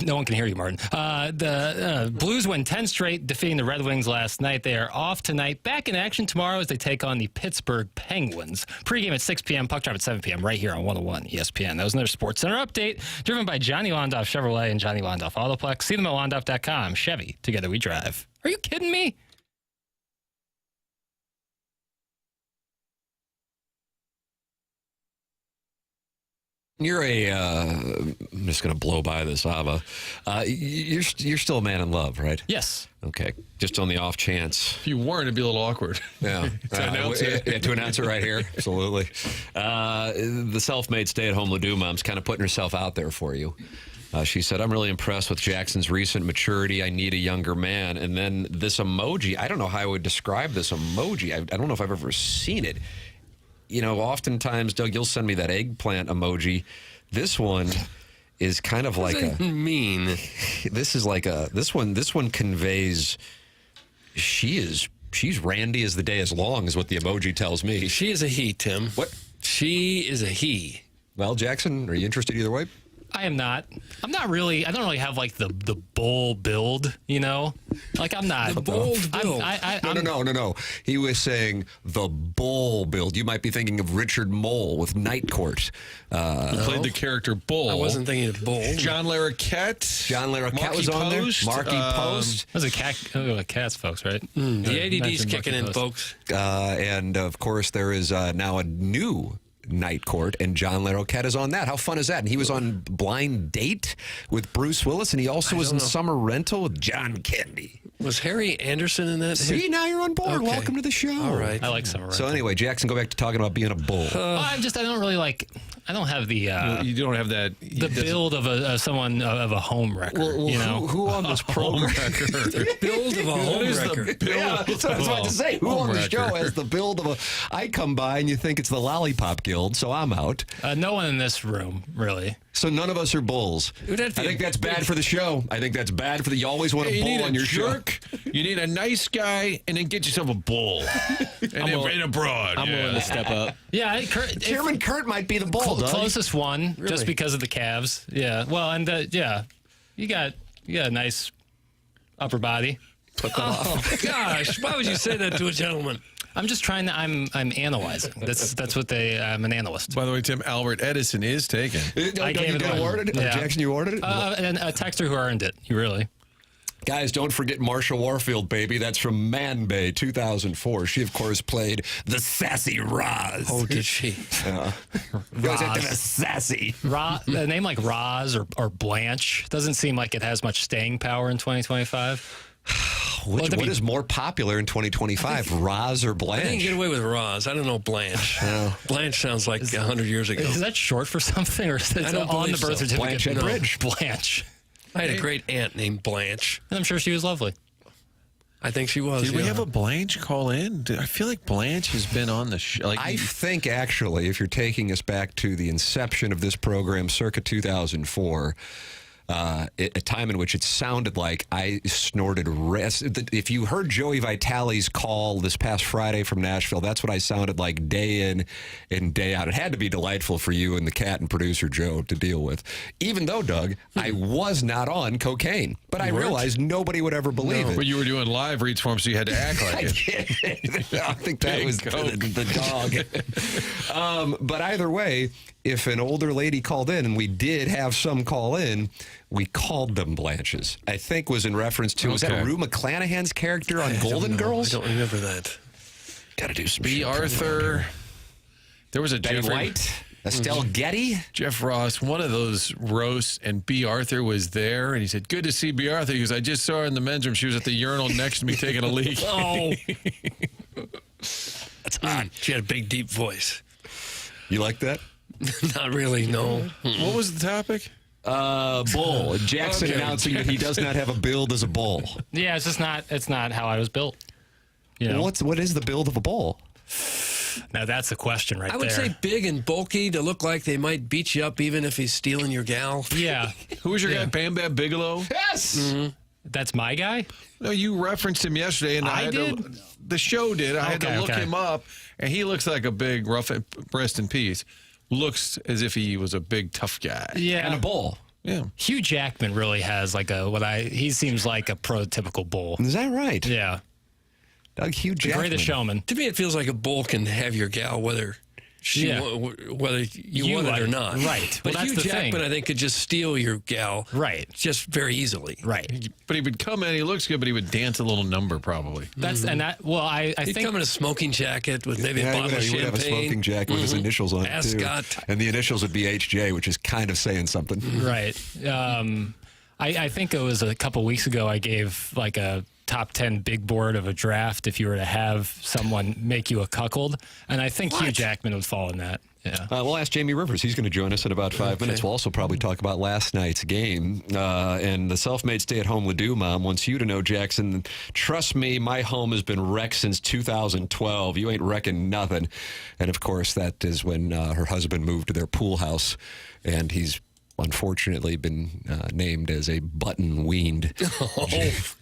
S4: No one can hear you, Martin. The Blues win 10 straight, defeating the Red Wings last night. They are off tonight. Back in action tomorrow as they take on the Pittsburgh Penguins. Pre-game at 6 p.m., puck drop at 7 p.m. right here on 101 ESPN. That was another Sports Center update driven by Johnny Londoff Chevrolet and Johnny Londoff Autoplex. See them at londoff.com. Chevy, together we drive. Are you kidding me?
S1: You're I'm just going to blow by this, Ava. You're still a man in love, right?
S4: Yes.
S1: Okay. Just on the off chance.
S3: If you weren't, it'd be a little awkward.
S1: Yeah.
S3: To announce it.
S1: To announce it right here. Absolutely. The self-made stay-at-home Ladue mom's kind of putting herself out there for you. She said, I'm really impressed with Jackson's recent maturity. I need a younger man. And then this emoji, I don't know how I would describe this emoji. I don't know if I've ever seen it. You know, oftentimes, Doug, you'll send me that eggplant emoji. This one is kind of like a
S2: mean.
S1: This is like a this one conveys she's randy as the day is long is what the emoji tells me.
S2: She is a he, Tim.
S1: What?
S2: She is a he.
S1: Well, Jackson, are you interested either way?
S4: I am not. I'm not really. I don't really have like the bull build, you know. Like I'm not.
S2: The bold build.
S1: No. He was saying the bull build. You might be thinking of Richard Mole with Night Court.
S3: Played the character Bull.
S2: I wasn't thinking of bull.
S3: John Larroquette.
S1: John Larroquette was on
S3: Post,
S1: there. Marky Post.
S4: Those are cats, folks, right?
S2: The ADD's kicking in, folks.
S1: And of course, there is now a new Night Court, and John Larroquette is on that. How fun is that? And he was on Blind Date with Bruce Willis, and he also was in Summer Rental with John Candy.
S2: Was Harry Anderson in that?
S1: See, now you're on board.
S2: Okay.
S1: Welcome to the show.
S2: All right.
S4: I like Summer Rental.
S1: So anyway, Jackson, go back to talking about being a bull.
S4: I don't really like. I don't have the
S3: You don't have that.
S4: the build of a home wrecker. You know,
S1: who on this program?
S2: Build of a home wrecker.
S1: Yeah, that's what I was about to say. Who on the show has the build of a? I come by and you think it's the Lollipop Guild, so I'm out.
S4: no one in this room really.
S1: So none of us are bulls. I think that's bad for the show. I think that's bad for the. You always want a bull on your
S3: jerk. You need a nice guy, and then get yourself a bull and a broad.
S8: I'm willing to step up.
S4: Yeah,
S1: Chairman Kurt might be the bull.
S4: Closest one,
S2: Really?
S4: just because of the calves. Yeah. Well, and you got a nice upper body.
S2: Oh gosh! Why would you say that to a gentleman?
S4: I'm just trying to. I'm analyzing. That's what they. I'm an analyst.
S3: By the way, Tim, Albert Edison is taken.
S4: I gave it away.
S1: Ordered it?
S4: Yeah.
S1: Jackson, you ordered it?
S4: And a texter who earned it. You really.
S1: Guys, don't forget Marsha Warfield, baby. That's from Man Bay, 2004. She, of course, played the sassy Roz.
S2: Oh, did she?
S1: Goes into the sassy.
S4: A name like Roz or Blanche doesn't seem like it has much staying power in 2025.
S1: What is more popular in 2025, Roz or Blanche?
S2: I didn't get away with Roz. I don't know Blanche. Blanche sounds like 100 years ago.
S4: Is that short for something, or is it
S2: I don't
S4: on the
S2: believe
S4: birth
S2: so.
S4: certificate?
S1: Blanche Bridge.
S4: Blanche.
S2: I had a great aunt named Blanche.
S4: And I'm sure she was lovely.
S2: I think she was.
S3: Did we have a Blanche call in? I feel like Blanche has been on the show.
S1: I think, actually, if you're taking us back to the inception of this program, circa 2004, a time in which it sounded like I snorted rest. If you heard Joey Vitale's call this past Friday from Nashville, that's what I sounded like day in and day out. It had to be delightful for you and the cat and producer Joe to deal with. Even though, Doug, I was not on cocaine, but I realized nobody would ever believe it.
S3: But you were doing live reads for him, so you had to act like it.
S1: I think that was the dog. But either way, if an older lady called in, and we did have some call in, we called them Blanches. I think was in reference to, was that Rue McClanahan's character on Golden Girls?
S2: I don't remember that.
S1: Got to do some
S3: B.
S1: shit.
S3: Arthur. There was a
S1: Betty
S3: Jeffrey
S1: White, Estelle Getty.
S3: Jeff Ross, one of those roasts, and B. Arthur was there, and he said, "Good to see B. Arthur." He goes, "I just saw her in the men's room. She was at the urinal next to me taking a leak."
S2: Oh. That's odd. She had a big, deep voice.
S1: You like that?
S2: Not really, no.
S3: What was the topic?
S1: Bull. Jackson announcing that he does not have a build as a bull.
S4: Yeah, it's just not. It's not how I was built. You know.
S1: What is the build of a bull?
S4: Now that's the question right there.
S2: I would say big and bulky to look like they might beat you up even if he's stealing your gal.
S4: Yeah.
S3: Who was your guy, Bam Bam Bigelow?
S1: Yes.
S4: That's my guy?
S3: No, you referenced him yesterday, and
S4: I
S3: had
S4: did?
S3: the show did. I had to look
S4: Okay.
S3: him up, and he looks like a big rough. Rest in peace. Looks as if he was a big tough guy.
S4: Yeah.
S1: And a bull.
S3: Yeah.
S4: Hugh Jackman really has like he seems like a prototypical bull.
S1: Is that right?
S4: Yeah.
S1: Doug Hugh Jackman.
S4: Greatest showman.
S2: To me, it feels like a bull can have your gal whether
S4: Yeah.
S2: whether you want it or not.
S4: Right.
S2: But
S4: Well, that's
S2: Hugh
S4: the
S2: Jackman,
S4: thing.
S2: I think, could just steal your gal.
S4: Right.
S2: Just very easily.
S4: Right.
S3: But he would come in, he looks good, but he would dance a little number probably.
S4: That's and that. Well, I
S2: He'd
S4: think
S2: come in a smoking jacket with maybe
S1: Yeah,
S2: a bottle of
S1: he would have a
S2: champagne.
S1: smoking jacket with his initials on it,
S2: Ascot.
S1: too. And the initials would be HJ, which is kind of saying something.
S4: right. I think it was a couple weeks ago. I gave like a top 10 big board of a draft if you were to have someone make you a cuckold, and I think Hugh Jackman would fall in that. Yeah.
S1: We'll ask Jamie Rivers. He's going to join us in about 5 minutes. We'll also probably talk about last night's game. And the self-made stay-at-home Ledoux mom wants you to know, Jackson, trust me, my home has been wrecked since 2012. You ain't wrecking nothing. And, of course, that is when her husband moved to their pool house, and he's unfortunately been named as a button-weaned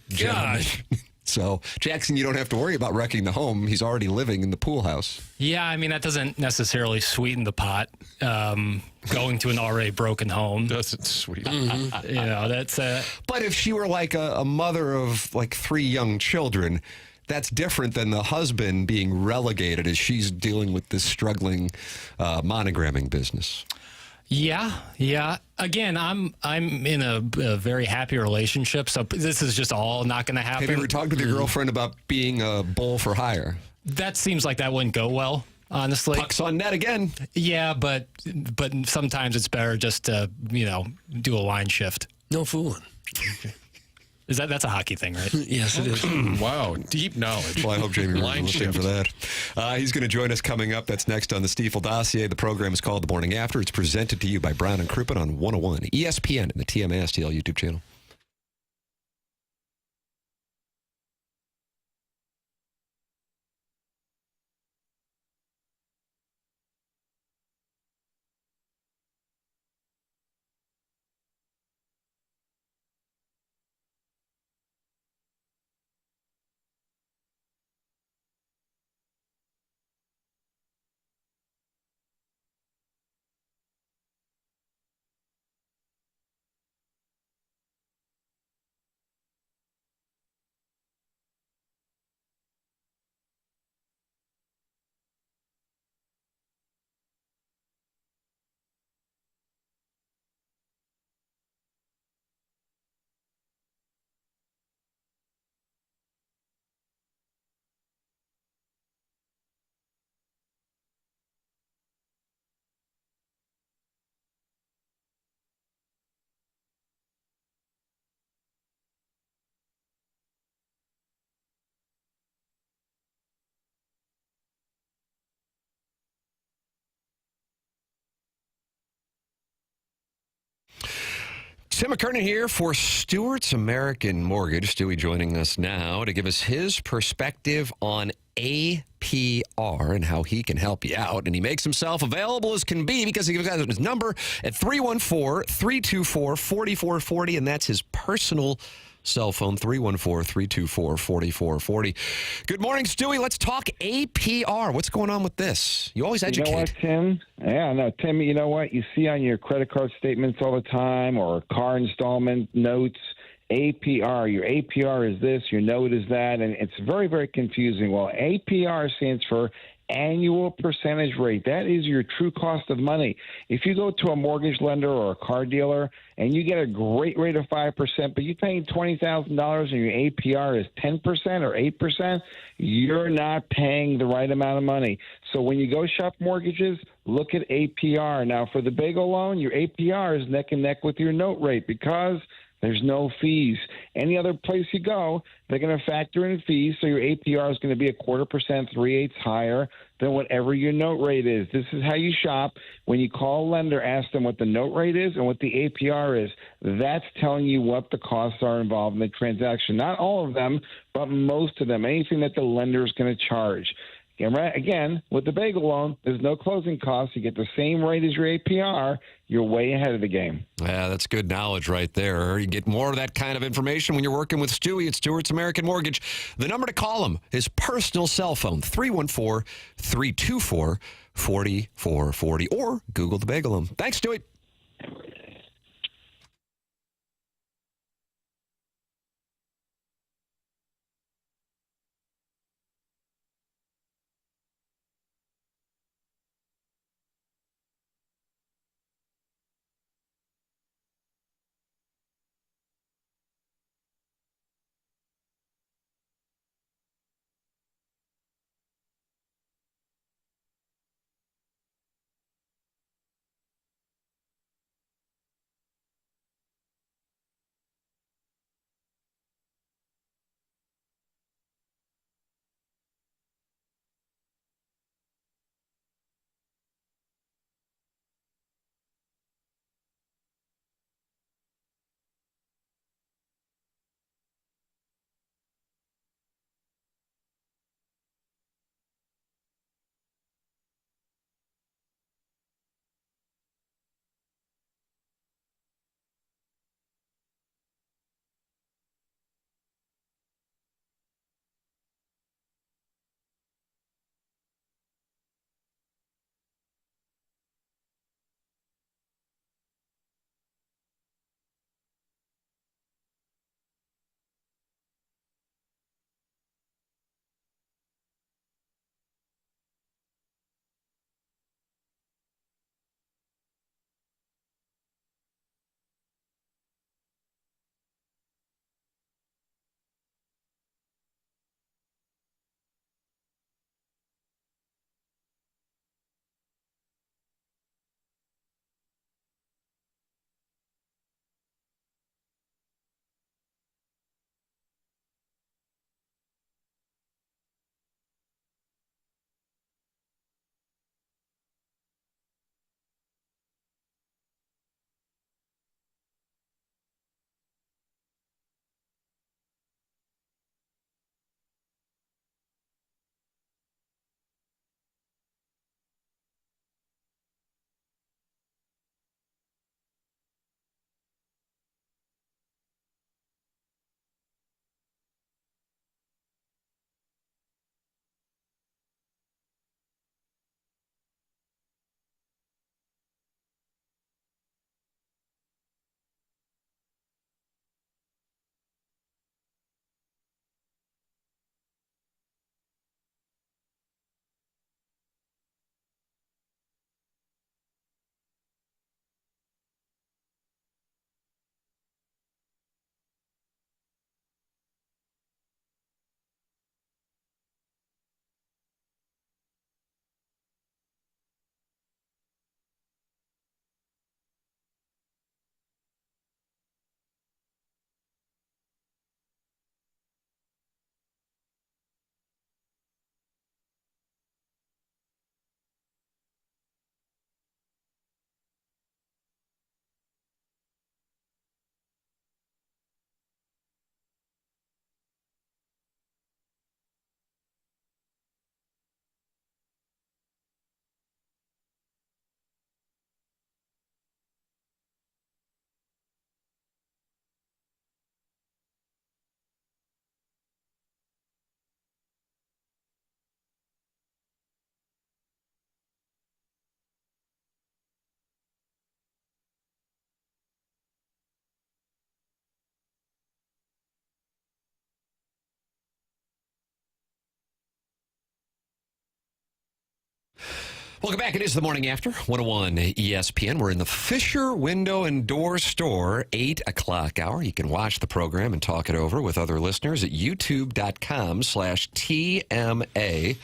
S1: gentleman.
S2: gosh.
S1: So, Jackson, you don't have to worry about wrecking the home. He's already living in the pool house.
S4: Yeah, I mean, that doesn't necessarily sweeten the pot. Going to an already broken home.
S3: Doesn't sweet.
S4: You know, that's
S1: But if she were like a mother of like 3 young children, that's different than the husband being relegated as she's dealing with this struggling monogramming business.
S4: yeah. Again, I'm in a very happy relationship, so this is just all not going to happen.
S1: Have you ever talked with your girlfriend about being a bull for hire?
S4: That seems like that wouldn't go well, honestly.
S1: Puck's on net again.
S4: Yeah, but sometimes it's better just to do a line shift.
S2: No fooling.
S4: That's a hockey thing, right?
S2: Yes, it is.
S3: Wow, deep knowledge.
S1: Well, I hope Jamie
S3: Line
S1: was listening for that. He's going to join us coming up. That's next on the Stiefel Dossier. The program is called The Morning After. It's presented to you by Brown and Crouppen on 101 ESPN and the TMA STL YouTube channel. Tim McKernan here for Stewart's American Mortgage. Stewie joining us now to give us his perspective on APR and how he can help you out. And he makes himself available as can be because he got his number at 314-324-4440, and that's his personal cell phone, 314-324-4440. Good morning, Stewie. Let's talk APR. What's going on with this? You always educate.
S8: You know what, Tim? Yeah, no, Tim, you know what? You see on your credit card statements all the time or car installment notes, APR. Your APR is this, your note is that, and it's very, very confusing. Well, APR stands for annual percentage rate. That is your true cost of money. If you go to a mortgage lender or a car dealer and you get a great rate of 5%, but you're paying $20,000 and your APR is 10% or 8%, you're not paying the right amount of money. So when you go shop mortgages, look at APR. Now, for the bagel loan, your APR is neck and neck with your note rate because there's no fees. Any other place you go, they're going to factor in fees, so your APR is going to be 0.25%, 3/8 higher than whatever your note rate is. This is how you shop. When you call a lender, ask them what the note rate is and what the APR is. That's telling you what the costs are involved in the transaction. Not all of them, but most of them. Anything that the lender is going to charge. And again, with the bagel loan, there's no closing costs. You get the same rate as your APR. You're way ahead of the game.
S1: Yeah, that's good knowledge right there. You get more of that kind of information when you're working with Stewie at Stewart's American Mortgage. The number to call him, his personal cell phone, 314-324-4440, or Google the bagel loan. Thanks, Stewie. Welcome back. It is the Morning After, 101 ESPN. We're in the Fisher Window and Door Store, 8 o'clock hour. You can watch the program and talk it over with other listeners at youtube.com/TMA.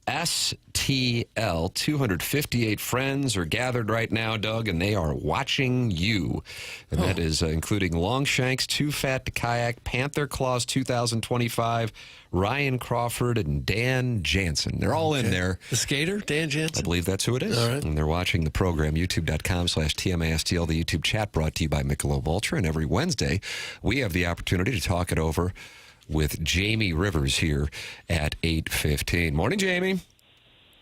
S1: STL. 258 friends are gathered right now, Doug, and they are watching you. And that is including Longshanks, Too Fat to Kayak, Panther Claws 2025, Ryan Crawford, and Dan Jansen. They're all in there.
S2: The skater, Dan Jansen?
S1: I believe that's who it is.
S2: All right.
S1: And they're watching the program, youtube.com/TMASTL, the YouTube chat brought to you by Michelob Ultra. And every Wednesday, we have the opportunity to talk it over with Jamie Rivers here at 8:15. Morning, Jamie.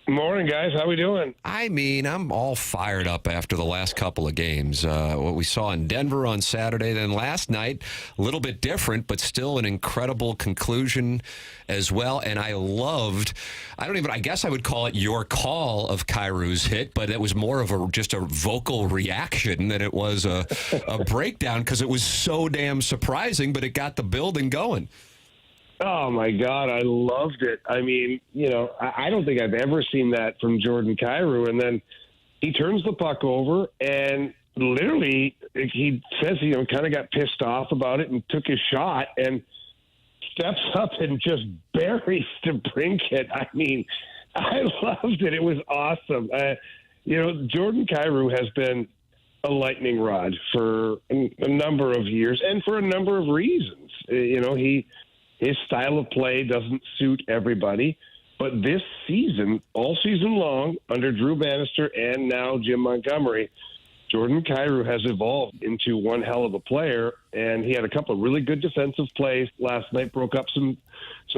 S9: Morning, guys. How we doing?
S1: I mean, I'm all fired up after the last couple of games. What we saw in Denver on Saturday, then last night, a little bit different, but still an incredible conclusion as well. And I loved, I guess I would call it your call of Kairou's hit, but it was more of just a vocal reaction than it was a breakdown, because it was so damn surprising, but it got the building going.
S9: Oh, my God. I loved it. I mean, I don't think I've ever seen that from Jordan Kyrou. And then he turns the puck over and literally he says he kind of got pissed off about it and took his shot and steps up and just buries DeBrincat. I mean, I loved it. It was awesome. Jordan Kyrou has been a lightning rod for a number of years and for a number of reasons. His style of play doesn't suit everybody. But this season, all season long, under Drew Bannister and now Jim Montgomery, Jordan Kyrou has evolved into one hell of a player. And he had a couple of really good defensive plays last night, broke up some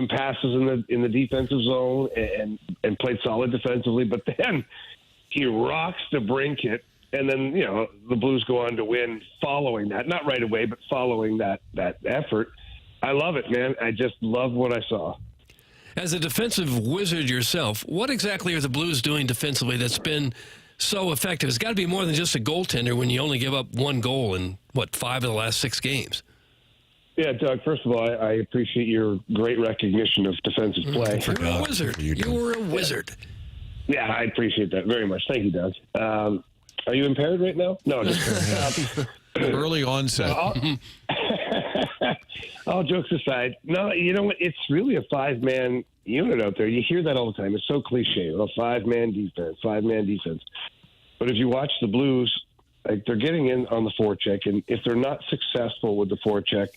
S9: passes in the defensive zone and played solid defensively. But then he rocks DeBrincat. And then, the Blues go on to win following that. Not right away, but following that effort. I love it, man. I just love what I saw.
S2: As a defensive wizard yourself, what exactly are the Blues doing defensively that's been so effective? It's got to be more than just a goaltender when you only give up one goal in, 5 of the last 6 games.
S9: Yeah, Doug, first of all, I appreciate your great recognition of defensive play.
S2: You're a wizard. You were a wizard.
S9: Yeah, I appreciate that very much. Thank you, Doug. Are you impaired right now? No, just
S3: early onset.
S9: All jokes aside, no, you know what? It's really a 5-man unit out there. You hear that all the time. It's so cliche. A 5-man defense, 5-man defense. But if you watch the Blues, they're getting in on the forecheck, and if they're not successful with the forecheck,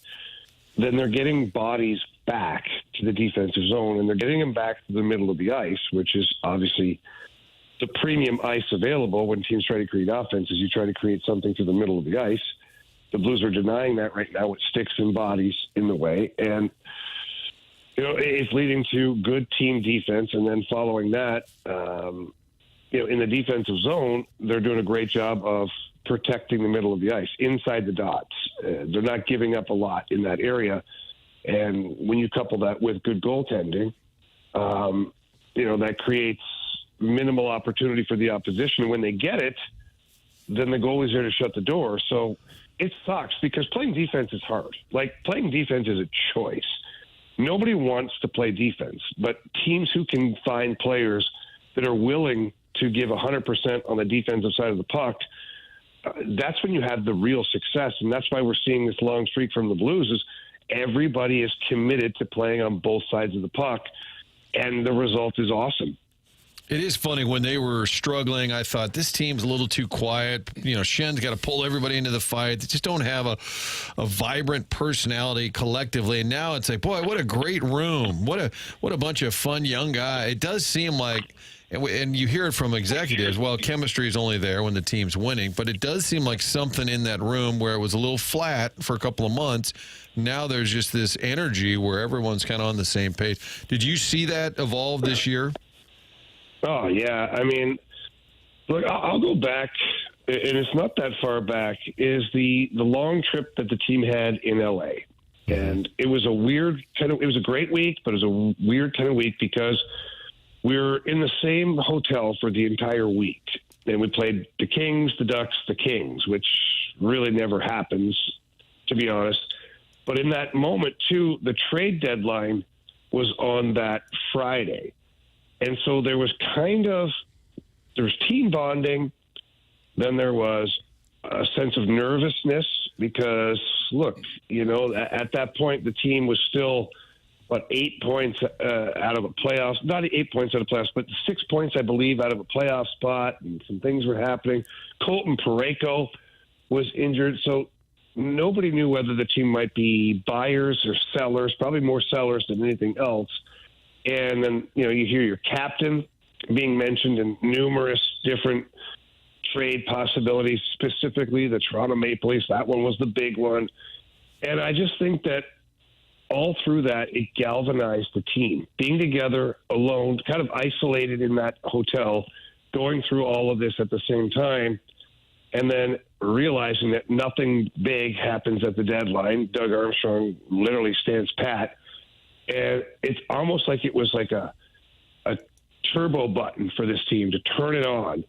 S9: then they're getting bodies back to the defensive zone, and they're getting them back to the middle of the ice, which is obviously the premium ice available when teams try to create offenses. You try to create something to the middle of the ice. The Blues are denying that right now with sticks and bodies in the way. And, it's leading to good team defense. And then following that, in the defensive zone, they're doing a great job of protecting the middle of the ice, inside the dots. They're not giving up a lot in that area. And when you couple that with good goaltending, that creates minimal opportunity for the opposition. And when they get it, then the goalie's there to shut the door. So it sucks because playing defense is hard. Playing defense is a choice. Nobody wants to play defense, but teams who can find players that are willing to give 100% on the defensive side of the puck, that's when you have the real success. And that's why we're seeing this long streak from the Blues is everybody is committed to playing on both sides of the puck, and the result is awesome.
S3: It is funny, when they were struggling, I thought this team's a little too quiet. Shen's got to pull everybody into the fight. They just don't have a vibrant personality collectively. And now it's like, boy, what a great room. What a bunch of fun young guys. It does seem like, and you hear it from executives, well, chemistry is only there when the team's winning. But it does seem like something in that room where it was a little flat for a couple of months. Now there's just this energy where everyone's kind of on the same page. Did you see that evolve this year?
S9: Oh, yeah. I mean, look, I'll go back, and it's not that far back, is the long trip that the team had in L.A. And it was a weird it was a great week, but it was a weird kind of week because we were in the same hotel for the entire week. And we played the Kings, the Ducks, the Kings, which really never happens, to be honest. But in that moment, too, the trade deadline was on that Friday. And so there was team bonding. Then there was a sense of nervousness because, look, at that point, the team was still, 8 points out of a playoff, not 8 points out of playoffs, but 6 points, I believe, out of a playoff spot. And some things were happening. Colton Parayko was injured. So nobody knew whether the team might be buyers or sellers, probably more sellers than anything else. And then, you hear your captain being mentioned in numerous different trade possibilities, specifically the Toronto Maple Leafs. That one was the big one. And I just think that all through that, it galvanized the team. Being together, alone, kind of isolated in that hotel, going through all of this at the same time, and then realizing that nothing big happens at the deadline. Doug Armstrong literally stands pat. And it's almost like it was like a turbo button for this team to turn it on.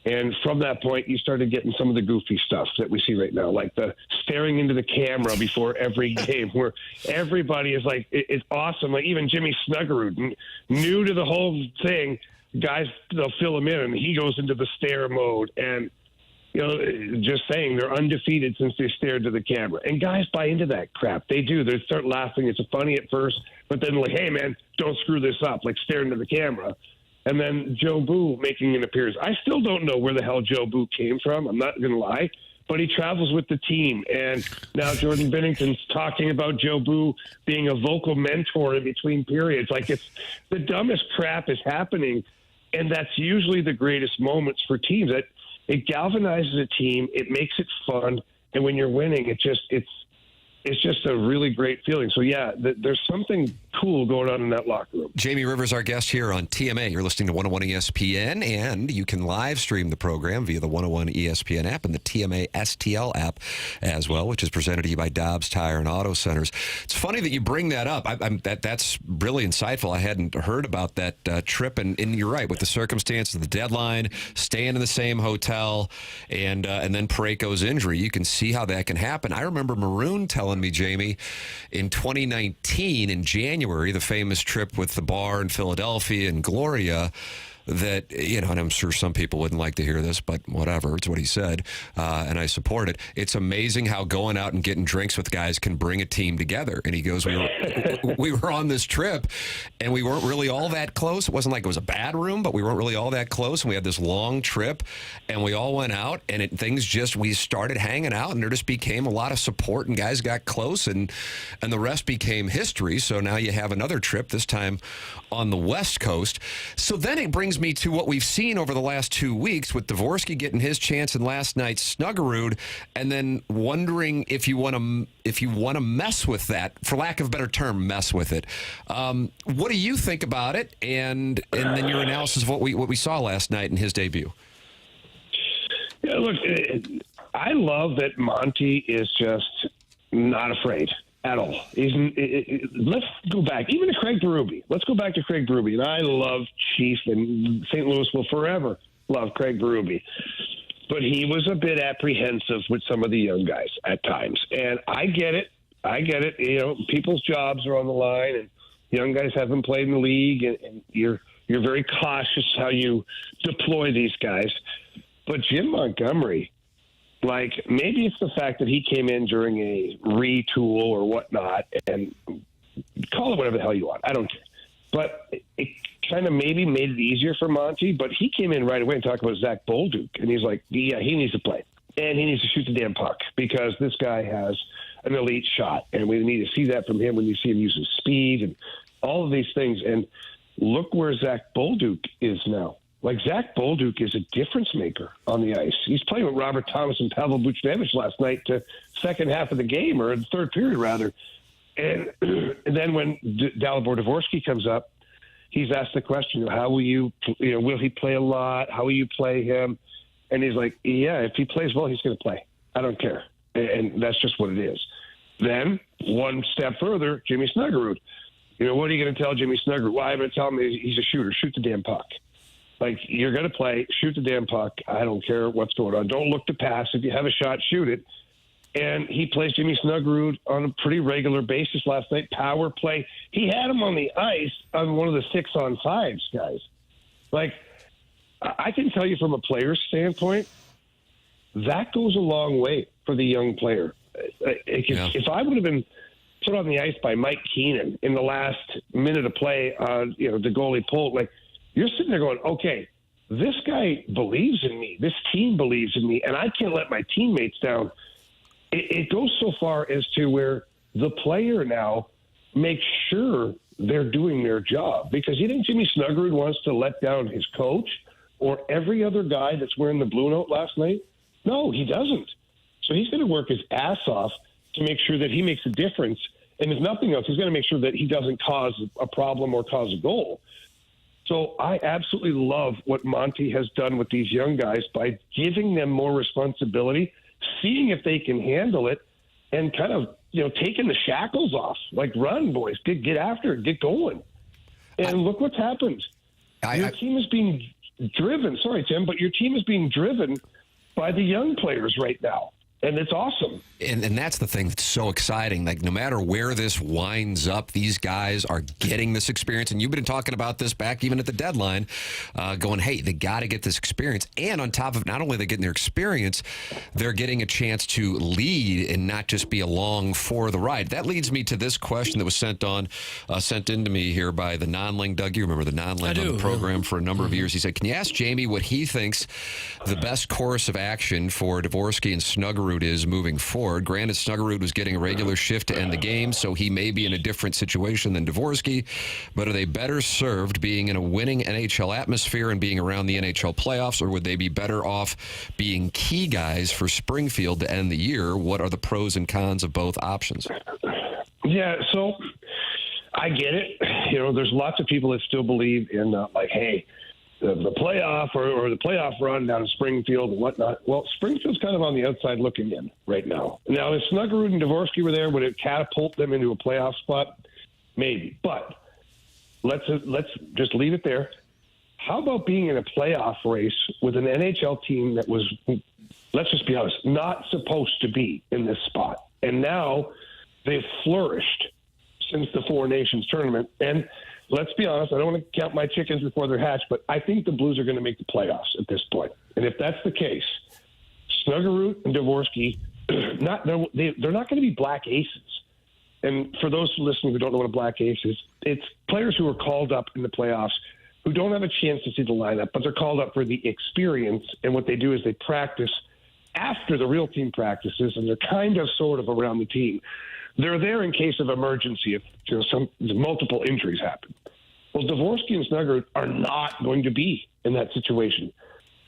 S9: And from that point, you started getting some of the goofy stuff that we see right now, like the staring into the camera before every game, where everybody is like, it's awesome. Like even Jimmy Snuggerud, new to the whole thing, guys, they'll fill him in, and he goes into the stare mode. And, you know, just saying they're undefeated since they stared to the camera. And guys buy into that crap. They do. They start laughing. It's funny at first, but then like, hey, man, don't screw this up, like staring to the camera. And then Joe Boo making an appearance. I still don't know where the hell Joe Boo came from. I'm not going to lie. But he travels with the team. And now Jordan Binnington's talking about Joe Boo being a vocal mentor in between periods. Like, it's the dumbest crap is happening. And that's usually the greatest moments for teams. It galvanizes a team. It makes it fun. And when you're winning, it's just a really great feeling. So, yeah, there's something cool going on in that locker room.
S1: Jamie Rivers, our guest here on TMA. You're listening to 101 ESPN, and you can live stream the program via the 101 ESPN app and the TMA STL app as well, which is presented to you by Dobbs Tire and Auto Centers. It's funny that you bring that up. That's really insightful. I hadn't heard about that trip, and you're right, with the circumstances of the deadline, staying in the same hotel, and then Parayko's injury. You can see how that can happen. I remember Maroon telling me, Jamie, in 2019, in January, the famous trip with the bar in Philadelphia and Gloria, that, you know, and I'm sure some people wouldn't like to hear this, but whatever, it's what he said, and I support it. It's amazing how going out and getting drinks with guys can bring a team together. And he goes, we were on this trip, and we weren't really all that close. It wasn't like it was a bad room, but we weren't really all that close, and we had this long trip, and we all went out, and we started hanging out, and there just became a lot of support, and guys got close, and the rest became history. So now you have another trip, this time on the West Coast. So then it brings me to what we've seen over the last 2 weeks with Dvorsky getting his chance in last night's Snuggerud, and then wondering if you want to mess with that, for lack of a better term, mess with it. What do you think about it? And then your analysis of what we saw last night in his debut.
S9: Yeah, look, I love that Monty is just not afraid at all. Let's go back, even to Craig Berube. Let's go back to Craig Berube. And I love Chief, and St. Louis will forever love Craig Berube. But he was a bit apprehensive with some of the young guys at times. And I get it. You know, people's jobs are on the line, and young guys haven't played in the league, and you're very cautious how you deploy these guys. But Jim Montgomery, like, maybe it's the fact that he came in during a retool or whatnot, and call it whatever the hell you want. I don't care. But it kind of maybe made it easier for Monty, but he came in right away and talked about Zach Bolduc, and he's like, yeah, he needs to play, and he needs to shoot the damn puck because this guy has an elite shot, and we need to see that from him when you see him use his speed and all of these things. And look where Zach Bolduc is now. Like, Zach Bolduc is a difference maker on the ice. He's playing with Robert Thomas and Pavel Buchnevich last night to second half of the game, or the third period, rather. And then when Dalibor Dvorsky comes up, he's asked the question, how will you will he play a lot? How will you play him? And he's like, yeah, if he plays well, he's going to play. I don't care. And that's just what it is. Then, one step further, Jimmy Snuggerud. You know, what are you going to tell Jimmy Snuggerud? Well, I'm going to tell him he's a shooter. Shoot the damn puck. Like, you're going to play, shoot the damn puck. I don't care what's going on. Don't look to pass. If you have a shot, shoot it. And he plays Jimmy Snuggerud on a pretty regular basis last night. Power play. He had him on the ice on one of the 6-on-5s, guys. Like, I can tell you from a player's standpoint, that goes a long way for the young player. If I would have been put on the ice by Mike Keenan in the last minute of play, the goalie pulled, like, you're sitting there going, okay, this guy believes in me. This team believes in me, and I can't let my teammates down. It goes so far as to where the player now makes sure they're doing their job. Because you think Jimmy Snuggerud wants to let down his coach or every other guy that's wearing the blue note last night? No, he doesn't. So he's going to work his ass off to make sure that he makes a difference And if nothing else, he's going to make sure that he doesn't cause a problem or cause a goal. So I absolutely love what Monty has done with these young guys by giving them more responsibility, seeing if they can handle it, and kind of, taking the shackles off. Like, run, boys. Get after it. Get going. And look what's happened. Your team is being driven. Sorry, Tim, but your team is being driven by the young players right now. And it's awesome.
S1: And that's the thing that's so exciting. Like, no matter where this winds up, these guys are getting this experience. And you've been talking about this back even at the deadline, going, hey, they got to get this experience. And on top of not only they getting their experience, they're getting a chance to lead and not just be along for the ride. That leads me to this question that was sent in to me here by the non-ling Doug. You remember the non-ling on the program for a number of years. He said, can you ask Jamie what he thinks the best course of action for Dvorsky and Snuggerud is moving forward? Granted, Snuggerud was getting a regular shift to end the game, so he may be in a different situation than Dvorsky, but are they better served being in a winning NHL atmosphere and being around the NHL playoffs, or would they be better off being key guys for Springfield to end the year? What are the pros and cons of both options?
S9: Yeah, so I get it. There's lots of people that still believe in, hey, the playoff or the playoff run down in Springfield and whatnot. Well, Springfield's kind of on the outside looking in right now. Now, if Snuggerud and Dvorsky were there, would it catapult them into a playoff spot? Maybe. But let's just leave it there. How about being in a playoff race with an NHL team that was, let's just be honest, not supposed to be in this spot? And now they've flourished since the Four Nations tournament. And let's be honest, I don't want to count my chickens before they're hatched, but I think the Blues are going to make the playoffs at this point. And if that's the case, Snuggerud and Dvorsky, they're not going to be black aces. And for those listening who don't know what a black ace is, it's players who are called up in the playoffs who don't have a chance to see the lineup, but they're called up for the experience. And what they do is they practice after the real team practices, and they're kind of sort of around the team. They're there in case of emergency if some multiple injuries happen. Well, Dvorsky and Snuggerud are not going to be in that situation.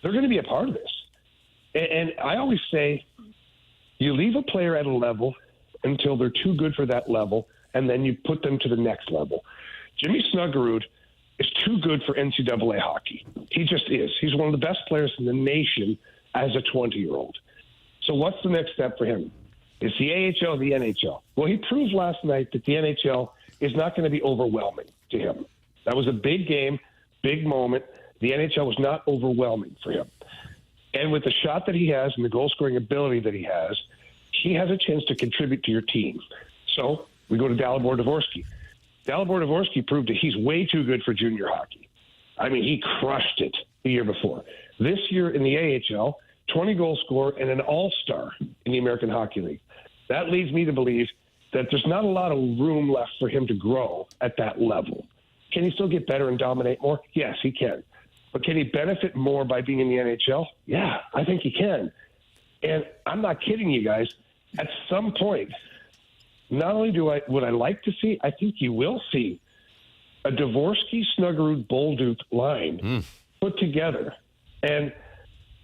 S9: They're going to be a part of this. And I always say you leave a player at a level until they're too good for that level, and then you put them to the next level. Jimmy Snuggerud is too good for NCAA hockey. He just is. He's one of the best players in the nation as a 20-year-old. So what's the next step for him? It's the AHL or the NHL. Well, he proved last night that the NHL is not going to be overwhelming to him. That was a big game, big moment. The NHL was not overwhelming for him. And with the shot that he has and the goal-scoring ability that he has a chance to contribute to your team. So we go to Dalibor Dvorsky. Dalibor Dvorsky proved that he's way too good for junior hockey. I mean, he crushed it the year before. This year in the AHL, 20-goal scorer and an all-star in the American Hockey League. That leads me to believe that there's not a lot of room left for him to grow at that level. Can he still get better and dominate more? Yes, he can. But can he benefit more by being in the NHL? Yeah, I think he can. And I'm not kidding you guys. At some point, not only would I like to see, I think you will see a Dvorsky, Snuggerud, Bolduc line put together. And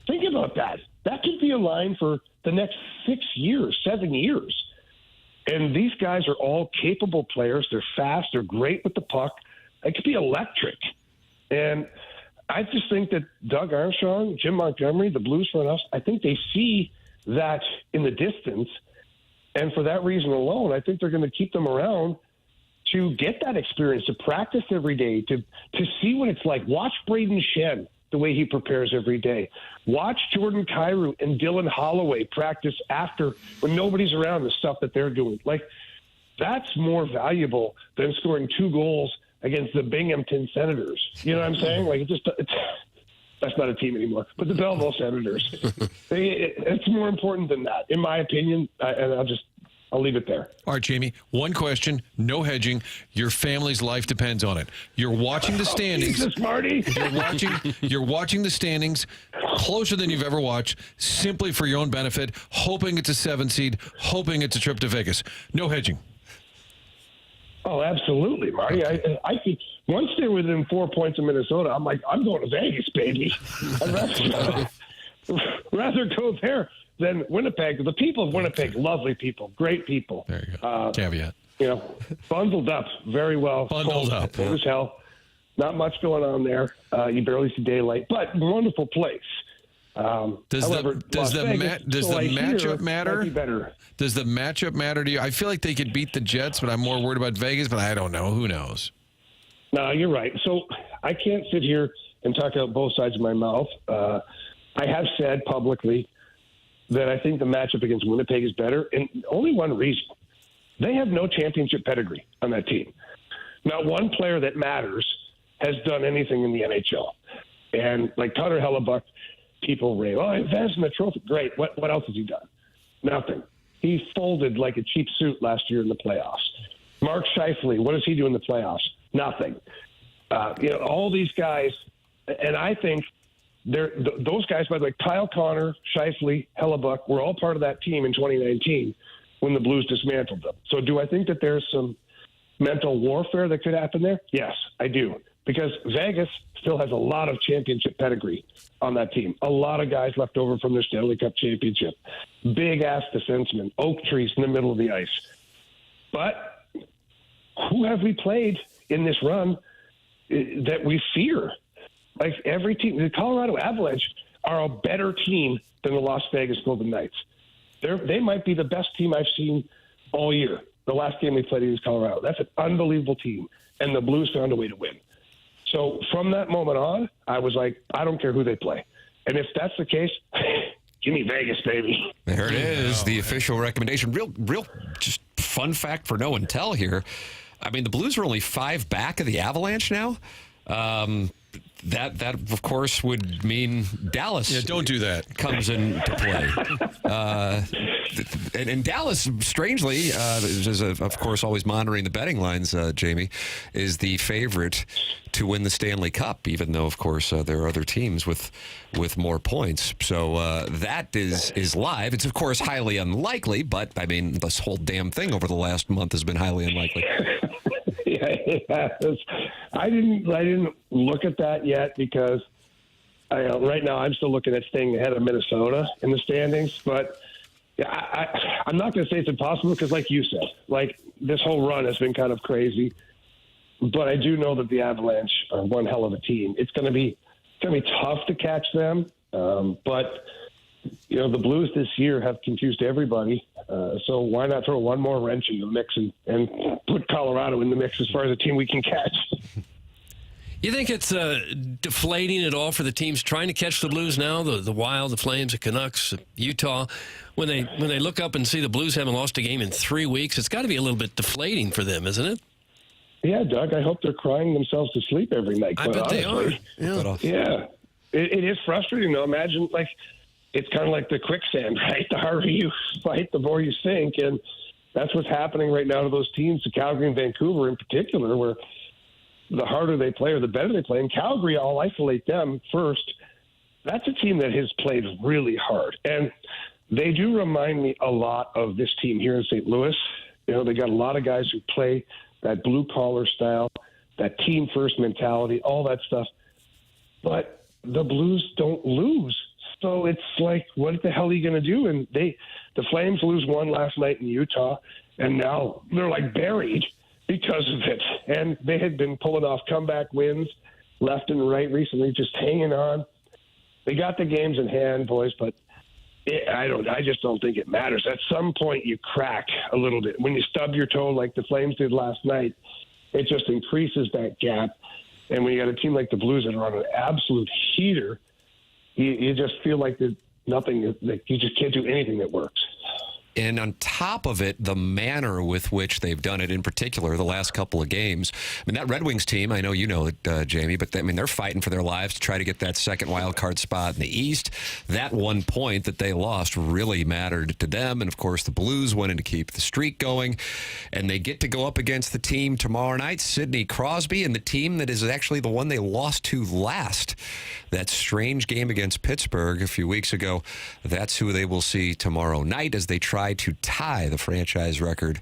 S9: think about that. That could be a line for the next 6 years, 7 years. And these guys are all capable players. They're fast. They're great with the puck. It could be electric. And I just think that Doug Armstrong, Jim Montgomery, the Blues front office, I think they see that in the distance. And for that reason alone, I think they're going to keep them around to get that experience, to practice every day, to see what it's like. Watch Braden Shen, the way he prepares every day. Watch Jordan Kyrou and Dylan Holloway practice after when nobody's around, the stuff that they're doing. Like, that's more valuable than scoring 2 goals against the Binghamton Senators. You know what I'm saying? Like, that's not a team anymore. But the Belleville Senators, it's more important than that, in my opinion. And I'll leave it there.
S3: All right, Jamie, one question, no hedging. Your family's life depends on it. You're watching the standings.
S9: Jesus, Marty.
S3: You're watching the standings closer than you've ever watched, simply for your own benefit, hoping it's a 7 seed, hoping it's a trip to Vegas. No hedging.
S9: Oh, absolutely, Marty. I think once they're within 4 points of Minnesota, I'm like, I'm going to Vegas, baby. I'd rather go there than Winnipeg. The people of Winnipeg, lovely people, great people.
S3: There you go. Caveat.
S9: bundled up very well.
S3: Bundled up.
S9: Cold as hell. Not much going on there. You barely see daylight, but wonderful place.
S3: Does
S9: however,
S3: the matchup matter?
S9: Might be better.
S3: Does the matchup matter to you? I feel like they could beat the Jets, but I'm more worried about Vegas, but I don't know. Who knows?
S9: No, you're right. So I can't sit here and talk out both sides of my mouth. I have said publicly that I think the matchup against Winnipeg is better, and only one reason. They have no championship pedigree on that team. Not one player that matters has done anything in the NHL. And like Connor Hellebuck, people rave, oh, advanced in the trophy. Great. What else has he done? Nothing. He folded like a cheap suit last year in the playoffs. Mark Scheifele, what does he do in the playoffs? Nothing. All these guys, and I think those guys, by the way, Kyle Connor, Scheifele, Hellebuck, were all part of that team in 2019 when the Blues dismantled them. So do I think that there's some mental warfare that could happen there? Yes, I do. Because Vegas still has a lot of championship pedigree on that team. A lot of guys left over from their Stanley Cup championship. Big-ass defensemen, oak trees in the middle of the ice. But who have we played in this run that we fear? Like every team, the Colorado Avalanche are a better team than the Las Vegas Golden Knights. They might be the best team I've seen all year. The last game they played against Colorado. That's an unbelievable team. And the Blues found a way to win. So from that moment on, I was like, I don't care who they play. And if that's the case, give me Vegas, baby.
S1: There it is, the official recommendation. Real just fun fact for no and tell here. I mean, the Blues are only 5 back of the Avalanche now. That of course would mean Dallas.
S3: Yeah, don't do that.
S1: Comes into play. And Dallas, strangely, is of course always monitoring the betting lines. Jamie is the favorite to win the Stanley Cup, even though of course there are other teams with more points. So that is live. It's of course highly unlikely, but I mean this whole damn thing over the last month has been highly unlikely.
S9: Yeah, I didn't look at that yet because right now I'm still looking at staying ahead of Minnesota in the standings. But I'm not going to say it's impossible because, like you said, like this whole run has been kind of crazy. But I do know that the Avalanche are one hell of a team. It's going to be tough to catch them. But the Blues this year have confused everybody. So why not throw one more wrench in the mix and put Colorado in the mix as far as a team we can catch?
S2: You think it's deflating at all for the teams trying to catch the Blues now? The Wild, the Flames, the Canucks, Utah, when they look up and see the Blues haven't lost a game in 3 weeks, it's got to be a little bit deflating for them, isn't it?
S9: Yeah, Doug. I hope they're crying themselves to sleep every night.
S2: I bet they are.
S9: Yeah. It is frustrating though. Imagine it's kind of like the quicksand, right? The harder you fight, the more you sink. And that's what's happening right now to those teams, to Calgary and Vancouver in particular, where the harder they play or the better they play. And Calgary, I'll isolate them first. That's a team that has played really hard. And they do remind me a lot of this team here in St. Louis. They got a lot of guys who play that blue-collar style, that team-first mentality, all that stuff. But the Blues don't lose. So it's like, what the hell are you going to do? And the Flames lose one last night in Utah, and now they're like buried because of it. And they had been pulling off comeback wins left and right recently, just hanging on. They got the games in hand, boys, but I just don't think it matters. At some point, you crack a little bit. When you stub your toe like the Flames did last night, it just increases that gap. And when you got a team like the Blues that are on an absolute heater, you just feel like there's nothing, that you just can't do anything that works.
S1: And on top of it, the manner with which they've done it, in particular, the last couple of games. I mean, that Red Wings team, I know you know it, Jamie, but they're fighting for their lives to try to get that second wild card spot in the East. That 1 point that they lost really mattered to them. And, of course, the Blues wanted to keep the streak going. And they get to go up against the team tomorrow night, Sidney Crosby, and the team that is actually the one they lost to last. That strange game against Pittsburgh a few weeks ago. That's who they will see tomorrow night as they try to tie the franchise record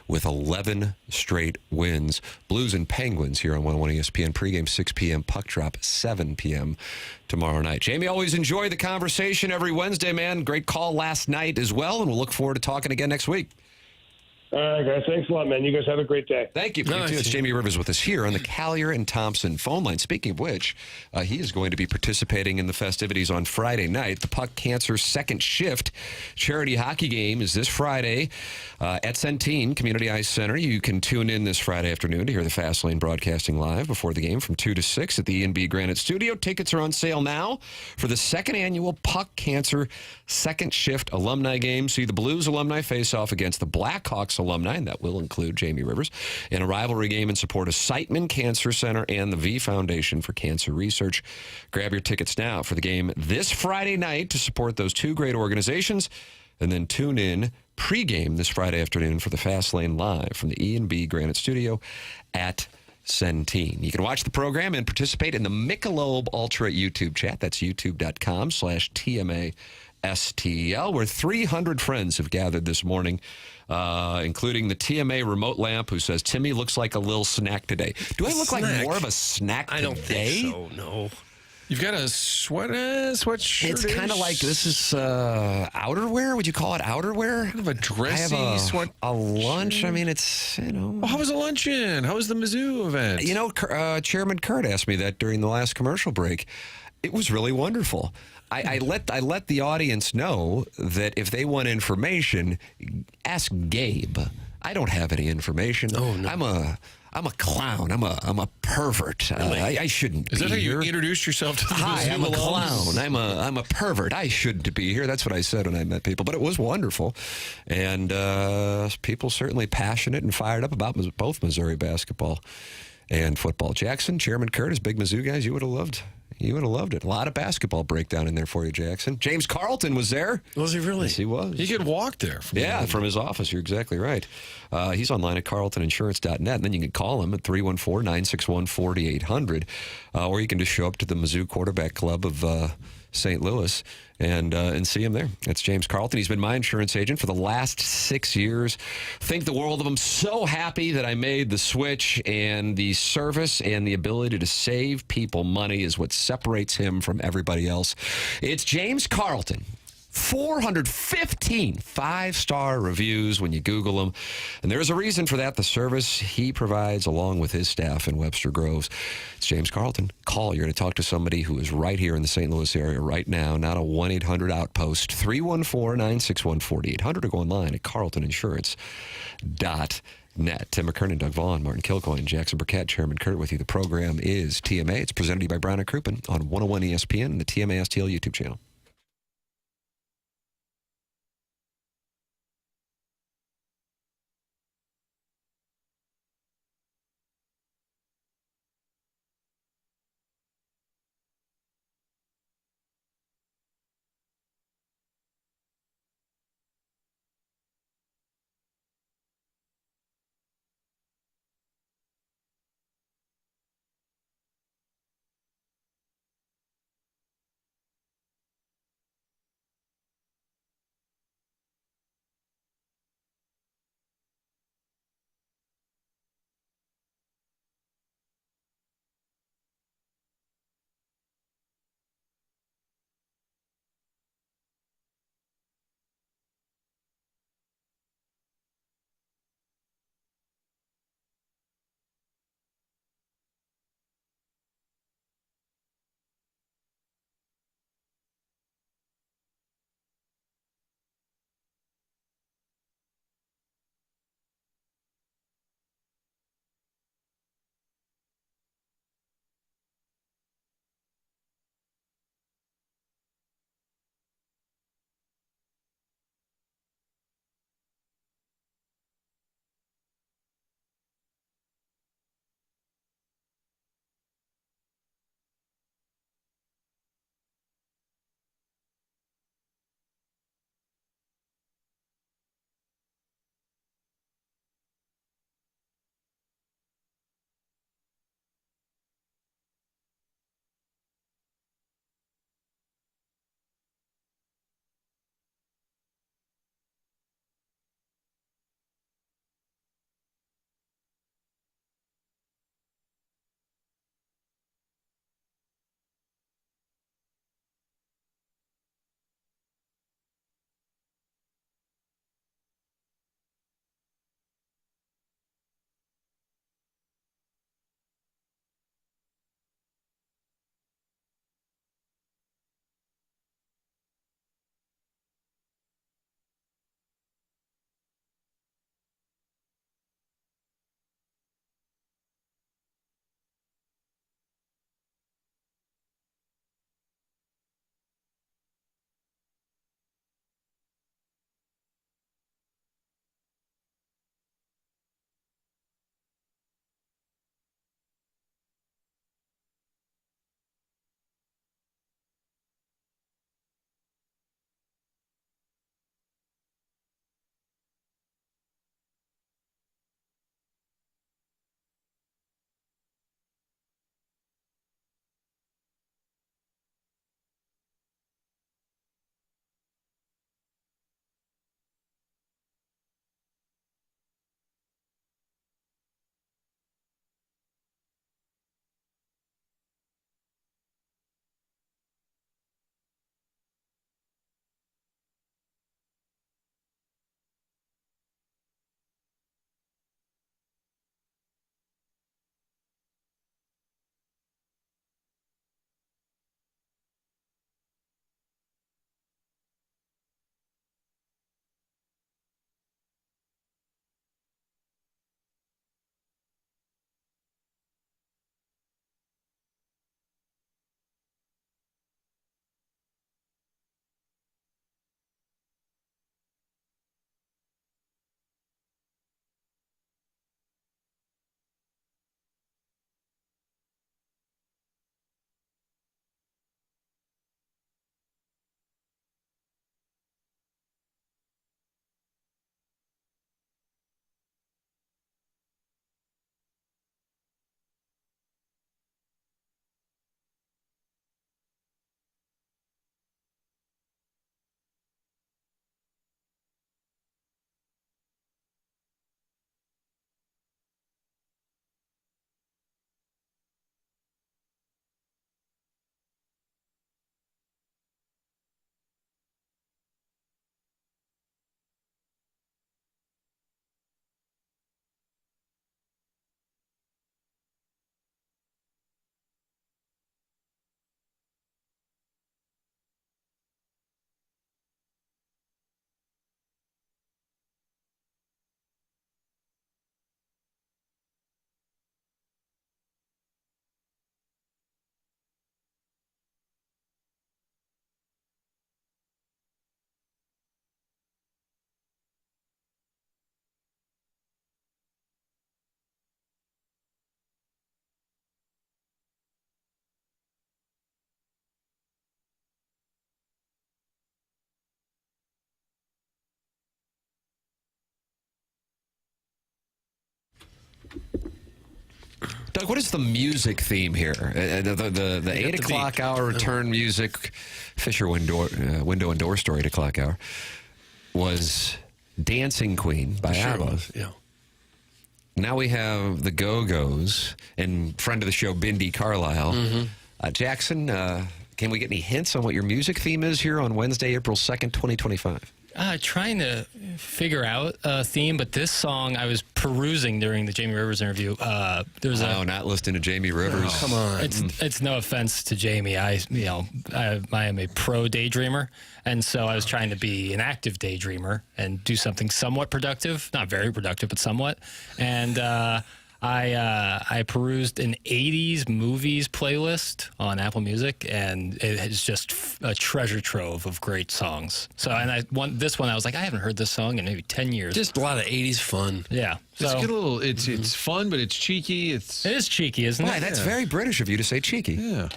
S1: with 11 straight wins. Blues and Penguins here on 101 ESPN. Pregame 6 p.m. Puck drop 7 p.m. tomorrow night. Jamie, always enjoy the conversation every Wednesday, man. Great call last night as well, and we'll look forward to talking again next week.
S9: All right, guys. Thanks a lot, man. You guys have a great day.
S1: Thank you.
S2: Nice.
S1: It's Jamie Rivers with us here on the Collier and Thompson phone line. Speaking of which, he is going to be participating in the festivities on Friday night. The Puck Cancer Second Shift charity hockey game is this Friday at Centene Community Ice Center. You can tune in this Friday afternoon to hear the Fast Lane broadcasting live before the game from 2 to 6 at the E&B Granite Studio. Tickets are on sale now for the second annual Puck Cancer Second Shift alumni game. See the Blues alumni face off against the Blackhawks alumni, and that will include Jamie Rivers, in a rivalry game in support of Siteman Cancer Center and the V Foundation for Cancer Research. Grab your tickets now for the game this Friday night to support those two great organizations, and then tune in pregame this Friday afternoon for the Fast Lane live from the E&B Granite Studio at Centene. You can watch the program and participate in the Michelob Ultra YouTube chat. That's youtube.com/TMA STL, where 300 friends have gathered this morning, including the TMA remote lamp, who says, Timmy looks like a little snack today. Do I look like more of a snack today?
S2: I don't think so, no.
S3: You've got a sweatshirt.
S1: It's kind of like, this is outerwear. Would you call it outerwear?
S3: Kind of a dressy
S1: I have
S3: sweat.
S1: a lunch. I mean, it's, you know.
S3: Well, how was the luncheon? How was the Mizzou event?
S1: You know, Chairman Kurt asked me that during the last commercial break. It was really wonderful. I let the audience know that if they want information, ask Gabe. I don't have any information.
S2: Oh, no.
S1: I'm a clown. I'm a pervert. I shouldn't be
S3: Is that how you
S1: here.
S3: introduced yourself to the
S1: Hi,
S3: Mizzou
S1: I'm a
S3: alums?
S1: clown. I'm a pervert. I shouldn't be here. That's what I said when I met people. But it was wonderful, and people certainly passionate and fired up about both Missouri basketball and football. Jackson, Chairman Kurt, as big Mizzou guys, you would have loved. You would have loved it. A lot of basketball breakdown in there for you, Jackson. James Carlton was there.
S2: Was he really?
S1: Yes, he was.
S3: You could walk there.
S1: From his office. You're exactly right. He's online at carltoninsurance.net, and then you can call him at 314-961-4800, or you can just show up to the Mizzou Quarterback Club of St. Louis and see him there. That's James Carlton. He's been my insurance agent for the last 6 years. Think the world of him. So happy that I made the switch, and the service and the ability to save people money is what separates him from everybody else. It's James Carlton. 415 five-star reviews when you Google him. And there's a reason for that. The service he provides along with his staff in Webster Groves. It's James Carlton. Call. You're going to talk to somebody who is right here in the St. Louis area right now, not a 1-800 outpost. 314-961-4800, or go online at carltoninsurance.net. Tim McKernan, Doug Vaughn, Martin Kilcoyne, Jackson Burkett, Chairman Kurt with you. The program is TMA. It's presented to you by Brown and Crouppen on 101 ESPN and the TMA STL YouTube channel. Doug, what is the music theme here? The 8 o'clock hour return music, Fisher window and door story 8 o'clock hour, was Dancing Queen by ABBA.
S2: Yeah.
S1: Now we have the Go-Go's and friend of the show, Bindi Carlisle. Jackson, can we get any hints on what your music theme is here on Wednesday, April 2nd, 2025?
S4: Trying to figure out a theme, but this song I was perusing during the Jamie Rivers interview.
S1: Not listening to Jamie Rivers.
S2: Oh, come on.
S4: It's no offense to Jamie. I am a pro daydreamer, and so I was trying to be an active daydreamer and do something somewhat productive, not very productive, but somewhat. And I perused an 80s movies playlist on Apple Music, and it is just a treasure trove of great songs. So, and this one, I was like, I haven't heard this song in maybe 10 years.
S2: Just a lot of 80s fun.
S4: Yeah.
S3: It's
S4: So
S3: good little. It's fun, but it's cheeky.
S4: it is cheeky, isn't
S1: Why,
S4: it?
S1: that's very British of you to say cheeky.
S3: Yeah.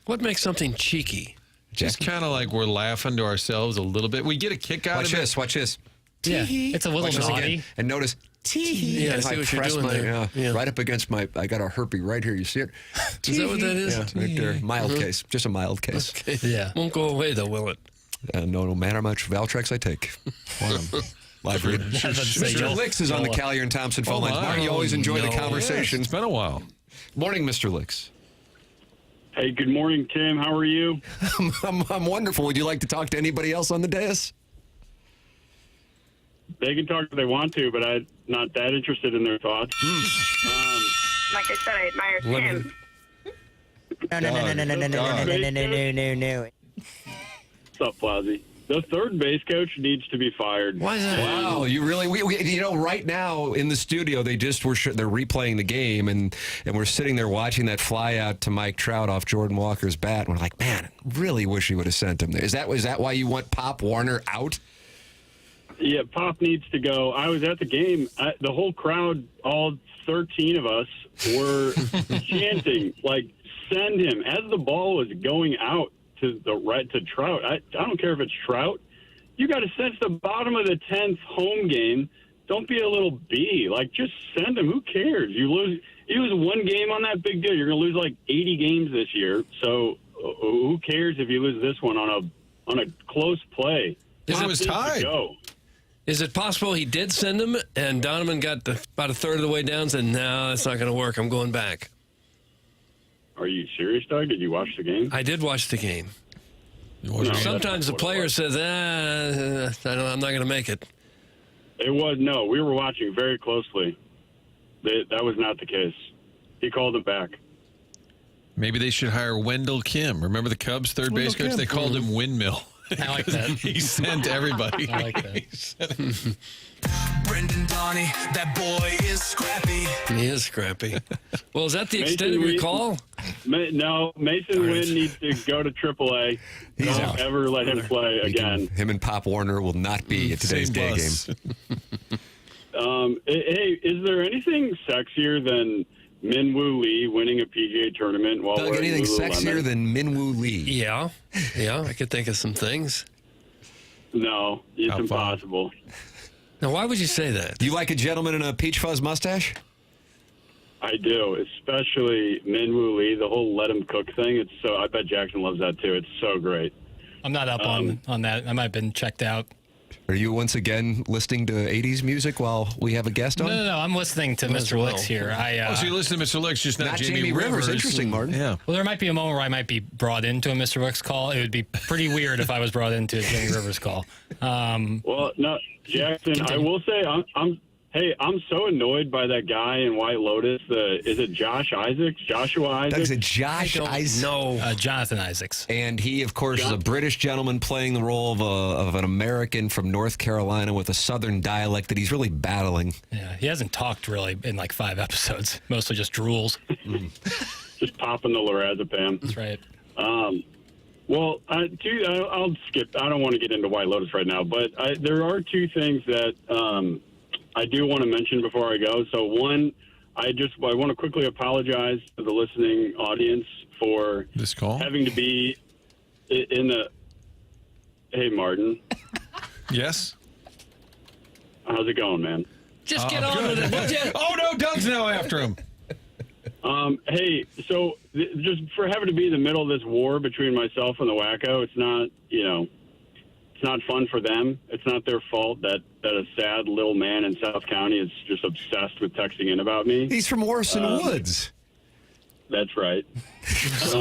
S2: What makes something cheeky?
S3: Just kind of like we're laughing to ourselves a little bit. We get a kick out
S1: Watch
S3: of
S1: this, watch this.
S4: Yeah. It's a little
S1: Watch this
S4: naughty.
S1: again. And notice, tee.
S2: Yeah, I
S1: If
S2: see what you're
S1: press
S2: doing
S1: my,
S2: there. Yeah.
S1: right up against my, I got a herpy right here. You see it?
S2: Is that what that is?
S1: Yeah, right there. Mild case. Just a mild case.
S4: Yeah.
S2: Won't go away, though, will it?
S1: No matter how much Valtrex I take. Live read. Mr. Licks is on the Callier and Thompson phone lines. Marty, you always enjoy the conversation.
S3: It's been a while.
S1: Morning, Mr. Licks.
S10: Hey, good morning, Tim. How are you?
S1: I'm wonderful. Would you like to talk to anybody else on the dais?
S10: They can talk if they want to, but I'm not that interested in their thoughts.
S11: Like I said, I admire Tim.
S10: No. What's up, Flazzy? The third base coach needs to be fired.
S2: Why is that?
S1: Wow, you really? Right now in the studio, they're replaying the game, and we're sitting there watching that fly out to Mike Trout off Jordan Walker's bat. And we're like, man, really wish he would have sent him there. Is that why you want Pop Warner out?
S10: Yeah, Pop needs to go. I was at the game. The whole crowd, all 13 of us, were chanting, like, send him. As the ball was going out to the right to Trout, I don't care if it's Trout. You got to sense the bottom of the 10th home game. Don't be a little B. Like, just send him. Who cares? You lose one game on that, big deal. You're going to lose like 80 games this year. So who cares if you lose this one on a close play?
S3: It was tied.
S2: Is it possible he did send him and Donovan got about a third of the way down and said, no, that's not going to work. I'm going back.
S10: Are you serious, Doug? Did you watch the game?
S2: I did watch the game.
S10: No,
S2: Sometimes the player says, I'm not going to make it.
S10: We were watching very closely. That was not the case. He called him back.
S3: Maybe they should hire Wendell Kim. Remember the Cubs third base coach? They called him Windmill.
S4: I like that.
S3: He sent everybody.
S4: I like that.
S5: Brendan Donnie, that boy is scrappy.
S2: He is scrappy. Well, is that the
S10: Mason
S2: extent of your
S10: Wheaton-
S2: call?
S10: No, Mason Wynn needs to go to AAA. Don't ever let him play again.
S1: Him and Pop Warner will not be at today's day game.
S10: Hey, is there anything sexier than Minwoo Lee winning a PGA tournament while
S1: Doug,
S10: wearing
S1: anything
S10: Lululemon?
S1: sexier than Minwoo Lee?
S2: Yeah, I could think of some things.
S10: No, it's
S3: How fun.
S10: impossible.
S2: Now, why would you say that?
S1: Do you like a gentleman in a peach fuzz mustache?
S10: I do, especially Minwoo Lee. The whole let him cook thing. I bet Jackson loves that too. It's so great.
S4: I'm not up on that. I might have been checked out.
S1: Are you once again listening to 80s music while we have a guest on?
S4: No. I'm listening to Mr. Licks here.
S3: So you listen to Mr. Licks, just not
S1: Jamie Rivers. Interesting, Martin.
S3: Yeah.
S4: Well, there might be a moment where I might be brought into a Mr. Licks call. It would be pretty weird if I was brought into a Jamie Rivers call.
S10: Well, no, Jackson, I will say I'm so annoyed by that guy in White Lotus. Is it Joshua Isaacs?
S1: Doug's a Josh Isaacs.
S2: No.
S4: Jonathan Isaacs.
S1: And he, of course, is a British gentleman playing the role of an American from North Carolina with a Southern dialect that he's really battling.
S4: Yeah, he hasn't talked really in like 5 episodes. Mostly just drools.
S10: Just popping the lorazepam.
S4: That's right.
S10: Well, I'll skip. I don't want to get into White Lotus right now, but there are 2 things that I do want to mention before I go. So one, I want to quickly apologize to the listening audience for
S3: this call
S10: having to be in the. Hey, Martin.
S3: Yes.
S10: How's it going, man?
S2: Just get on with it.
S3: Oh no, Doug's now after him.
S10: Hey, so just for having to be in the middle of this war between myself and the wacko, it's not, it's not fun for them. It's not their fault that a sad little man in South County is just obsessed with texting in about me.
S1: He's from Orson Woods.
S10: That's right. It's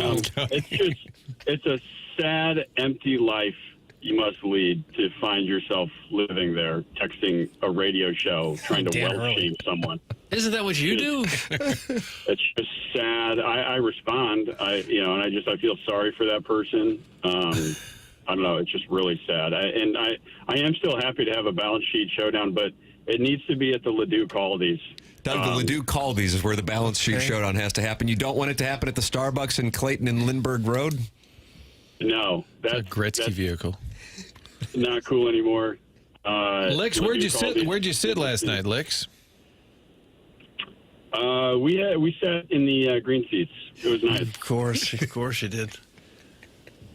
S10: a sad, empty life you must lead to find yourself living there, texting a radio show, trying to shame someone.
S2: Isn't that what you do?
S10: It's just sad. I respond. I feel sorry for that person. I don't know. It's just really sad. I am still happy to have a balance sheet showdown, but it needs to be at the Ladue Caldies.
S1: Doug, the Ladue Caldies is where the balance sheet showdown has to happen. You don't want it to happen at the Starbucks in Clayton and Lindbergh Road?
S10: No.
S3: That's a Gretzky vehicle.
S10: Not cool anymore.
S3: Licks, where'd you sit last night, Licks?
S10: We sat in the green seats. It was nice.
S2: Of course you did.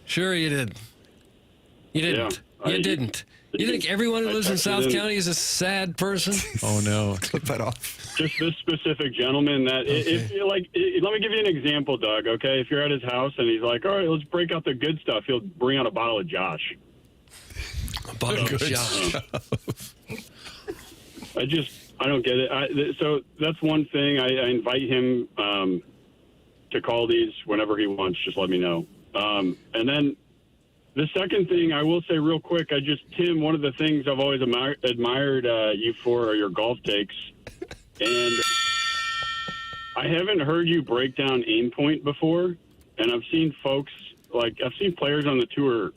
S2: Sure you did. You didn't.
S10: Yeah,
S2: you didn't. You think everyone who lives in South County is a sad person?
S3: Oh, no.
S1: Clip that off.
S10: Just this specific gentleman that, if let me give you an example, Doug, okay? If you're at his house and he's like, all right, let's break out the good stuff, he'll bring out a bottle of Josh.
S2: A bottle of Josh.
S10: I don't get it. So that's one thing. I invite him to call these whenever he wants. Just let me know. And then the second thing I will say real quick, Tim, one of the things I've always admired you for are your golf takes. And I haven't heard you break down aim point before. And I've seen players on the tour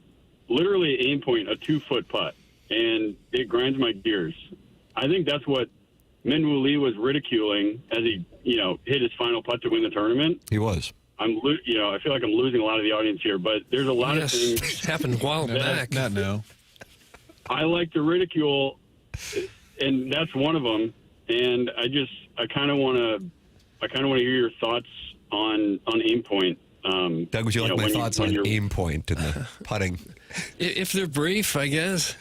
S10: literally aim point a 2-foot putt. And it grinds my gears. I think that's what Minwoo Lee was ridiculing as he, hit his final putt to win the tournament.
S1: He was.
S10: I feel like I'm losing a lot of the audience here, but there's a lot of things.
S2: It happened a while back.
S3: Not now.
S10: I like to ridicule, and that's one of them. And I kind of want to hear your thoughts on aim point.
S1: Doug, would you like my thoughts on aim point and the putting?
S2: If they're brief, I guess.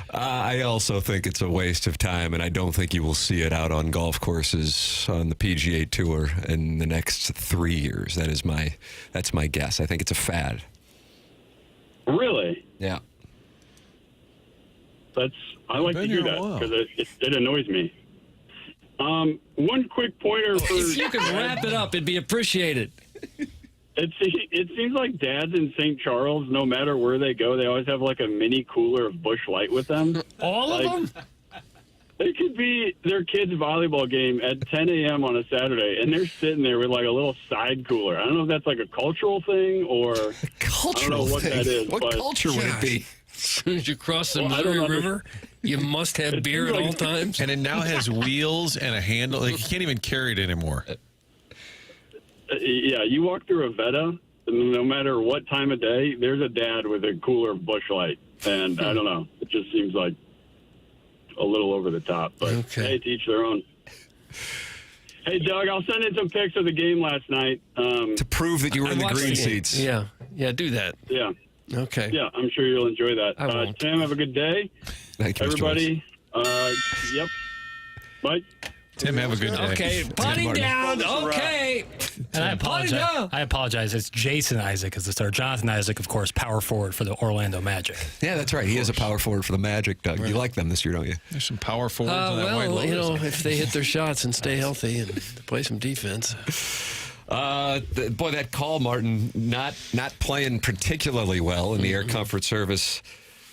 S1: I also think it's a waste of time, and I don't think you will see it out on golf courses on the PGA Tour in the next 3 years. That's my guess. I think it's a fad.
S10: Really?
S1: Yeah.
S10: I like to hear that because it annoys me. One quick pointer for
S2: if you could wrap it up, it'd be appreciated.
S10: It seems like dads in St. Charles, no matter where they go, they always have like a mini cooler of Busch Light with them.
S4: All of them?
S10: It could be their kid's volleyball game at 10 a.m. on a Saturday, and they're sitting there with like a little side cooler. I don't know if that's like a cultural thing or
S1: cultural
S10: I don't know what
S1: thing.
S10: that is.
S1: What culture would it be?
S2: As soon as you cross the Missouri River, you must have beer at all times.
S3: And it now has wheels and a handle. Like, you can't even carry it anymore.
S10: Yeah, you walk through a Veta, and no matter what time of day, there's a dad with a cooler of Busch Light. And I don't know. It just seems like a little over the top. But hey, to each their own. Hey, Doug, I'll send in some pics of the game last night.
S1: To prove that you were in the green seats.
S2: Yeah, do that.
S10: Yeah.
S2: Okay.
S10: Yeah, I'm sure you'll enjoy that. Tim, have a good day.
S1: Thank you,
S10: everybody. Yep. Bye.
S3: Tim, have a good day.
S2: Okay, putting down. Okay.
S4: And I apologize. It's Jason Isaac as the star. Jonathan Isaac, of course, power forward for the Orlando Magic.
S1: Yeah, that's right. He is a power forward for the Magic, Doug. You like them this year, don't you?
S3: There's some power forwards on that White Lotus.
S2: if they hit their shots and stay healthy and play some defense.
S1: Boy, that call, Martin, not playing particularly well in the Air Comfort Service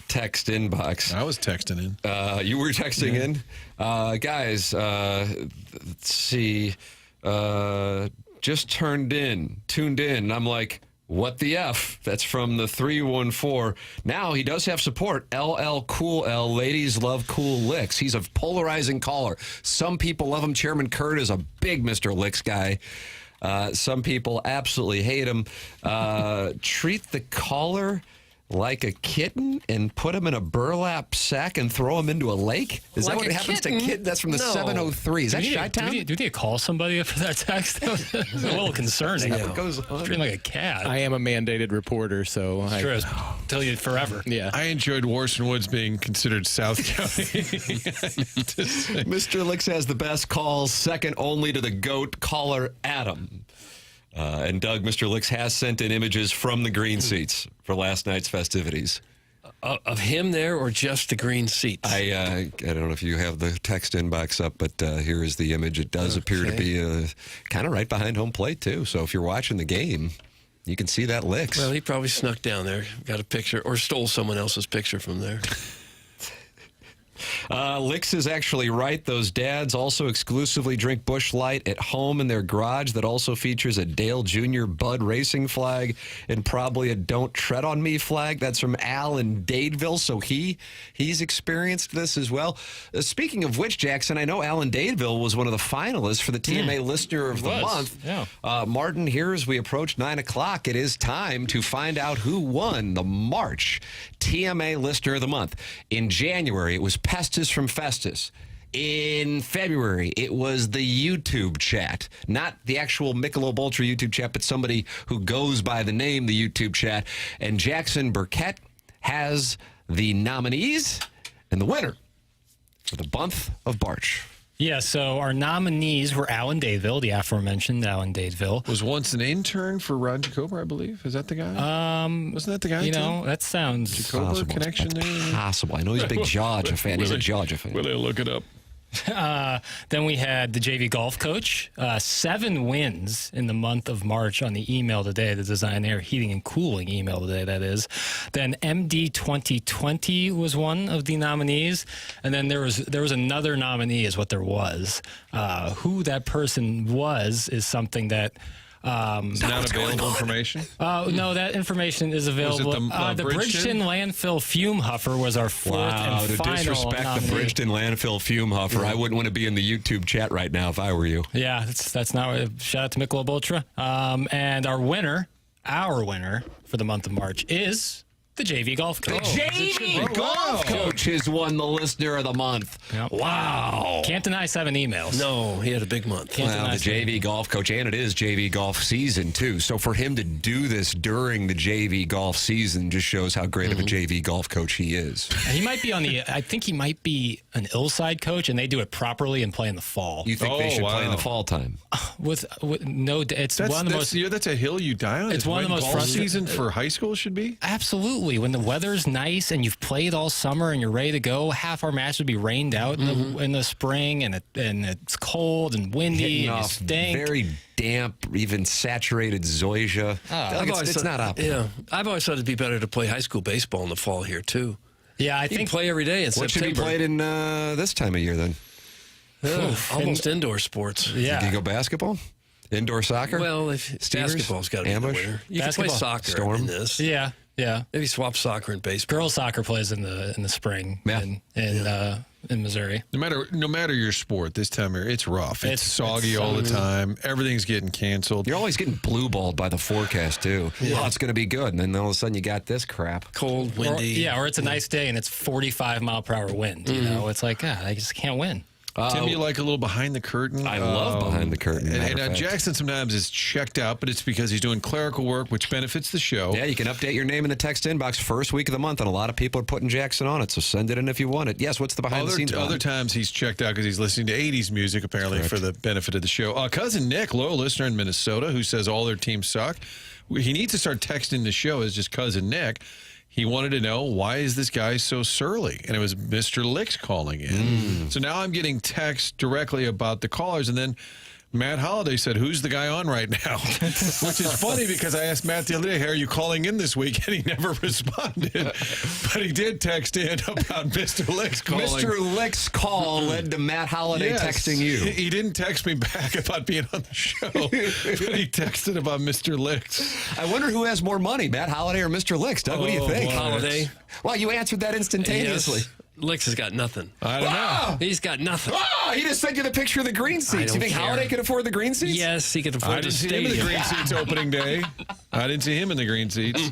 S1: text inbox.
S3: I was texting in.
S1: You were texting in? Guys, let's see. Just tuned in. And I'm like, what the F? That's from the 314. Now he does have support. LL Cool L. Ladies love cool licks. He's a polarizing caller. Some people love him. Chairman Kurt is a big Mr. Licks guy. Some people absolutely hate him. Treat the caller like a kitten and put him in a burlap sack and throw him into a lake? Is that what happens to kittens? That's from the 703. Is that Chi-Town?
S4: Do we need to call somebody for that text? It's a little concerning.
S1: What goes on?
S4: Treating like a cat.
S12: I am a mandated reporter, so
S4: Sure. tell you forever.
S2: Yeah.
S3: I enjoyed Warson Woods being considered South County.
S1: Mr. Licks has the best calls, second only to the GOAT caller, Adam. And Doug, Mr. Licks has sent in images from the green seats for last night's festivities.
S2: Of him there or just the green seats?
S1: I don't know if you have the text inbox up, but here is the image. It does appear to be kind of right behind home plate, too. So if you're watching the game, you can see that Licks.
S2: Well, he probably snuck down there, got a picture, or stole someone else's picture from there.
S1: Licks is actually right. Those dads also exclusively drink Busch Light at home in their garage that also features a Dale Jr. Bud Racing flag and probably a Don't Tread on Me flag. That's from Al in Dadeville, so he's experienced this as well. Speaking of which, Jackson, I know Al in Dadeville was one of the finalists for the TMA Listener of the Month.
S4: Yeah.
S1: Martin, here as we approach 9 o'clock, it is time to find out who won the March TMA Listener of the Month. In January, it was Pestis from Festus. In February, it was the YouTube chat. Not the actual Michelob Ultra YouTube chat, but somebody who goes by the name the YouTube chat. And Jackson Burkett has the nominees and the winner for the month of March.
S4: Yeah, so our nominees were Alan Dadeville, the aforementioned Alan Dadeville.
S3: Was once an intern for Ron Jacober, I believe. Is that the guy? Wasn't that the guy,
S4: You know, that sounds...
S3: Jacober connection there?
S1: Possible. I know he's a big Georgia fan. He's a Georgia fan.
S3: Will they look it up?
S4: Then we had the JV golf coach, 7 wins in the month of March on the email today, the Design Air Heating and Cooling email today, that is. Then MD 2020 was one of the nominees. And then there was another nominee is what there was. Who that person was is something that...
S3: Not available information?
S4: No, that information is available.
S3: the
S4: the Bridgeton Landfill Fume Huffer was our fourth and
S1: to
S4: final
S1: disrespect
S4: nominee.
S1: the Bridgeton Landfill Fume Huffer. I wouldn't want to be in the YouTube chat right now if I were you.
S4: Yeah, that's not shout out to Michelob Ultra. And our winner for the month of March is the JV golf coach.
S1: JV golf coach has won the Listener of the Month.
S4: Yep.
S1: Wow.
S4: Can't deny 7 emails.
S2: No, he had a big month.
S1: Well, the JV golf coach, and it is JV golf season, too. So for him to do this during the JV golf season just shows how great of a JV golf coach he is.
S4: He might be I think he might be an Illside coach, and they do it properly and play in the fall.
S1: You think they should play in the fall time?
S4: With no, it's one of the most...
S3: That's a hill you die on.
S4: It's one of the most
S3: golf season for high school should be?
S4: Absolutely. When the weather's nice and you've played all summer and you're ready to go, half our match would be rained out in the spring, and it's cold and windy and you stink.
S1: Very damp, even saturated zoysia. It's not optimal.
S2: Yeah, I've always thought it'd be better to play high school baseball in the fall here too.
S4: Yeah, I
S2: You
S4: think
S2: can play every day in
S1: What should
S2: September.
S1: be played in this time of year then?
S2: Almost indoor sports.
S4: Yeah.
S1: Do you go basketball? Indoor soccer?
S2: Well, if
S1: Steamers?
S2: basketball's got to be in the
S1: Ambush?
S2: winter. You
S4: Basketball.
S2: can play soccer
S1: Storm?
S2: in this.
S4: Yeah.
S2: Maybe swap soccer and baseball.
S4: Girls soccer plays in the spring in Missouri.
S3: No matter your sport, this time of year, it's rough. It's soggy all the time. Everything's getting canceled.
S1: You're always getting blue balled by the forecast, too.
S2: Yeah.
S1: Oh, it's going to be good. And then all of a sudden you got this crap.
S2: Cold, windy.
S4: Or it's a nice day and it's 45-mile-per-hour wind. You know, it's like, I just can't win.
S3: Tim, you like a little behind the curtain?
S1: I love behind the curtain.
S3: And Jackson sometimes is checked out, but it's because he's doing clerical work, which benefits the show.
S1: Yeah, you can update your name in the text inbox first week of the month, and a lot of people are putting Jackson on it, so send it in if you want it. Yes, what's the behind the scenes?
S3: Other times he's checked out because he's listening to 80s music, apparently, for the benefit of the show. Cousin Nick, loyal listener in Minnesota, who says all their teams suck. He needs to start texting the show as just Cousin Nick. He wanted to know, why is this guy so surly? And it was Mr. Licks calling in. So now I'm getting texts directly about the callers, and then Matt Holliday said, who's the guy on right now? Which is funny because I asked Matt the other day, hey, are you calling in this week? And he never responded. But he did text in about Mr. Licks calling.
S1: Mr. Lick's call led to Matt Holliday texting you.
S3: He didn't text me back about being on the show, but he texted about Mr. Licks.
S1: I wonder who has more money, Matt Holliday or Mr. Licks. Doug, what do you think?
S2: Holliday.
S1: Well, you answered that instantaneously.
S2: Yes. Licks has got nothing.
S3: I don't know.
S2: He's got nothing.
S1: He just sent you the picture of the green seats.
S2: don't
S1: You think
S2: care.
S1: Holliday could afford the green seats?
S2: Yes, he could afford
S3: I
S2: the
S3: didn't see him in the
S2: stadium.
S3: green seats opening day. I didn't see him in the green seats.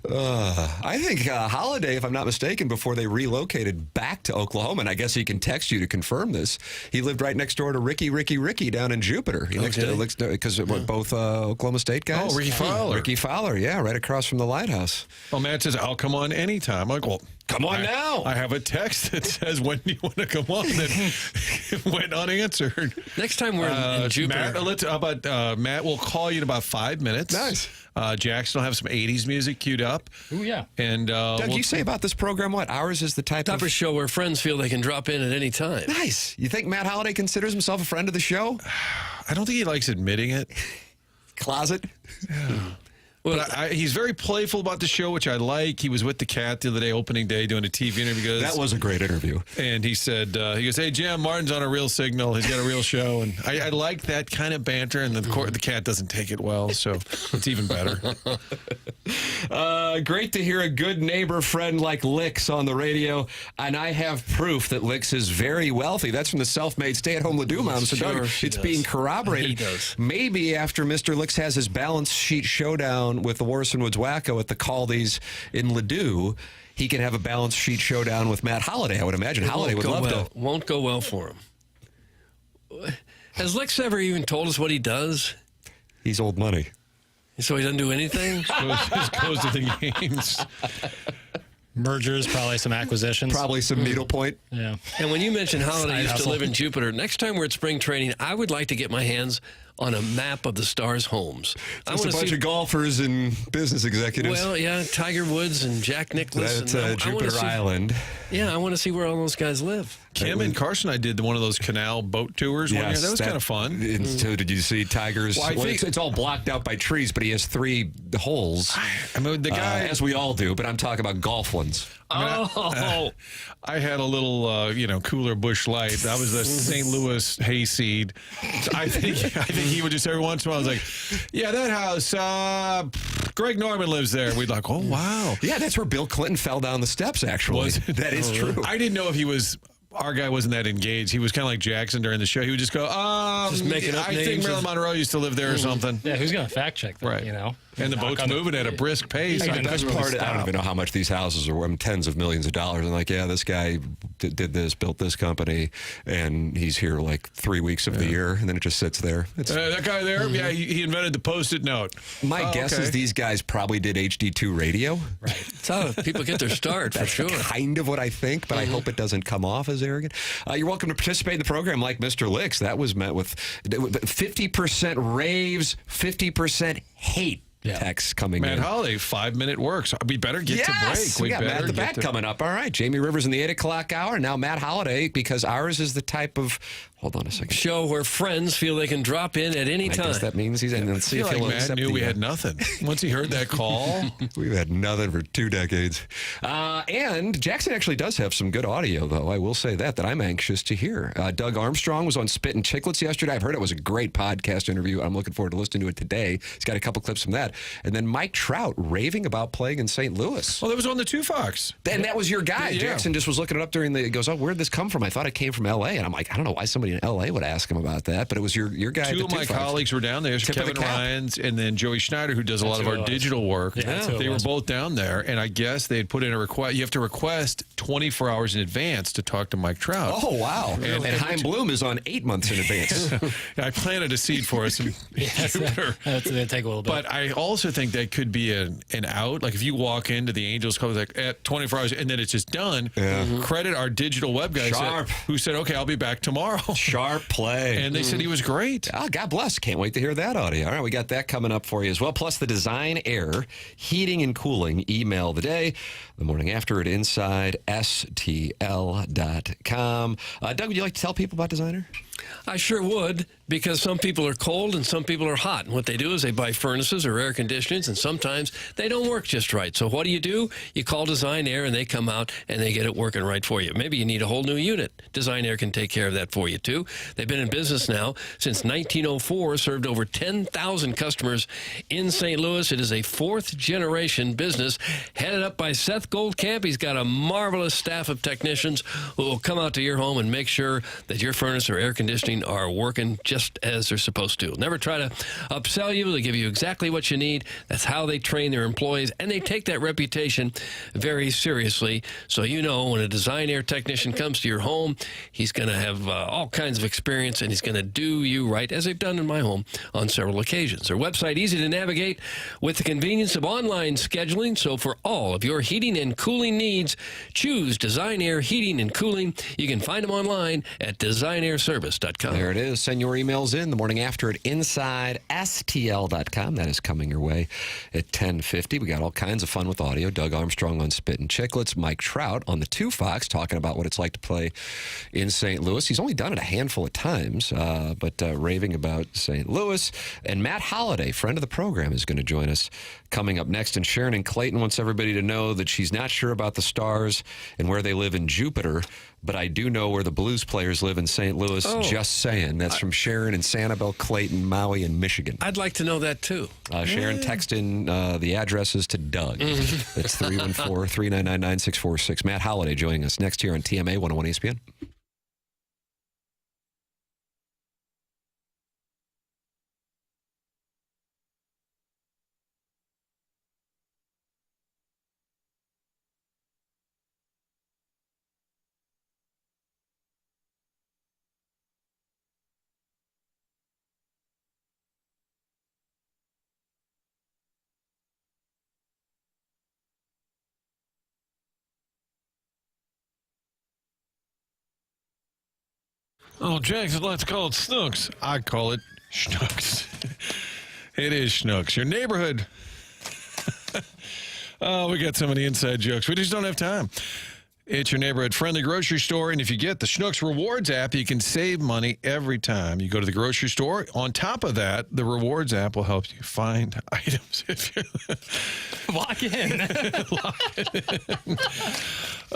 S1: I think Holliday, if I'm not mistaken, before they relocated back to Oklahoma, and I guess he can text you to confirm this, he lived right next door to Ricky down in Jupiter. Because both Oklahoma State guys.
S3: Oh, Ricky Fowler.
S1: Ricky Fowler, yeah, right across from the lighthouse.
S3: Well, Matt says, I'll come on anytime. I'm like, well,
S1: come on now.
S3: I have a text that says, when do you want to come on? That went unanswered.
S2: Next time we're in Jupiter.
S3: Matt will call you in about 5 minutes.
S1: Nice.
S3: Jackson will have some 80s music queued up.
S4: Oh, yeah.
S3: And
S1: Doug, you say about this program what? Ours is the type
S2: of show where friends feel they can drop in at any time.
S1: Nice. You think Matt Holliday considers himself a friend of the show?
S3: I don't think he likes admitting it.
S1: Closet?
S3: Yeah. Well, but he's very playful about the show, which I like. He was with the Cat the other day, opening day, doing a TV interview.
S1: That was a great interview.
S3: And he said, he goes, hey, Jim, Martin's on a real signal. He's got a real show. And I like that kind of banter. And the Cat doesn't take it well, so it's even better.
S1: Great to hear a good neighbor friend like Licks on the radio. And I have proof that Licks is very wealthy. That's from the self-made stay-at-home Ladue mom. So Doug, it's being corroborated.
S2: He does.
S1: Maybe after Mr. Licks has his balance sheet showdown with the Warson Woods Wacko at the Caldies in Ladue, he can have a balance sheet showdown with Matt Holliday. I would imagine Holliday would love to.
S2: Won't go well for him. Has Licks ever even told us what he does?
S1: He's old money.
S2: So he doesn't do anything?
S3: Just goes to the games.
S4: Mergers, probably some acquisitions.
S1: Probably some needlepoint.
S4: Yeah.
S2: And when you mentioned Holliday used to live in Jupiter, next time we're at spring training, I would like to get my hands on a map of the Stars' homes.
S1: I want a bunch of golfers and business executives.
S2: Well, yeah, Tiger Woods and Jack Nicklaus.
S1: That's Jupiter Island.
S2: Yeah, I want to see where all those guys live.
S3: Kim and Carson, I did one of those canal boat tours one year. That was kind of fun.
S1: So did you see Tiger's?
S3: Well,
S1: it's all blocked out by trees, but he has 3 holes.
S3: I mean, the guy,
S1: as we all do, but I'm talking about golf ones.
S3: I had a little, cooler Busch Light. That was the St. Louis hayseed. So I think he would just every once in a while, I was like, yeah, that house, Greg Norman lives there. We'd like, oh, wow.
S1: Yeah, that's where Bill Clinton fell down the steps, actually. That is true.
S3: I didn't know if he was... Our guy wasn't that engaged. He was kind of like Jackson during the show. He would just go,
S2: just making up
S3: I think Marilyn Monroe used to live there or something.
S4: Yeah, who's going to fact check that,
S3: right. And the boat's moving at a brisk pace.
S1: The best part, I don't even know how much these houses are worth, tens of millions of dollars. And like, yeah, this guy did this, built this company, and he's here like 3 weeks of the year, and then it just sits there.
S3: That guy there, yeah, he invented the Post-it note.
S1: My guess is these guys probably did HD2 radio.
S2: Right. That's how people get their start, for sure.
S1: Kind of what I think, but I hope it doesn't come off as arrogant. You're welcome to participate in the program like Mr. Licks. That was met with 50% raves, 50% hate. Texts coming in.
S3: Matt Holliday, 5-minute works. We better get to break.
S1: We got Matt the Bat coming up. All right. Jamie Rivers in the 8 o'clock hour. Now Matt Holliday, because ours is the type of, hold on a second,
S2: show where friends feel they can drop in at any time.
S1: I guess that means he's in. Let's see if he'll
S3: Matt knew we had nothing. Once he heard that call.
S1: We've had nothing for 2 decades. And Jackson actually does have some good audio, though. I will say that I'm anxious to hear. Doug Armstrong was on Spittin Chiclets yesterday. I've heard it was a great podcast interview. I'm looking forward to listening to it today. He's got a couple clips from that. And then Mike Trout raving about playing in St. Louis.
S3: Well, that was on the 2 Fox.
S1: And that was your guy.
S3: Yeah.
S1: Jackson just was looking it up he goes, oh, where'd this come from? I thought it came from L.A. And I'm like, I don't know why somebody in L.A. would ask him about that, but it was your guy.
S3: 2 of my colleagues were down there. Kevin Rhines and then Joey Schneider, who does a lot of our digital work.
S4: Yeah,
S3: they were both down there, and I guess they had put in a request. You have to request 24 hours in advance to talk to Mike Trout.
S1: Oh, wow. And Chaim Bloom is on 8 months in advance.
S3: I planted a seed for us in Jupiter.
S4: That's going to take a little bit.
S3: But I also think that could be an out. Like if you walk into the Angels Club like at 24 hours and then it's just done, credit our digital web guy who said, okay, I'll be back tomorrow.
S1: Sharp play.
S3: And they said he was great.
S1: Oh, God bless. Can't wait to hear that audio. All right, we got that coming up for you as well. Plus the Design Air Heating and Cooling email of the day. The morning after at InsideSTL.com. Doug, would you like to tell people about Design Air?
S2: I sure would, because some people are cold and some people are hot. And what they do is they buy furnaces or air conditioners, and sometimes they don't work just right. So what do? You call Design Air, and they come out and they get it working right for you. Maybe you need a whole new unit. Design Air can take care of that for you, too. They've been in business now since 1904, served over 10,000 customers in St. Louis. It is a 4th-generation business headed up by Seth Goldcamp. He's got a marvelous staff of technicians who will come out to your home and make sure that your furnace or air conditioner conditioning are working just as they're supposed to. Never try to upsell you. They give you exactly what you need. That's how they train their employees, and they take that reputation very seriously. So you know when a Design Air technician comes to your home, he's going to have all kinds of experience, and he's going to do you right, as they've done in my home on several occasions. Their website, easy to navigate with the convenience of online scheduling. So for all of your heating and cooling needs, choose Design Air Heating and Cooling. You can find them online at designairservice.com.
S1: There it is. Send your emails in the morning after at InsideSTL.com. That is coming your way at 10:50. We got all kinds of fun with audio. Doug Armstrong on Spittin Chiclets. Mike Trout on the 2 Fox talking about what it's like to play in St. Louis. He's only done it a handful of times, but raving about St. Louis. And Matt Holliday, friend of the program, is going to join us coming up next. And Sharon in Clayton wants everybody to know that she's not sure about the Stars and where they live in Jupiter, but I do know where the Blues players live in St. Louis.
S2: Oh.
S1: Just saying. That's from Sharon in Sanibel, Clayton, Maui, and Michigan.
S2: I'd like to know that, too.
S1: Sharon, text in the addresses to Doug. That's 314-399-9646. Matt Holliday joining us next here on TMA 101 ESPN.
S3: Oh, Jackson, let's call it Snooks. I call it Schnooks. It is Schnooks. Your neighborhood. Oh, we got so many inside jokes. We just don't have time. It's your neighborhood friendly grocery store, and if you get the Schnooks Rewards app, you can save money every time you go to the grocery store. On top of that, the Rewards app will help you find items. If you
S4: Lock in.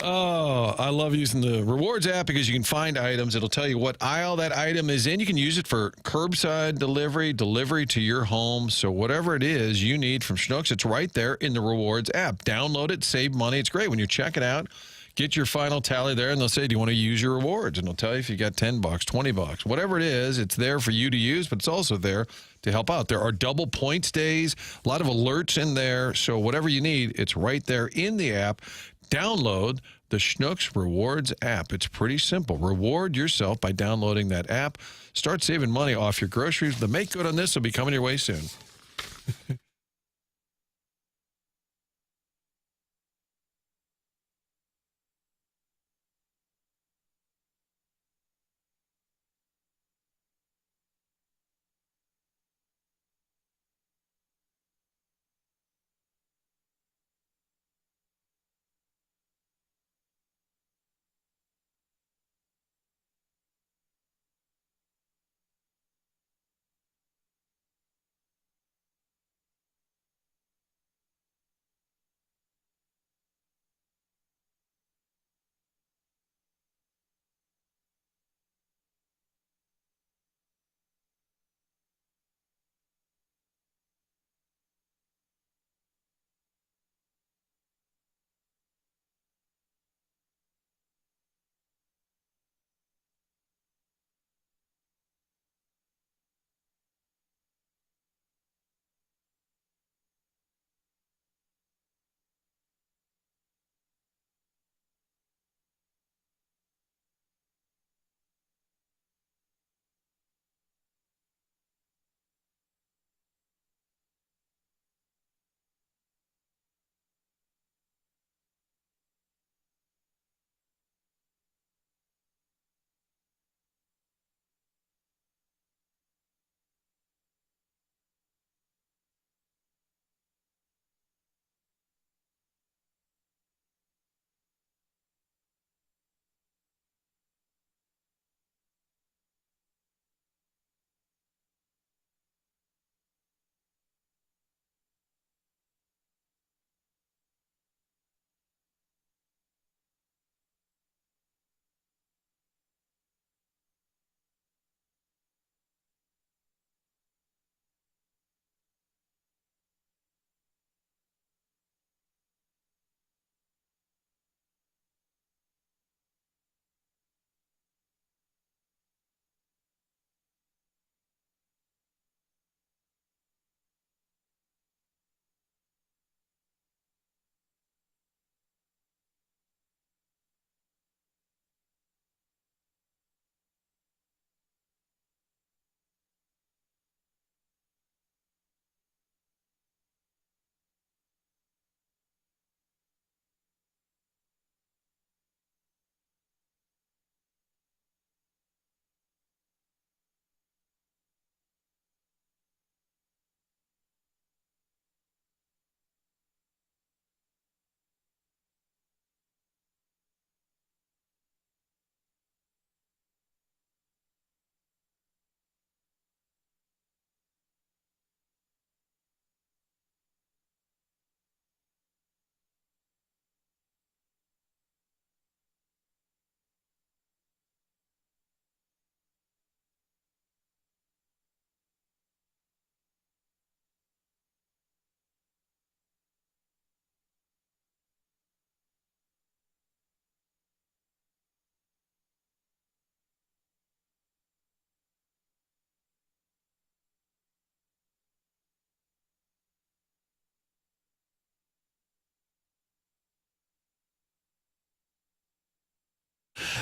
S3: Oh, I love using the Rewards app because you can find items. It'll tell you what aisle that item is in. You can use it for curbside delivery to your home. So whatever it is you need from Schnooks, it's right there in the Rewards app. Download it, save money. It's great when you check it out. Get your final tally there, and they'll say, do you want to use your rewards? And they'll tell you if you got $10, $20, whatever it is, it's there for you to use, but it's also there to help out. There are double points days, a lot of alerts in there. So whatever you need, it's right there in the app. Download the Schnooks Rewards app. It's pretty simple. Reward yourself by downloading that app. Start saving money off your groceries. The make good on this will be coming your way soon.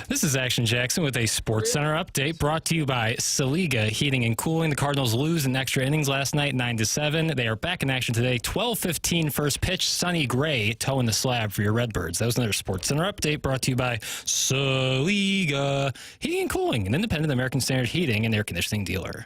S4: This is Action Jackson with a Sports Center update brought to you by Saliga Heating and Cooling. The Cardinals lose in extra innings last night, 9-7. They are back in action today, 12:15 first pitch. Sonny Gray towing the slab for your Redbirds. That was another Sports Center update brought to you by Saliga Heating and Cooling, an independent American Standard heating and air conditioning dealer.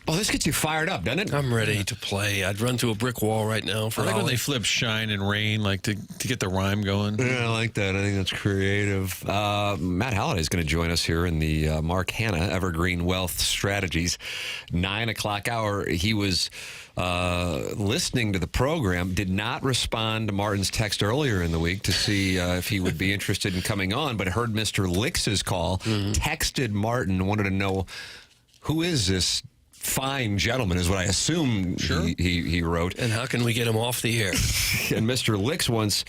S1: Well, this gets you fired up, doesn't it?
S2: I'm ready to play. I'd run through a brick wall right now for
S3: I like when
S2: Holly.
S3: they flip shine and rain, like to get the rhyme going.
S1: Yeah, I like that. I think that's creative. Matt Holliday is going to join us here in the Mark Hanna Evergreen Wealth Strategies 9 o'clock hour. He was listening to the program, did not respond to Martin's text earlier in the week to see if he would be interested in coming on, but heard Mr. Lix's call, texted Martin, wanted to know who is this fine gentleman, is what I assume he wrote.
S2: And how can we get him off the air?
S1: And Mr. Lix wants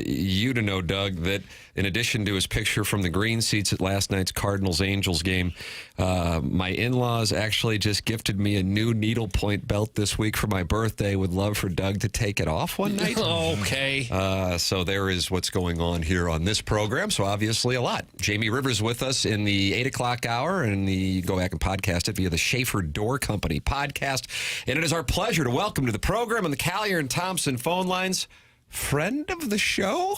S1: you to know, Doug, that in addition to his picture from the green seats at last night's Cardinals-Angels game, my in-laws actually just gifted me a new needlepoint belt this week for my birthday. Would love for Doug to take it off one night.
S2: Okay.
S1: So there is what's going on here on this program. So obviously a lot. Jamie Rivers with us in the 8 o'clock hour, and you go back and podcast it via the Schaefer Door Company podcast. And it is our pleasure to welcome to the program on the Collier and Thompson phone lines, friend of the show,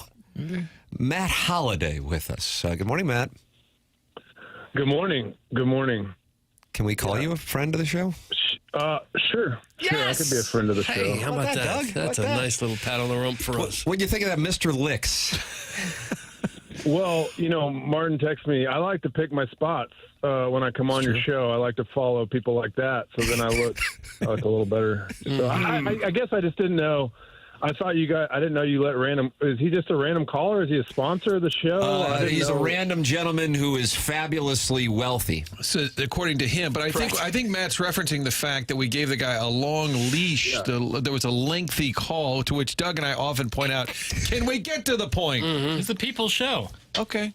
S1: Matt Holliday with us. Good morning, Matt.
S9: Good morning. Good morning.
S1: Can we call you a friend of the show?
S9: Sure.
S1: Yes!
S9: Sure, I could be a friend of the show.
S2: Hey, how about that?
S1: Doug?
S2: That's a nice little pat on the rump for us.
S1: What do you think of that Mr. Lix?
S9: Well, Martin texted me. I like to pick my spots when I come on your show. I like to follow people like that, so then I look a little better. So I guess I just didn't know. I thought you guys. I didn't know you let random. Is he just a random caller? Is he a sponsor of the show?
S1: He's a random gentleman who is fabulously wealthy.
S3: So, according to him, but I think Matt's referencing the fact that we gave the guy a long leash. Yeah. There was a lengthy call, to which Doug and I often point out, can we get to the point?
S4: It's the people's show.
S3: Okay.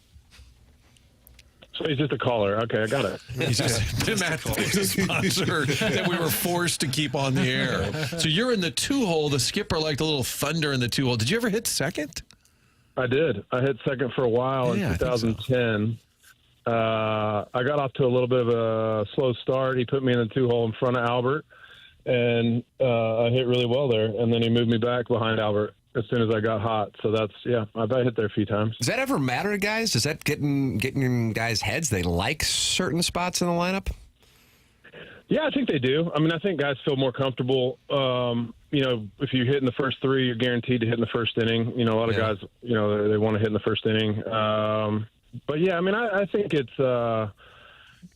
S9: So he's just a caller. Okay, I got it.
S3: He's just Matt is a sponsor that we were forced to keep on the air. So you're in the 2-hole. The skipper liked a little thunder in the 2-hole. Did you ever hit second?
S9: I did. I hit second for a while in 2010. So. I got off to a little bit of a slow start. He put me in the 2-hole in front of Albert, and I hit really well there. And then he moved me back behind Albert as soon as I got hot. So I hit there a few times.
S1: Does that ever matter to guys? Does that get in guys' heads? They like certain spots in the lineup?
S9: Yeah, I think they do. I mean, I think guys feel more comfortable. If you hit in the first 3, you're guaranteed to hit in the first inning. A lot of guys, they want to hit in the first inning. But yeah, I mean, I think it's.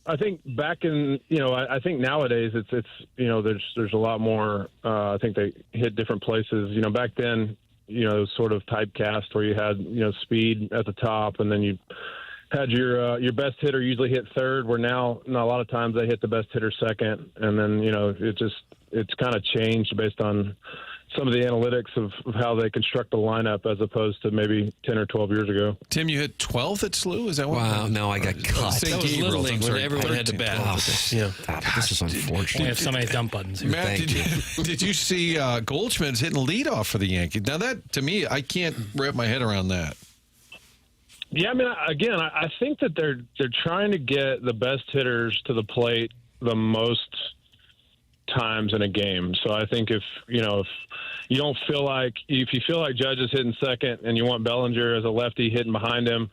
S9: I think back in, I think nowadays it's there's a lot more. I think they hit different places. Back then, sort of typecast where you had speed at the top, and then you had your best hitter usually hit third. Where now a lot of times they hit the best hitter second, and then it's kind of changed based on some of the analytics of how they construct the lineup as opposed to maybe 10 or 12 years ago.
S3: Tim, you hit 12th at SLU? Is that what?
S1: Wow, no, I got cut.
S2: That was Little League when everyone had to bat.
S1: This is unfortunate.
S4: We have so many dump buttons here.
S3: Matt, did you see Goldschmidt's hitting leadoff for the Yankees? Now that, to me, I can't wrap my head around that.
S9: Yeah, I mean, again, I think that they're trying to get the best hitters to the plate the most times in a game. So I think if you feel like Judge is hitting second and you want Bellinger as a lefty hitting behind him,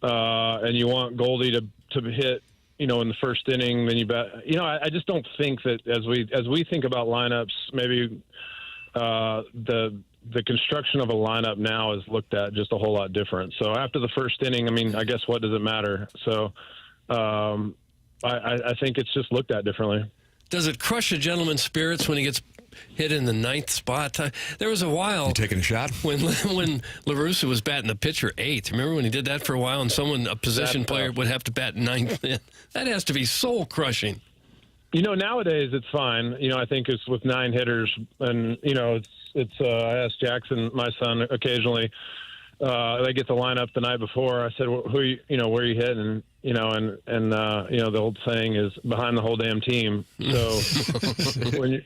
S9: and you want Goldie to hit, in the first inning, then you bet. I just don't think that as we think about lineups, maybe the construction of a lineup now is looked at just a whole lot different. So after the first inning, I mean, I guess what does it matter? So I think it's just looked at differently.
S2: Does it crush a gentleman's spirits when he gets hit in the 9th spot? There was a while.
S1: You taking a shot?
S2: When LaRussa was batting the pitcher 8th. Remember when he did that for a while and a position player would have to bat 9th? That has to be soul crushing.
S12: Nowadays it's fine. I think it's with 9 hitters, and it's. I asked Jackson, my son, occasionally. They get the lineup the night before. I said, "Who? Where are you hitting?" The old saying is behind the whole damn team. So when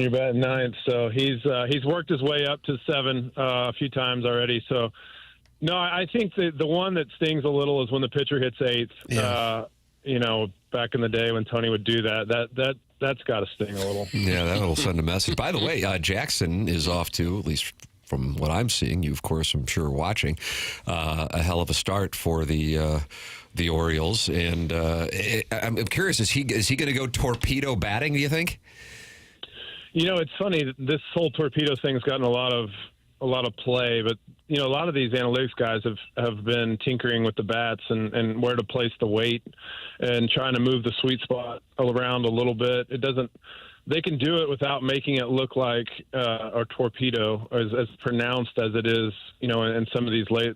S12: you're batting 9th, so he's worked his way up to 7 a few times already. So no, I think the one that stings a little is when the pitcher hits 8th.
S2: Yeah.
S12: Back in the day when Tony would do that's got to sting a little.
S1: Yeah, that'll send a message. By the way, Jackson is off to, at least from what I'm seeing, you, of course, I'm sure, watching, a hell of a start for the Orioles. And I'm curious, is he going to go torpedo batting, do you think?
S12: It's funny, this whole torpedo thing's gotten a lot of play, but a lot of these analytics guys have been tinkering with the bats and where to place the weight and trying to move the sweet spot around a little bit. They can do it without making it look like a torpedo, as pronounced as it is, in some of these late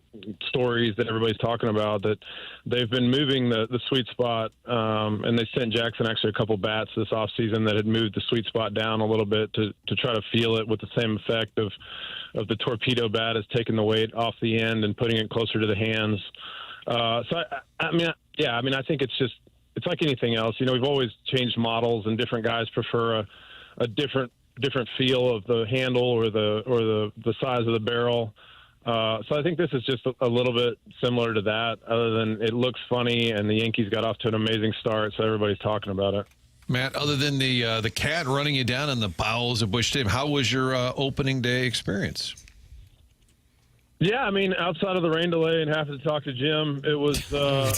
S12: stories that everybody's talking about, that they've been moving the sweet spot. And they sent Jackson actually a couple bats this offseason that had moved the sweet spot down a little bit to try to feel it with the same effect of the torpedo bat, is taking the weight off the end and putting it closer to the hands. I think it's like anything else. We've always changed models, and different guys prefer a different feel of the handle or the size of the barrel. So I think this is just a little bit similar to that, other than it looks funny, and the Yankees got off to an amazing start, so everybody's talking about it.
S3: Matt, other than the cat running you down in the bowels of Busch Stadium, how was your opening day experience?
S12: Yeah, outside of the rain delay and having to talk to Jim, it was solid.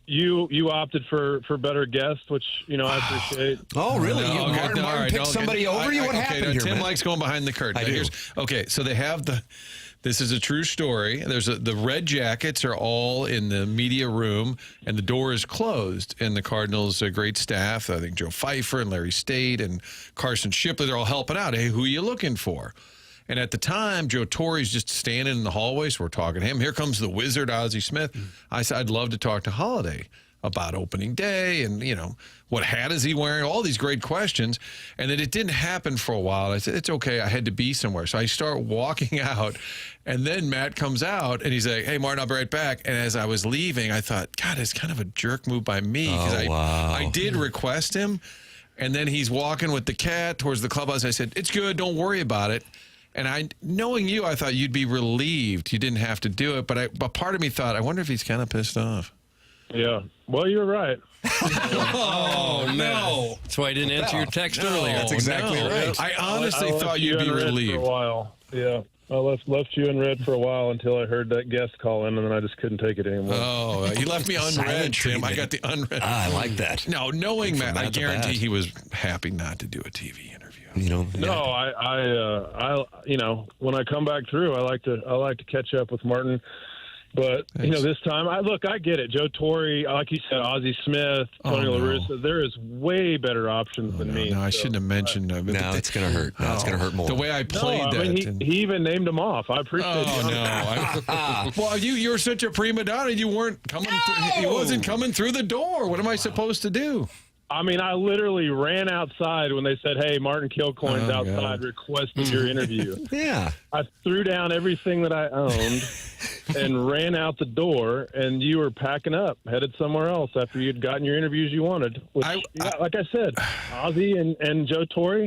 S12: You opted for better guests, which I appreciate.
S1: Oh, really?
S3: No,
S1: Martin picked somebody over you? What happened here,
S3: Tim
S1: man?
S3: likes going behind the curtain.
S1: I do.
S3: So they have this is a true story. The Red Jackets are all in the media room, and the door is closed. And the Cardinals' great staff, I think Joe Pfeiffer and Larry State and Carson Shipley, they're all helping out. Hey, who are you looking for? And at the time, Joe Torre's just standing in the hallway, so we're talking to him. Here comes the wizard, Ozzie Smith. I said, I'd love to talk to Holliday about opening day and, what hat is he wearing, all these great questions. And then it didn't happen for a while. I said, it's okay, I had to be somewhere. So I start walking out, and then Matt comes out, and he's like, hey, Martin, I'll be right back. And as I was leaving, I thought, God, it's kind of a jerk move by me, because I did request him. And then he's walking with the cat towards the clubhouse. I said, it's good, don't worry about it. And knowing you, I thought you'd be relieved. You didn't have to do it. But part of me thought, I wonder if he's kind of pissed off.
S12: Yeah. Well, you're right.
S2: Oh, no. That's why I didn't answer your text earlier.
S1: That's exactly right.
S3: I honestly thought you'd be relieved.
S12: For a while. Yeah. I left you in red for a while until I heard that guest call in, and then I just couldn't take it anymore.
S3: Oh, you left me unread, Tim. I got the unread.
S1: I like that.
S3: No, knowing Matt, I guarantee he was happy not to do a TV interview.
S12: No, I when I come back through, I like to catch up with Martin. But this time, I get it. Joe Torre, like you said, Ozzie Smith, Tony La Russa. There is way better options than me.
S3: No, I shouldn't have mentioned.
S1: Now it's going to hurt. Now it's going to hurt more.
S3: The way I played
S12: he even named him off. I appreciate it.
S3: Oh no! Well, you were such a prima donna. You weren't coming. He wasn't coming through the door. What am I supposed to do?
S12: I literally ran outside when they said, hey, Martin Kilcoyne's outside requesting your interview.
S1: Yeah.
S12: I threw down everything that I owned and ran out the door, and you were packing up, headed somewhere else after you'd gotten your interviews you wanted. Which, like I said, Ozzie and Joe Torre,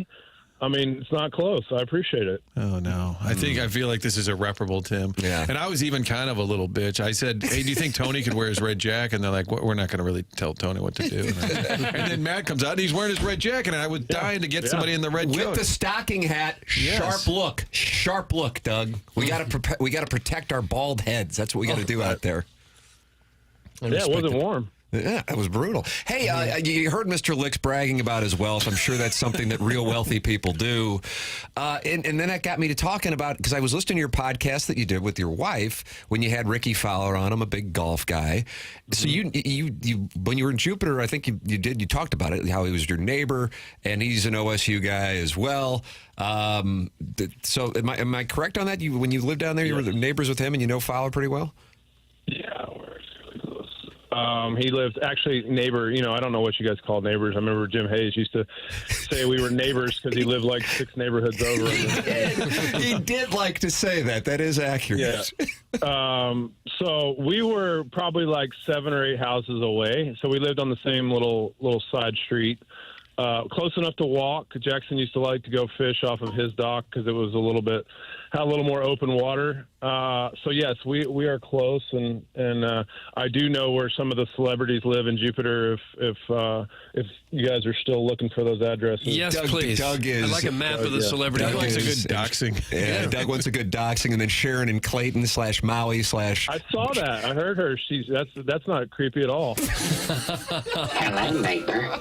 S12: it's not close. I appreciate it.
S3: Oh, no. I feel like this is irreparable, Tim.
S1: Yeah.
S3: And I was even kind of a little bitch. I said, hey, do you think Tony could wear his red jacket? And they're like, we're not going to really tell Tony what to do. And then Matt comes out, and he's wearing his red jacket, and I was dying to get somebody in the red coat.
S1: With the stocking hat, sharp look, Doug. We got to protect our bald heads. That's what we got to do out there.
S12: Yeah, it wasn't warm.
S1: Yeah, it was brutal. Hey, you heard Mr. Licks bragging about his wealth. I'm sure that's something that real wealthy people do. And then that got me to talking about, because I was listening to your podcast that you did with your wife when you had Ricky Fowler on. I'm a big golf guy. So you when you were in Jupiter, I think you talked about it, how he was your neighbor, and he's an OSU guy as well. So am I correct on that? When you lived down there, you were neighbors with him, and you know Fowler pretty well?
S12: Yeah, we're really close. He lived actually neighbor. I don't know what you guys call neighbors. I remember Jim Hayes used to say we were neighbors because he lived like 6 neighborhoods over.
S1: He did like to say that. That is accurate.
S12: Yeah. So we were probably like 7 or 8 houses away. So we lived on the same little side street, close enough to walk. Jackson used to like to go fish off of his dock because it was had a little more open water. So yes, we are close, and I do know where some of the celebrities live in Jupiter. If you guys are still looking for those addresses,
S2: yes, please.
S1: Doug is.
S2: I'd like a map of the celebrities.
S3: Doug likes a good doxing.
S1: Yeah, Doug wants a good doxing, and then Sharon and Clayton /Maui/
S12: I saw that. I heard her. That's not creepy at all.
S13: Hello, neighbor.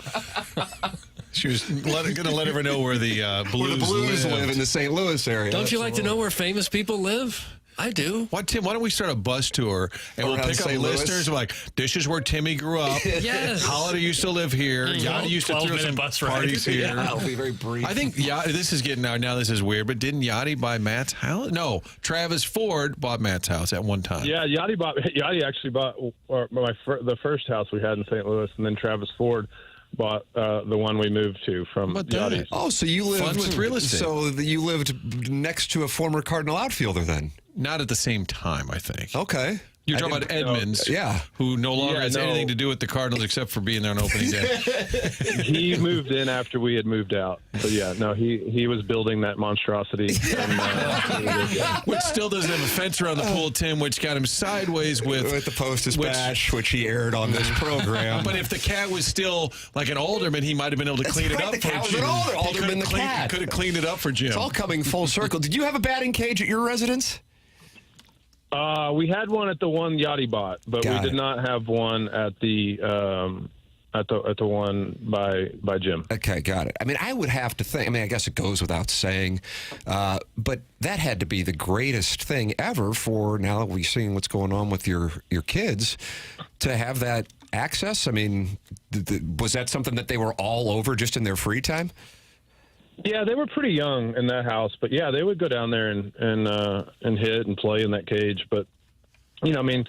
S3: She was going to let everyone know where the Blues
S1: live in the St. Louis area.
S2: Don't you like to know where famous people live? I do.
S3: Tim, why don't we start a bus tour and we'll pick up listeners like, this is where Timmy grew up.
S2: Yes.
S3: Holliday used to live here. Yachty used to throw some
S4: bus
S3: parties here.
S1: Yeah, I'll be very brief.
S3: I think this is getting now this is weird, but didn't Yachty buy Matt's house? No, Travis Ford bought Matt's house at one time.
S12: Yeah, Yachty actually bought the first house we had in St. Louis, and then Travis Ford bought the one we moved to from Yachty's.
S1: Oh, so you lived
S3: Fun with real estate.
S1: So you lived next to a former Cardinal outfielder then?
S3: Not at the same time, I think.
S1: Okay.
S3: You're talking about Edmonds, who no longer has anything to do with the Cardinals except for being there on opening day.
S12: He moved in after we had moved out. So, he was building that monstrosity.
S3: Which still doesn't have a fence around the pool, Tim, which got him sideways with
S1: the Post's Bash, which he aired on this program.
S3: But if the cat was still like an alderman, he might have been able to clean it up
S1: the cat
S3: for
S1: was
S3: Jim.
S1: an alderman, the cat.
S3: Could have cleaned it up for Jim.
S1: It's all coming full circle. Did you have a batting cage at your residence?
S12: We had one at the one Yachty bought, but we did not have one at the one by Jim.
S1: Okay, got it. I mean, I would have to think. I mean, I guess it goes without saying, but that had to be the greatest thing ever for now that we're seeing what's going on with your kids to have that access. I mean, was that something that they were all over just in their free time?
S12: Yeah, they were pretty young in that house, but yeah, they would go down there and hit and play in that cage. But I mean,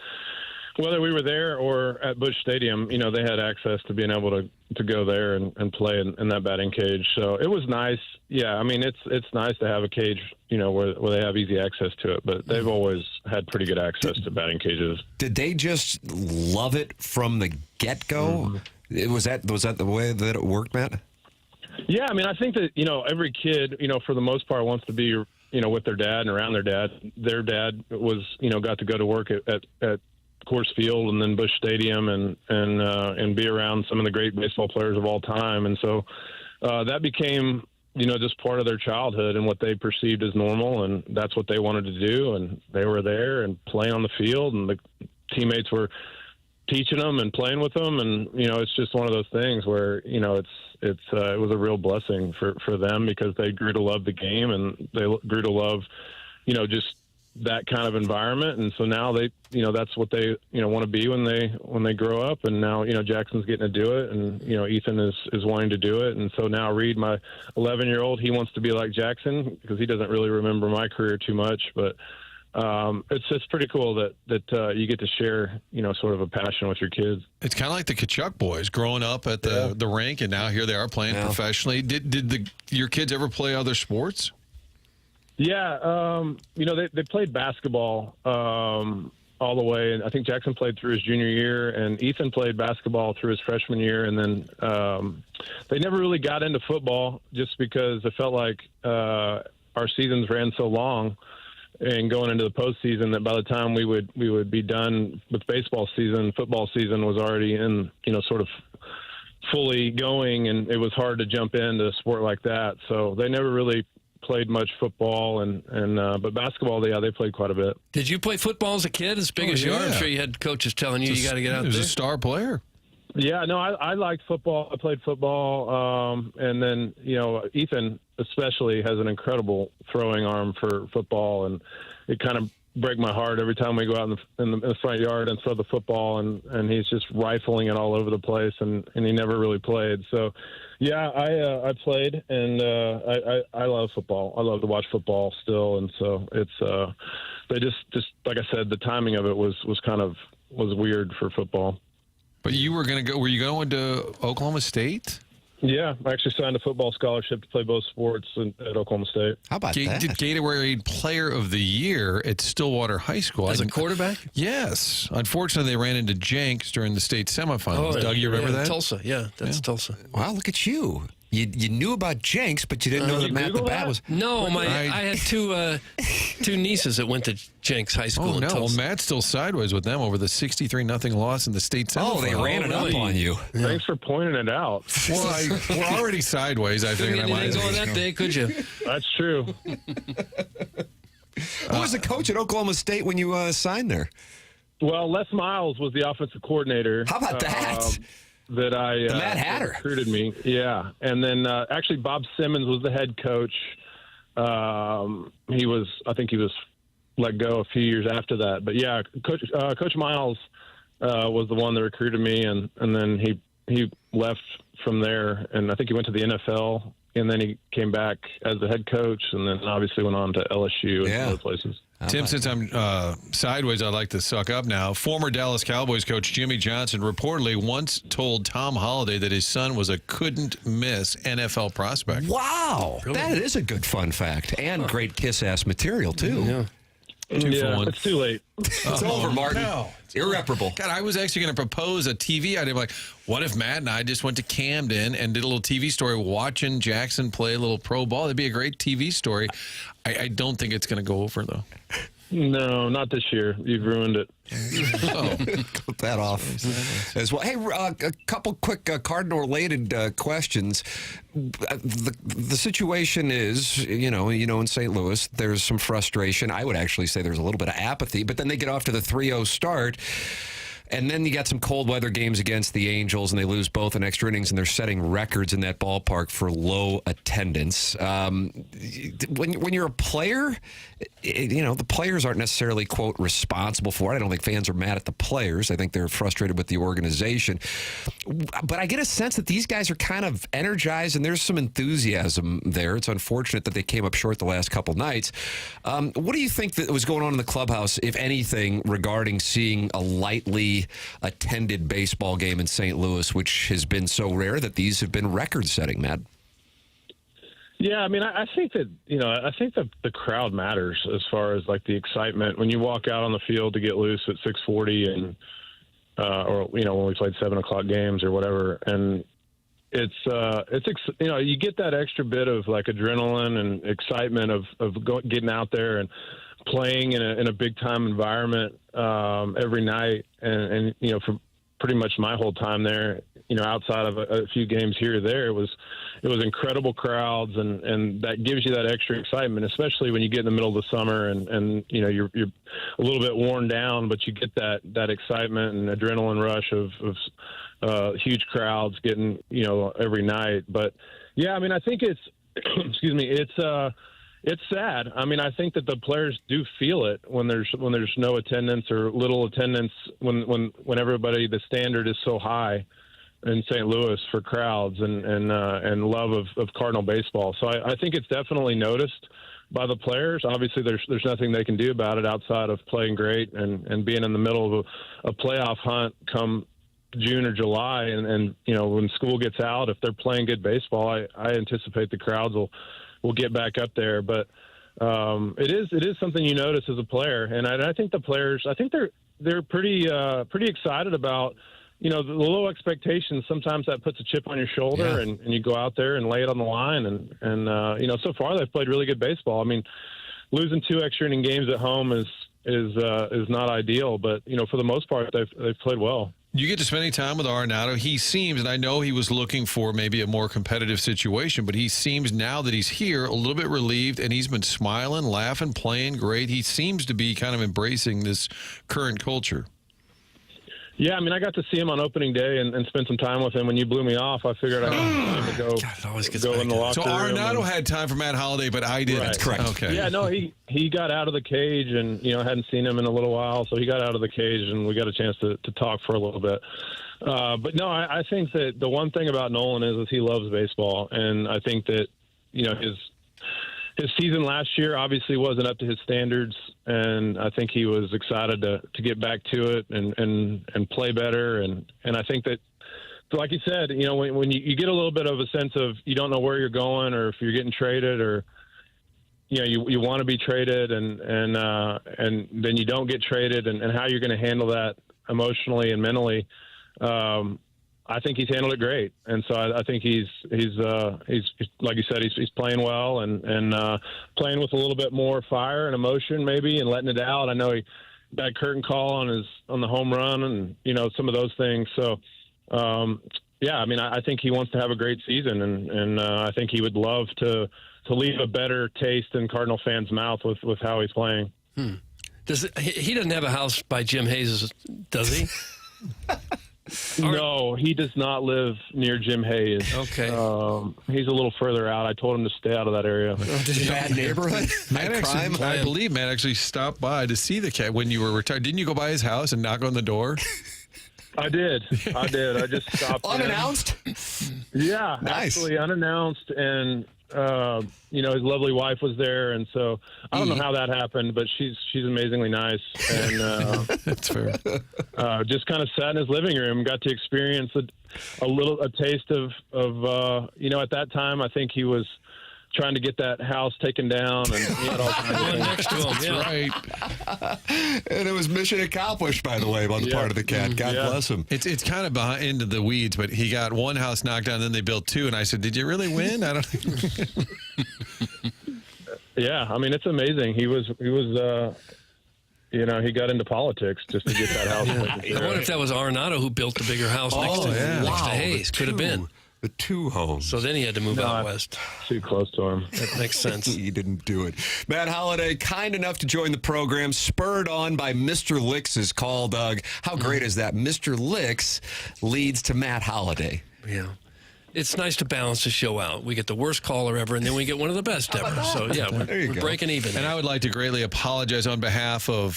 S12: whether we were there or at Busch Stadium, they had access to being able to go there and play in that batting cage. So it was nice. Yeah, I mean, it's nice to have a cage, where they have easy access to it. But they've always had pretty good access to batting cages.
S1: Did they just love it from the get-go? Was that the way that it worked, Matt?
S12: Yeah, I mean, I think that, every kid, for the most part wants to be, with their dad and around their dad. Their dad was, got to go to work at Coors Field and then Busch Stadium and be around some of the great baseball players of all time. And so that became, just part of their childhood and what they perceived as normal. And that's what they wanted to do. And they were there and playing on the field, and the teammates were teaching them and playing with them. And, it's just one of those things where, it was a real blessing for them because they grew to love the game and they grew to love, just that kind of environment. And so now they, that's what they, want to be when they grow up. And now, Jackson's getting to do it, and, Ethan is wanting to do it. And so now Reed, my 11-year-old, he wants to be like Jackson because he doesn't really remember my career too much, but it's just pretty cool that you get to share, sort of a passion with your kids.
S3: It's kind of like the Kachuk boys growing up at the rink, and now here they are playing professionally. Did your kids ever play other sports?
S12: Yeah, they played basketball all the way, and I think Jackson played through his junior year, and Ethan played basketball through his freshman year, and then they never really got into football just because it felt like our seasons ran so long and going into the postseason that by the time we would be done with baseball season, football season was already in, sort of fully going, and it was hard to jump into a sport like that. So they never really played much football, but basketball, they played quite a bit.
S2: Did you play football as a kid, as big as you are? I'm sure you had coaches telling you got to get out there.
S3: He was a star player.
S12: Yeah, no, I liked football. I played football, and then Ethan especially has an incredible throwing arm for football, and it kind of break my heart every time we go out in the front yard and throw the football, and he's just rifling it all over the place, and he never really played. So, yeah, I played, and I love football. I love to watch football still, and so it's they just like I said, the timing of it was weird for football.
S3: But you were going to go. Were you going to Oklahoma State?
S12: Yeah, I actually signed a football scholarship to play both sports at Oklahoma State.
S1: How about that?
S3: Did Gatorade Player of the Year at Stillwater High School.
S2: As a quarterback?
S3: Yes. Unfortunately, they ran into Jenks during the state semifinals. Doug, you remember that?
S2: Tulsa, that's Tulsa.
S1: Wow, look at you. You knew about Jenks, but you didn't know that Matt the Bat was...
S2: No, I had two nieces that went to Jenks High School
S3: Oh,
S2: in
S3: no.
S2: Tulsa.
S3: Well, Matt's still sideways with them over the 63-0 loss in the state semifinals.
S1: Oh, they ran it up on you.
S12: Thanks for pointing it out.
S3: Well, we're already sideways, I think.
S2: You didn't go on that day, could you?
S12: That's true.
S1: Who was the coach at Oklahoma State when you signed there?
S12: Well, Les Miles was the offensive coordinator.
S1: How about that?
S12: The
S1: Mad Hatter
S12: recruited me. Yeah, and then actually Bob Simmons was the head coach. I think he was let go a few years after that. But yeah, Coach Miles was the one that recruited me, and then he left from there, and I think he went to the NFL, and then he came back as the head coach, and then obviously went on to LSU and other places.
S3: Tim, since I'm sideways, I'd like to suck up now. Former Dallas Cowboys coach Jimmy Johnson reportedly once told Tom Holliday that his son was a couldn't-miss NFL prospect.
S1: Wow.
S2: Really?
S1: That is a good fun fact. And great kiss-ass material, too.
S2: Yeah.
S12: It's too late.
S1: It's over, Martin.
S3: No.
S1: It's irreparable.
S3: God, I was actually going to propose a TV idea. Like, what if Matt and I just went to Camden and did a little TV story watching Jackson play a little pro ball? That'd be a great TV story. I don't think it's going to go over, though.
S12: No, not this year. You've ruined it.
S1: Cut that off as well. Hey, a couple quick Cardinal-related questions. The situation is, in St. Louis, there's some frustration. I would actually say there's a little bit of apathy, but then they get off to the 3-0 start. And then you got some cold weather games against the Angels, and they lose both in extra innings, and they're setting records in that ballpark for low attendance. When you're a player, the players aren't necessarily, quote, responsible for it. I don't think fans are mad at the players. I think they're frustrated with the organization. But I get a sense that these guys are kind of energized, and there's some enthusiasm there. It's unfortunate that they came up short the last couple nights. What do you think that was going on in the clubhouse, if anything, regarding seeing a lightly attended baseball game in St. Louis, which has been so rare that these have been record-setting, Matt?
S12: Yeah, I mean, I think that the crowd matters as far as like the excitement when you walk out on the field to get loose at 6:40 and or when we played 7:00 games or whatever, and it's you get that extra bit of like adrenaline and excitement of getting out there and playing in a big time environment every night, and for pretty much my whole time there, outside of a few games here or there, it was incredible crowds, and that gives you that extra excitement, especially when you get in the middle of the summer and you're a little bit worn down, but you get that excitement and adrenaline rush of huge crowds getting every night. But yeah, I mean, I think it's excuse me, it's sad. I mean, I think that the players do feel it when there's no attendance or little attendance, when everybody, the standard is so high in St. Louis for crowds and love of Cardinal baseball. So I think it's definitely noticed by the players. Obviously, there's nothing they can do about it outside of playing great and being in the middle of a playoff hunt come June or July. And when school gets out, if they're playing good baseball, I anticipate the crowds will get back up there. But it is something you notice as a player, and I think the players, I think they're pretty excited about the low expectations. Sometimes that puts a chip on your shoulder, and you go out there and lay it on the line, and so far they've played really good baseball. I mean, losing 2 extra inning games at home is not ideal, but for the most part they've played well.
S3: You get to spend any time with Arenado. He seems, and I know he was looking for maybe a more competitive situation, but he seems now that he's here a little bit relieved, and he's been smiling, laughing, playing great. He seems to be kind of embracing this current culture.
S12: Yeah, I mean, I got to see him on opening day and spend some time with him. When you blew me off, I figured I'd go in the locker
S3: room. So Arenado
S12: and
S3: had time for Matt Holliday, but I didn't.
S12: Right.
S1: That's correct.
S3: Okay.
S12: Yeah, no, he got out of the cage, and hadn't seen him in a little while, so he got out of the cage, and we got a chance to talk for a little bit. But no, I think that the one thing about Nolan is he loves baseball, and I think that his season last year obviously wasn't up to his standards, and I think he was excited to get back to it and play better. And I think that, so like you said, you know, when you get a little bit of a sense of you don't know where you're going or if you're getting traded or, you know, you want to be traded and then you don't get traded and how you're going to handle that emotionally and mentally. I think he's handled it great, and so I think he's like you said, he's playing well and playing with a little bit more fire and emotion maybe, and letting it out. I know he bad curtain call on the home run, and you know, some of those things. So yeah, I mean, I think he wants to have a great season, and I think he would love to leave a better taste in Cardinal fans' mouth with how he's playing.
S2: He doesn't have a house by Jim Hayes, does he?
S12: No, he does not live near Jim Hayes.
S2: Okay.
S12: He's a little further out. I told him to stay out of that area.
S1: Bad neighborhood?
S3: I believe Matt actually stopped by to see the cat when you were retired. Didn't you go by his house and knock on the door?
S12: I did. I just stopped
S1: unannounced.
S12: Yeah,
S1: nice.
S12: Actually unannounced, and you know, his lovely wife was there, and so I don't know how that happened, but she's amazingly nice, and
S3: that's fair.
S12: Just kind of sat in his living room, got to experience a taste of you know, at that time I think he was trying to get that house taken down, and he had all kinds of things
S2: next to him.
S3: That's right.
S1: And it was mission accomplished, by the way, on the part of the cat. God bless him.
S3: It's kind of behind into the weeds, but he got one house knocked down, then they built two, and I said, "Did you really win?" I don't think.
S12: Yeah, I mean, it's amazing. He was you know, he got into politics just to get that house.
S2: I wonder if that was Arenado who built the bigger house next to Hayes. Could have been.
S1: The two homes.
S2: So then he had to move out west.
S12: Too close to him.
S2: That makes sense.
S1: He didn't do it. Matt Holliday, kind enough to join the program, spurred on by Mr. Licks' call, Doug. How great is that? Mr. Licks leads to Matt Holliday.
S2: Yeah. It's nice to balance the show out. We get the worst caller ever, and then we get one of the best ever. So, yeah, we're breaking even.
S3: And I would like to greatly apologize on behalf of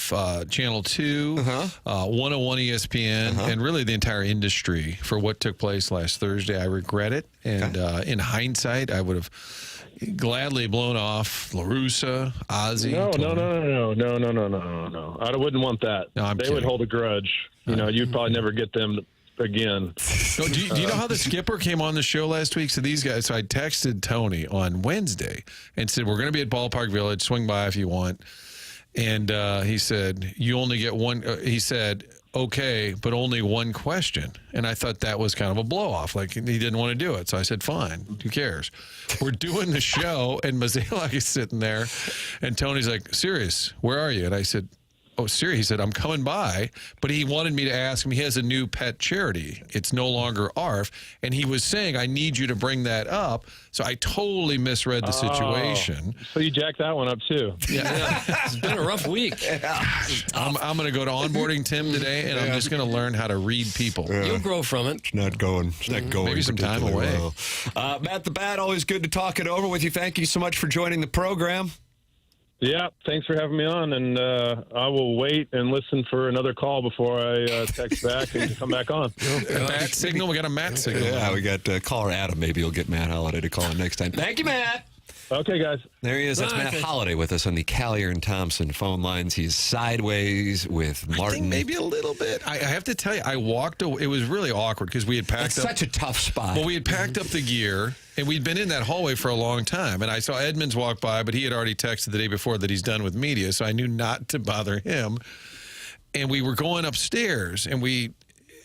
S3: Channel 2, 101 ESPN, and really the entire industry for what took place last Thursday. I regret it. And in hindsight, I would have gladly blown off LaRussa, Ozzy.
S12: No. I wouldn't want that.
S3: No, I'm
S12: they
S3: kidding.
S12: would hold a grudge. You know, you'd probably never get them again.
S3: No, do you know how the skipper came on the show last week? So these guys, so I texted Tony on Wednesday and said, we're going to be at Ballpark Village. Swing by if you want. And he said, you only get one. He said, okay, but only one question. And I thought that was kind of a blow off. Like he didn't want to do it. So I said, fine, who cares? We're doing the show and Mazalek is sitting there and Tony's like, Sirius, where are you? And I said, oh, Siri, he said, I'm coming by, but he wanted me to ask him. He has a new pet charity. It's no longer ARF. And he was saying, I need you to bring that up. So I totally misread the situation.
S12: So you jacked that one up, too.
S2: Yeah. It's been a rough week.
S3: I'm going to go to onboarding Tim today, and I'm just going to learn how to read people.
S2: You'll grow from it.
S1: It's not going.
S3: Maybe some time away.
S1: Well. Matt the Bat, always good to talk it over with you. Thank you so much for joining the program.
S12: Yeah, thanks for having me on, and I will wait and listen for another call before I text back and come back on.
S3: Matt signal? We got a Matt signal.
S1: Yeah, we got caller Adam. Maybe you'll get Matt Holliday to call in next time. Thank you, Matt.
S12: Okay, guys.
S1: There he is. That's Matt Holliday with us on the Callier and Thompson phone lines. He's sideways with Martin.
S3: I think maybe a little bit. I have to tell you, I walked away. It was really awkward because we had packed
S1: up. Such a tough spot.
S3: Well, we had packed up the gear, and we'd been in that hallway for a long time. And I saw Edmonds walk by, but he had already texted the day before that he's done with media, so I knew not to bother him. And we were going upstairs, and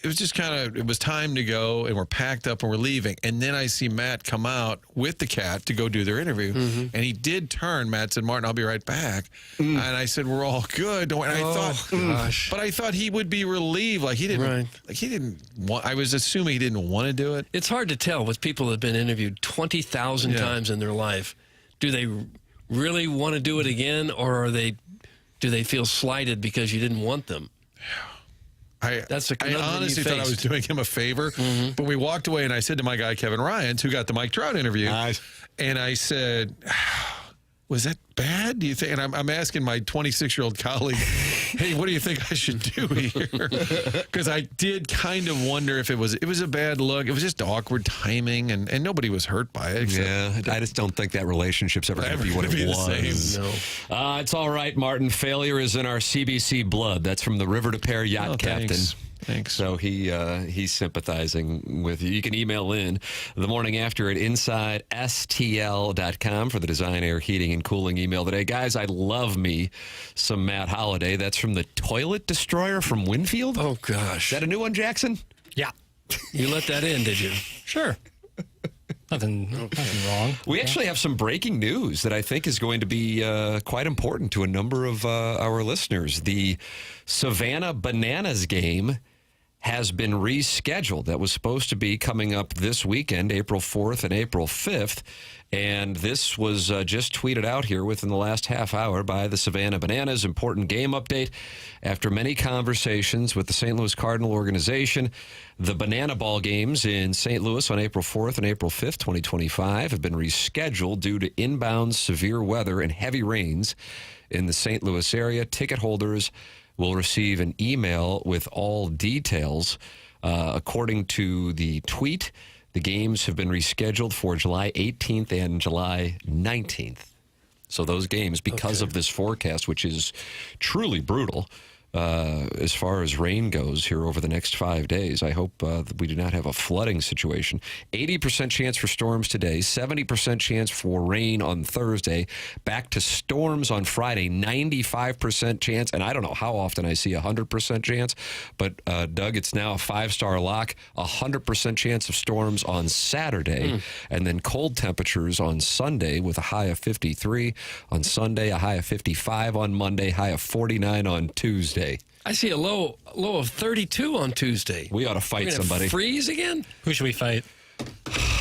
S3: it was just kind of, it was time to go, and we're packed up and we're leaving. And then I see Matt come out with the cat to go do their interview. And he did turn. Matt said, Martin, I'll be right back. And I said, we're all good. And I thought, but I thought he would be relieved. Like he didn't want, I was assuming he didn't want to do it.
S2: It's hard to tell with people that have been interviewed 20,000 times in their life. Do they really want to do it again, or do they feel slighted because you didn't want them?
S3: I honestly thought I was doing him a favor, but we walked away, and I said to my guy, Kevin Ryans, who got the Mike Trout interview, and I said, was that bad? Do you think? And I'm asking my 26-year-old colleague, hey, what do you think I should do here? Because I did kind of wonder if it was a bad look. It was just awkward timing, and nobody was hurt by it.
S1: Yeah, I just don't think that relationship's ever going to be what it was.
S3: No.
S1: It's all right, Martin. Failure is in our CBC blood. That's from the River to Pear yacht captain.
S3: Thanks.
S1: So he's sympathizing with you. You can email in the morning after at InsideSTL.com for the design, air, heating, and cooling email today. Guys, I love me some Matt Holliday. That's from the Toilet Destroyer from Winfield.
S2: Oh, gosh.
S1: Is that a new one, Jackson?
S4: Yeah.
S2: You let that in, did you?
S4: Sure. Nothing wrong.
S1: We actually have some breaking news that I think is going to be quite important to a number of our listeners. The Savannah Bananas game has been rescheduled. That was supposed to be coming up this weekend, April 4th and April 5th. And this was just tweeted out here within the last half hour by the Savannah Bananas. Important game update. After many conversations with the St. Louis Cardinal organization, the Banana Ball games in St. Louis on April 4th and April 5th, 2025, have been rescheduled due to inbound severe weather and heavy rains in the St. Louis area. Ticket holders will receive an email with all details. According to the tweet, the games have been rescheduled for July 18th and July 19th. So those games, because of this forecast, which is truly brutal, as far as rain goes here over the next 5 days, I hope that we do not have a flooding situation. 80% chance for storms today, 70% chance for rain on Thursday, back to storms on Friday, 95% chance, and I don't know how often I see 100% chance, but Doug, it's now a 5-star lock, 100% chance of storms on Saturday, and then cold temperatures on Sunday with a high of 53 on Sunday, a high of 55 on Monday, high of 49 on Tuesday.
S2: I see a low of 32 on Tuesday.
S1: We ought to fight somebody.
S2: Freeze again?
S4: Who should we fight?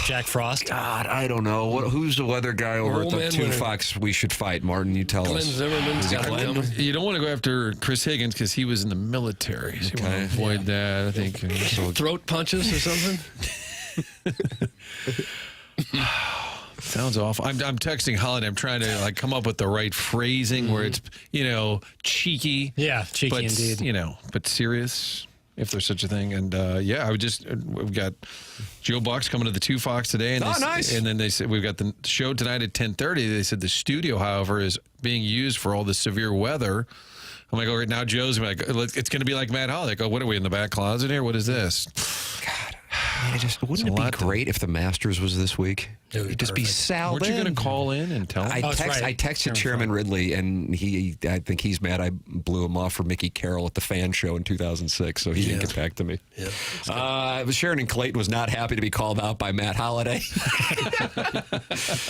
S4: Jack Frost?
S1: God, I don't know. Who's the weather guy over at the Two Fox we should fight? Martin, you tell
S2: Glenn
S1: us.
S2: Zimmerman's got him.
S3: You don't want to go after Chris Higgins because he was in the military. So you want to avoid that, I think.
S2: Throat punches or something?
S3: Sounds awful. I'm texting Holliday. I'm trying to come up with the right phrasing where it's cheeky.
S4: Yeah, cheeky
S3: but,
S4: indeed.
S3: But serious, if there's such a thing. And we've got Joe Buck's coming to the Two Fox today. And
S1: nice.
S3: And then they said we've got the show tonight at 10:30. They said the studio, however, is being used for all the severe weather. I'm like, all right, now Joe's like, it's going to be like Matt Holliday. Like, what are we in the back closet here? What is this?
S1: God, wouldn't it be great if the Masters was this week? You'd just be salved.
S3: Weren't you going to call in and tell him?
S1: I texted Chairman Ridley, and I think he's mad I blew him off for Mickey Carroll at the fan show in 2006, so he didn't get back to me. Yeah. Sharon Clayton was not happy to be called out by Matt Holliday.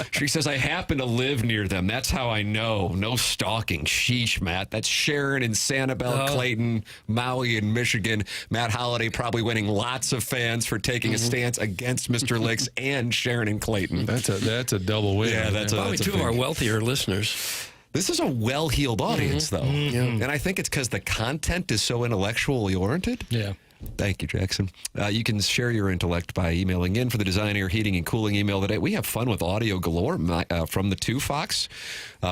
S1: She says, I happen to live near them. That's how I know. No stalking. Sheesh, Matt. That's Sharon in Sanibel, Clayton, Maui, and Michigan. Matt Holliday probably winning lots of fans for taking a stance against Mr. Licks and Sharon and Clayton.
S3: That's a double win.
S1: Yeah, that's
S2: probably two of our wealthier listeners.
S1: This is a well-heeled audience, though. And I think it's because the content is so intellectually oriented.
S4: Yeah.
S1: Thank you, Jackson. You can share your intellect by emailing in for the design, air, heating, and cooling email today. We have fun with audio galore from the Two Fox,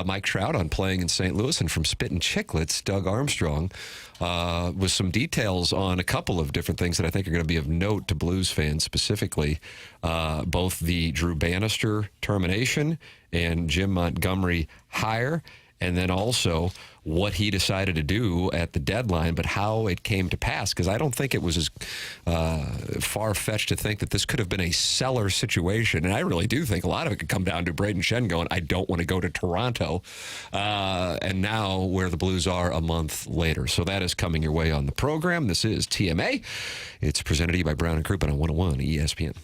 S1: Mike Trout on Playing in St. Louis, and from Spittin Chiclets, Doug Armstrong, with some details on a couple of different things that I think are going to be of note to Blues fans, specifically both the Drew Bannister termination and Jim Montgomery hire, and then also what he decided to do at the deadline, but how it came to pass. Because I don't think it was as far-fetched to think that this could have been a seller situation. And I really do think a lot of it could come down to Braden Shen going, I don't want to go to Toronto. And now where the Blues are a month later. So that is coming your way on the program. This is TMA. It's presented to you by Brown & Crouppen on 101 ESPN.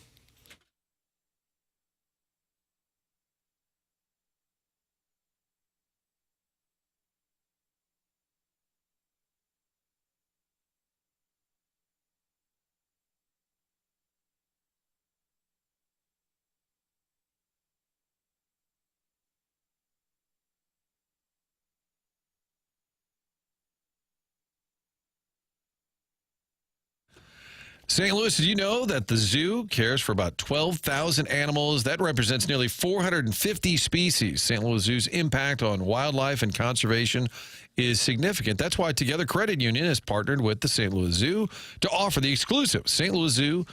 S3: St. Louis, did you know that the zoo cares for about 12,000 animals? That represents nearly 450 species. St. Louis Zoo's impact on wildlife and conservation is significant. That's why Together Credit Union has partnered with the St. Louis Zoo to offer the exclusive St. Louis Zoo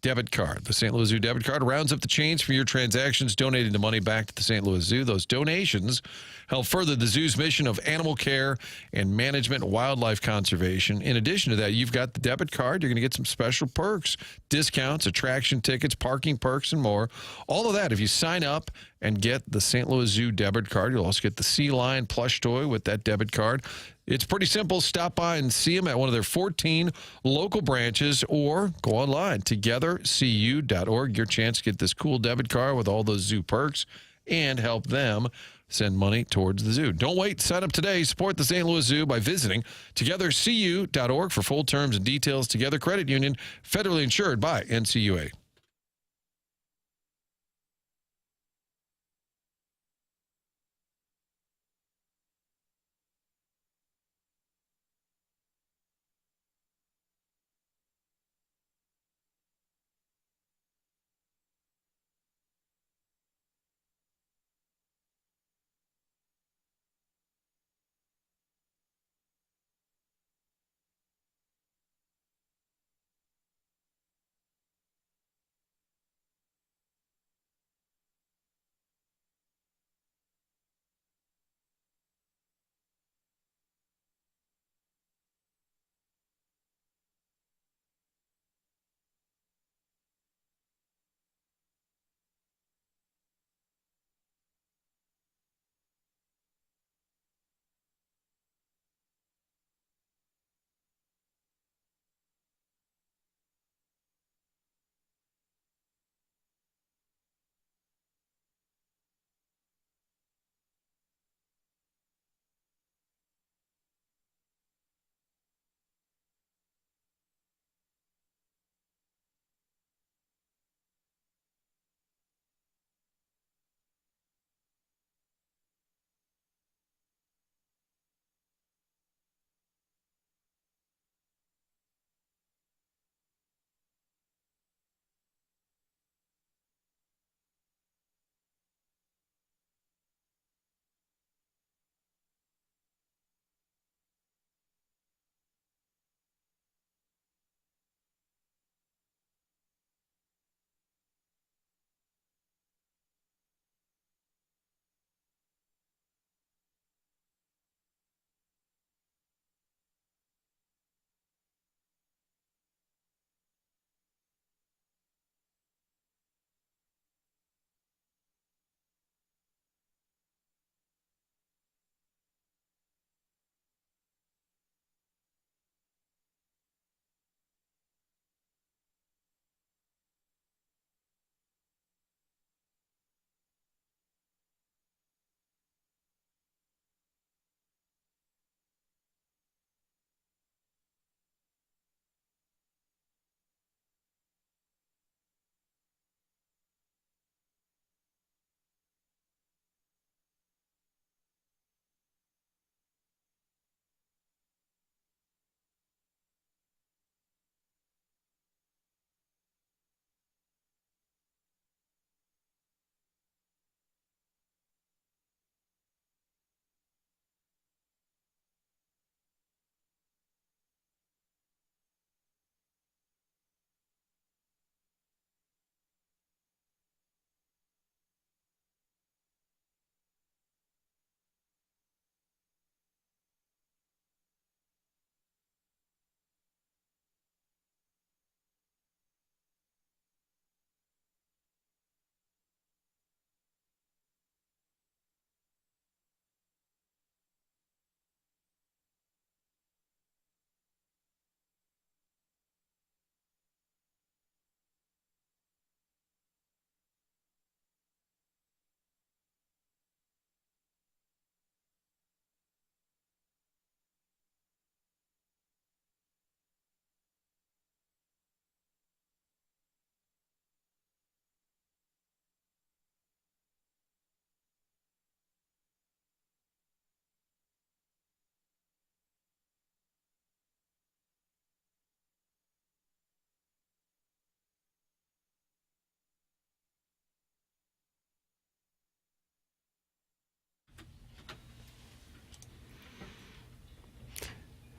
S3: debit card. The St. Louis Zoo debit card rounds up the change from your transactions, donating the money back to the St. Louis Zoo. Those donations help further the zoo's mission of animal care and management, wildlife conservation. In addition to that, you've got the debit card. You're going to get some special perks, discounts, attraction tickets, parking perks, and more. All of that, if you sign up and get the St. Louis Zoo debit card, you'll also get the sea lion plush toy with that debit card. It's pretty simple. Stop by and see them at one of their 14 local branches or go online, togethercu.org. Your chance to get this cool debit card with all those zoo perks and help them send money towards the zoo. Don't wait. Sign up today. Support the St. Louis Zoo by visiting togethercu.org for full terms and details. Together Credit Union, federally insured by NCUA.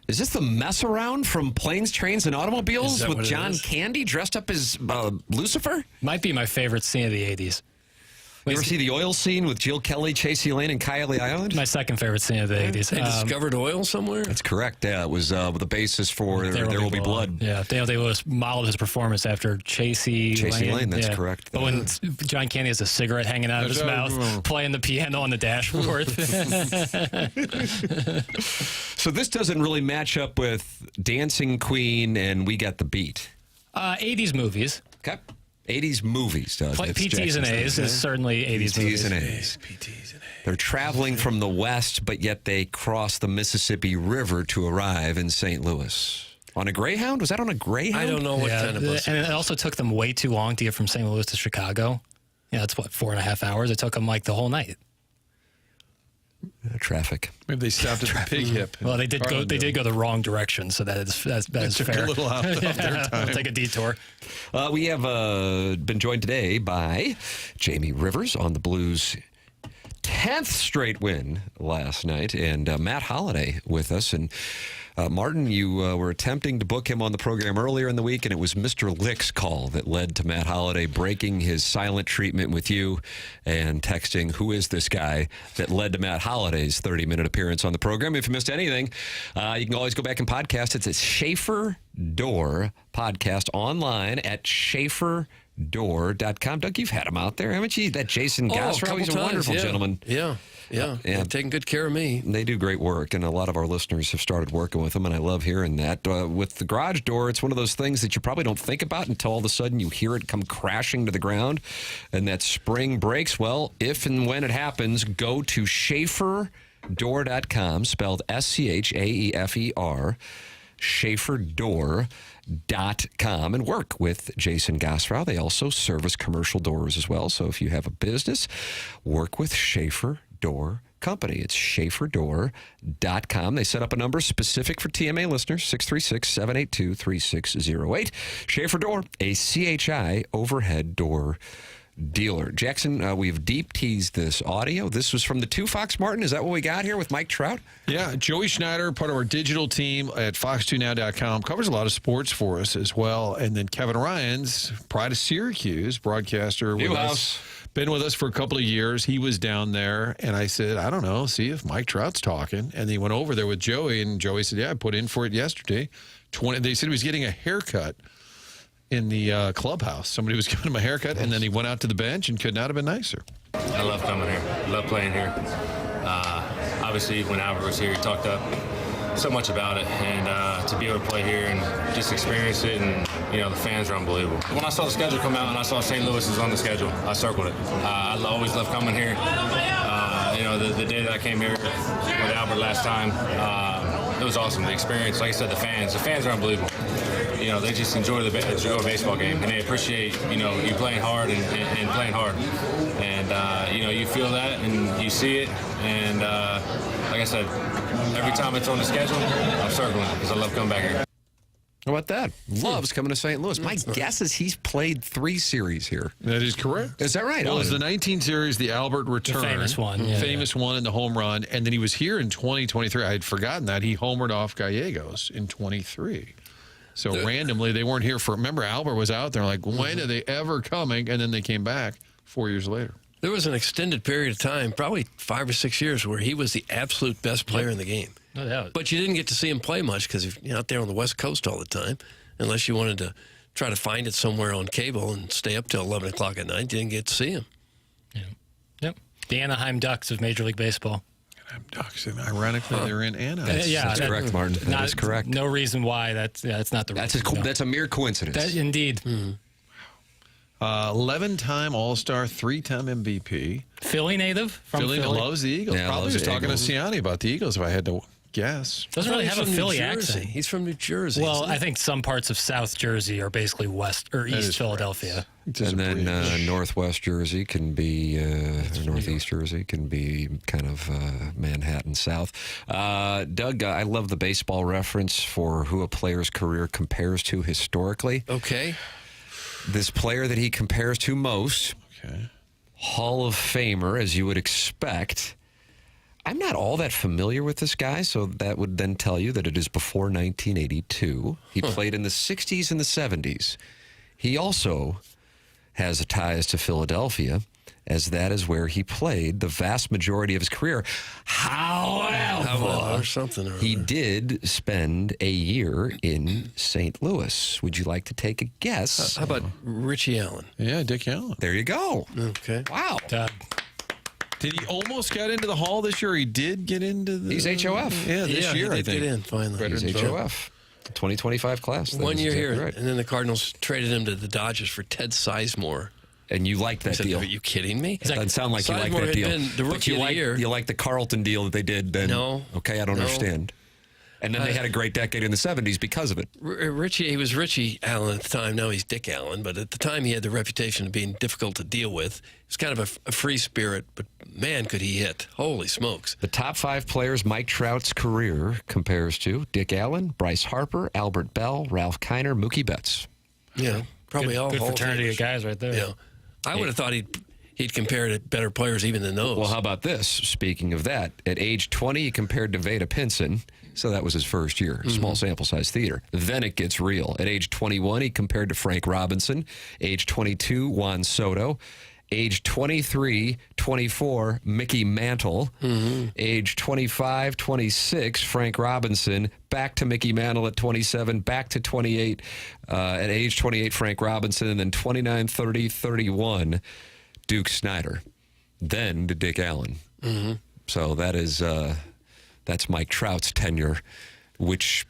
S1: Is this the mess around from Planes, Trains, and Automobiles
S2: Is that
S1: with
S2: what it
S1: John
S2: is?
S1: Candy dressed up as Lucifer?
S4: Might be my favorite scene of the 80s.
S1: You ever see the oil scene with Jill Kelly, Chasey Lane, and Kylie Island?
S4: My second favorite scene of the 80s.
S2: They discovered oil somewhere?
S1: That's correct. Yeah, it was the basis for There Will Be Blood.
S4: Yeah, Daniel Day-Lewis modeled his performance after Chasey
S1: Lane, that's
S4: yeah.
S1: correct.
S4: But when John Candy has a cigarette hanging out of his mouth, playing the piano on the dashboard.
S1: So this doesn't really match up with Dancing Queen and We Got the Beat.
S4: 80s movies.
S1: Okay. 80s movies, Doug. That's
S4: PTs and
S1: Jackson's
S4: A's
S1: thing.
S4: is certainly 80s movies.
S1: PTs and A's. They're traveling from the west, but yet they cross the Mississippi River to arrive in St. Louis. On a Greyhound? Was that on a Greyhound?
S2: I don't know what kind of bus.
S4: And it also took them way too long to get from St. Louis to Chicago. Yeah, that's 4.5 hours. It took them like the whole night.
S1: Traffic.
S3: Maybe they stopped at the Pig Hip.
S4: Well, they did go. They did go the wrong direction, so that is fair.
S3: A little out of their time.
S4: I'll take a detour.
S1: We have been joined today by Jamie Rivers on the Blues' 10th straight win last night, and Matt Holliday with us. And Martin, you were attempting to book him on the program earlier in the week, and it was Mr. Lick's call that led to Matt Holliday breaking his silent treatment with you and texting, "Who is this guy?" that led to Matt Holliday's 30-minute appearance on the program. If you missed anything, you can always go back and podcast. It's a Schaefer Door podcast online at SchaeferDoor.com. Doug, you've had him out there, haven't you? That Jason Gosrow, he's a wonderful gentleman.
S2: Yeah. They're taking good care of me.
S1: They do great work, and a lot of our listeners have started working with them, and I love hearing that. With the garage door, it's one of those things that you probably don't think about until all of a sudden you hear it come crashing to the ground, and that spring breaks. Well, if and when it happens, go to SchaeferDoor.com, spelled SCHAEFER, SchaeferDoor.com, and work with Jason Gosrow. They also service commercial doors as well. So if you have a business, work with Schaefer Door Company. It's SchaeferDoor.com. They set up a number specific for TMA listeners, 636-782-3608. Schaefer Door, a CHI overhead door dealer. Jackson, we've deep teased this audio. This was from the 2 Fox, Martin. Is that what we got here with Mike Trout?
S3: Yeah, Joey Schneider, part of our digital team at fox2now.com, covers a lot of sports for us as well. And then Kevin Ryan's, Pride of Syracuse, broadcaster with us. Been with us for a couple of years. He was down there, and I said, I don't know, see if Mike Trout's talking. And he went over there with Joey, and Joey said, yeah, I put in for it yesterday. They said he was getting a haircut in the clubhouse. Somebody was giving him a haircut, and then he went out to the bench and could not have been nicer.
S14: I love coming here. I love playing here. Obviously, when Albert was here, he talked up so much about it, and to be able to play here and just experience it, and the fans are unbelievable. When I saw the schedule come out and I saw St. Louis was on the schedule, I circled it. I always love coming here. The day that I came here with Albert last time, it was awesome. The experience, like I said, the fans are unbelievable. They just enjoy a baseball game, and they appreciate, you playing hard and playing hard. And, you feel that and you see it. And like I said, every time it's on the schedule, I'm circling it because I love coming back here.
S1: How about that? Loves coming to St. Louis. My guess is he's played 3 series here.
S3: That is correct.
S1: Is that right?
S3: Well, it was the 19 series, the Albert return.
S4: The famous one.
S3: Famous one in the home run. And then he was here in 2023. I had forgotten that. He homered off Gallegos in 23. So randomly, they weren't here for. Remember, Albert was out there like, when are they ever coming? And then they came back 4 years later.
S2: There was an extended period of time, probably 5 or 6 years, where he was the absolute best player in the game.
S4: No doubt.
S2: But you didn't get to see him play much because you're out there on the West Coast all the time, unless you wanted to try to find it somewhere on cable and stay up till 11 o'clock at night. You didn't get to see him.
S4: Yeah. Yep. The Anaheim Ducks of Major League Baseball.
S3: Anaheim Ducks, and ironically, they're in Anaheim.
S1: That's correct, Martin. That is correct.
S4: No reason why that's not the reason.
S1: That's a mere coincidence.
S4: Indeed.
S3: 11-time All-Star, 3-time MVP.
S4: Philly native from
S3: Philly. Loves the Eagles.
S1: Yeah,
S3: Probably
S1: loves
S3: was
S1: the
S3: talking
S1: Eagles.
S3: to Ciani about the Eagles if I had to guess.
S4: Doesn't really have a Philly accent.
S2: He's from New Jersey.
S4: Well, I think some parts of South Jersey are basically West or East Philadelphia.
S1: And then Northwest Jersey can be, Northeast Jersey can be kind of Manhattan South. Doug, I love the baseball reference for who a player's career compares to historically.
S2: Okay.
S1: This player that he compares to most,
S3: Okay.
S1: Hall of Famer, as you would expect. I'm not all that familiar with this guy, so that would then tell you that it is before 1982. He played in the 60s and the 70s. He also has ties to Philadelphia, as that is where he played the vast majority of his career. However, he did spend a year in St. Louis. Would you like to take a guess?
S2: How about Richie Allen?
S3: Yeah, Dick Allen.
S1: There you go.
S2: Okay.
S1: Wow.
S3: Did he almost get into the Hall this year? He did get into the...
S1: He's HOF.
S3: Yeah, this year,
S2: he
S3: I
S2: did
S3: think.
S2: get in, finally.
S1: He's HOF. 2025 class. That
S2: 1
S1: is
S2: year
S1: exactly
S2: here,
S1: right.
S2: and then the Cardinals traded him to the Dodgers for Ted Sizemore.
S1: And you like that deal.
S2: Are you kidding me?
S1: Doesn't sound like you like
S2: Sizemore
S1: that
S2: had
S1: deal.
S2: been the
S1: But
S2: rookie
S1: you
S2: of the
S1: like
S2: year.
S1: you like the Carlton deal that they did then?
S2: No.
S1: Okay, I don't understand. And then they had a great decade in the 70s because of it.
S2: He was Richie Allen at the time. Now he's Dick Allen. But at the time, he had the reputation of being difficult to deal with. He's kind of a free spirit, but man, could he hit. Holy smokes.
S1: The top 5 players Mike Trout's career compares to Dick Allen, Bryce Harper, Albert Bell, Ralph Kiner, Mookie Betts.
S2: Yeah, probably all
S4: good
S2: Hall of
S4: fraternity
S2: Famers.
S4: of guys right there.
S2: Yeah. I would have thought he'd compare to better players even than those.
S1: Well, how about this? Speaking of that, at age 20, he compared to Vada Pinson. So that was his first year, small sample size theater. Then it gets real. At age 21, he compared to Frank Robinson. Age 22, Juan Soto. Age 23, 24, Mickey Mantle. Age 25, 26, Frank Robinson. Back to Mickey Mantle at 27, back to 28. At age 28, Frank Robinson. And then 29, 30, 31, Duke Snider. Then to Dick Allen. So that is... that's Mike Trout's tenure, which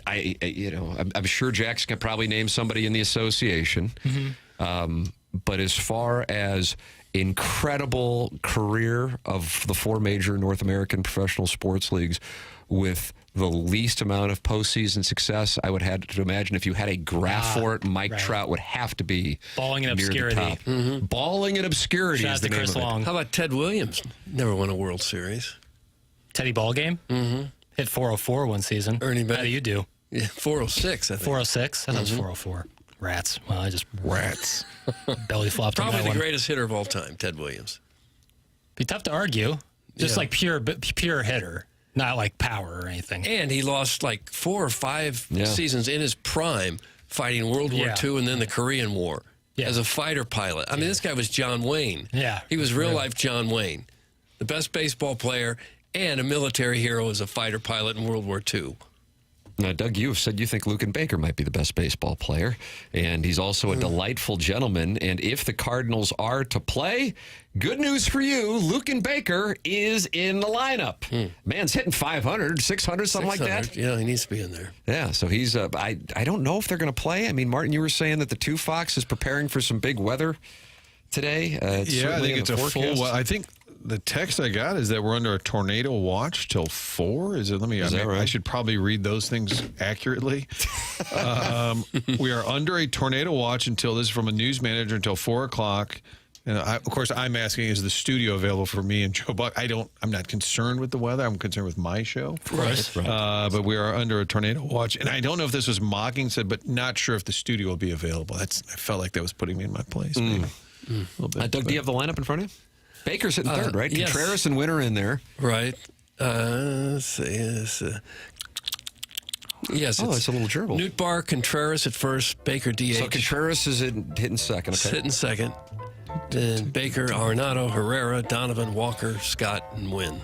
S1: I'm sure Jackson can probably name somebody in the association. But as far as incredible career of the 4 major North American professional sports leagues with the least amount of postseason success, I would have to imagine if you had a graph for it, Mike Trout would have to be
S4: balling in
S1: near
S4: obscurity.
S1: the top. Balling in obscurity
S4: Shout
S1: is
S4: out
S1: the
S4: to
S1: name
S4: Chris
S1: of it.
S4: Long.
S2: How about Ted Williams? Never won a World Series.
S4: Teddy Ballgame? Hit 404 one season.
S2: Ernie Banks.
S4: How do you do?
S2: Yeah, 406, I think.
S4: 406? I thought it was 404. Rats. Well, I just
S2: Rats.
S4: belly flopped on
S2: Probably
S4: that
S2: the
S4: one.
S2: greatest hitter of all time, Ted Williams.
S4: Be tough to argue. Just
S2: Yeah.
S4: like pure hitter, not like power or anything.
S2: And he lost like 4 or 5 seasons in his prime fighting World War II and then the Korean War as a fighter pilot. I mean, this guy was John Wayne.
S4: Yeah.
S2: He was real-life John Wayne, the best baseball player and a military hero as a fighter pilot in World War II.
S1: Now, Doug, you have said you think Luken Baker might be the best baseball player, and he's also a delightful gentleman. And if the Cardinals are to play, good news for you, Luken Baker is in the lineup. Man's hitting 500, 600, something like that.
S2: Yeah, he needs to be in there.
S1: Yeah, so he's, I don't know if they're going to play. I mean, Martin, you were saying that the 2 Fox is preparing for some big weather today.
S3: I think it's a
S1: forecast.
S3: full... I think the text I got is that we're under a tornado watch till 4. Is that right? I should probably read those things accurately. We are under a tornado watch until, this is from a news manager, until 4 o'clock. And of course, I'm asking, is the studio available for me and Joe Buck? I'm not concerned with the weather. I'm concerned with my show.
S1: Right.
S3: But we are under a tornado watch. And I don't know if this was mocking said, but not sure if the studio will be available. I felt like that was putting me in my place. Maybe. A little bit.
S1: Doug, do you have the lineup in front of you? Baker's hitting third, right?
S2: Yes.
S1: Contreras and Winter in there.
S2: Right. Let's see. Yes.
S1: It's a little gerbil.
S2: Nootbaar, Contreras at first, Baker DH.
S1: So Contreras is hitting second. Okay.
S2: Hitting second. Then Baker, Arenado, Herrera, Donovan, Walker, Scott, and Wynn.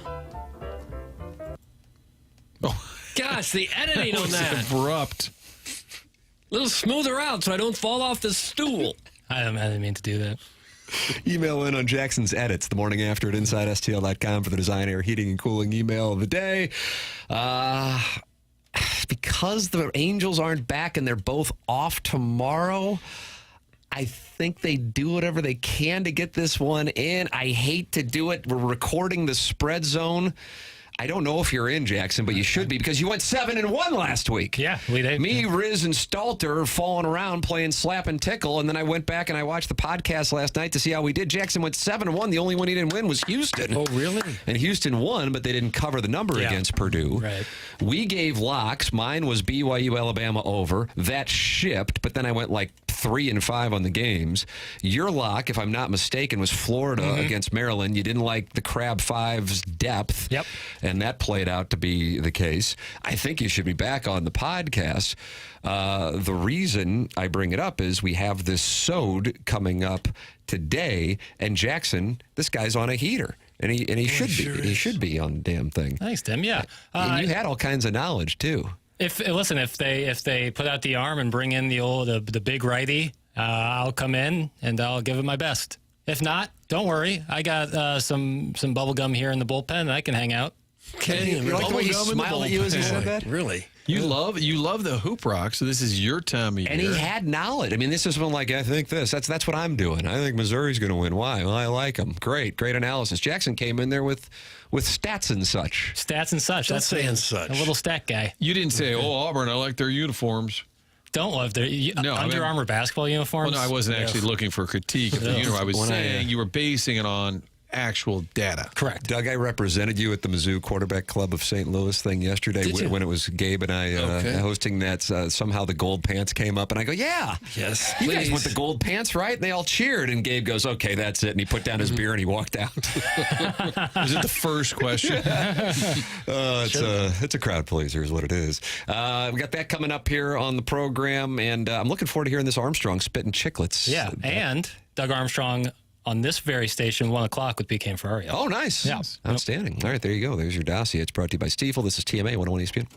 S2: Gosh, the editing on that.
S3: Abrupt.
S2: A little smoother out so I don't fall off the stool.
S4: I didn't mean to do that.
S1: Email in on Jackson's edits, the morning after at InsideSTL.com for the Design, Air, Heating, and Cooling email of the day. Because the Angels aren't back and they're both off tomorrow, I think they do whatever they can to get this one in. I hate to do it. We're recording the spread zone. I don't know if you're in, Jackson, but you should be because you went 7-1 last week.
S4: Yeah,
S1: Me, Riz, and Stalter are falling around playing slap and tickle, and then I went back and I watched the podcast last night to see how we did. Jackson went 7-1. The only one he didn't win was Houston.
S2: Oh, really?
S1: And Houston won, but they didn't cover the number against Purdue.
S4: Right.
S1: We gave locks. Mine was BYU Alabama over. That shipped, but then I went like 3-5 on the games. Your lock, if I'm not mistaken, was Florida against Maryland. You didn't like the Crab Five's depth.
S4: Yep.
S1: And that played out to be the case. I think you should be back on the podcast. The reason I bring it up is we have this SOD coming up today, and Jackson, this guy's on a heater. And he should be.
S2: Sure
S1: He
S2: is.
S1: should be on the damn thing.
S4: Thanks, Tim. Yeah.
S1: And you had all kinds of knowledge too.
S4: If they put out the arm and bring in the big righty, I'll come in and I'll give it my best. If not, don't worry. I got some bubble gum here in the bullpen and I can hang out.
S2: Okay,
S1: You like the way he smiled at you as he said that?
S2: Really?
S3: You love the hoop rock, so this is your time of year.
S1: And he had knowledge. I mean, this is when, like, I think this. That's what I'm doing. I think Missouri's going to win. Why? Well, I like them. Great analysis. Jackson came in there with stats and such.
S4: Stats and such.
S2: Don't
S4: That's
S2: say and such.
S4: A little stat guy.
S3: You didn't say, "Oh, Auburn, I like their uniforms."
S4: Don't love their
S3: No, I
S4: Under
S3: mean-
S4: Armour basketball uniforms.
S3: Well, no, I wasn't actually looking for critique of the uniform. I was
S1: When I,
S3: saying you were basing it on actual data.
S4: Correct.
S1: Doug, I represented you at the Mizzou Quarterback Club of St. Louis thing yesterday
S2: Did you?
S1: when it was Gabe and I
S2: Okay.
S1: hosting that. Somehow the gold pants came up, and I go, yeah.
S2: Yes,
S1: You guys
S2: please.
S1: want the gold pants, right? And they all cheered, and Gabe goes, okay, that's it. And he put down his beer and he walked out.
S3: Is it the first question?
S1: It's a crowd pleaser is what it is. We got that coming up here on the program, and I'm looking forward to hearing this Armstrong Spittin Chiclets.
S4: Yeah, and Doug Armstrong on this very station, 1 o'clock with BK and Ferrario.
S1: Oh, nice.
S4: Yeah.
S1: Outstanding. All right, there you go. There's your dossier. It's brought to you by Stiefel. This is TMA 101 ESPN.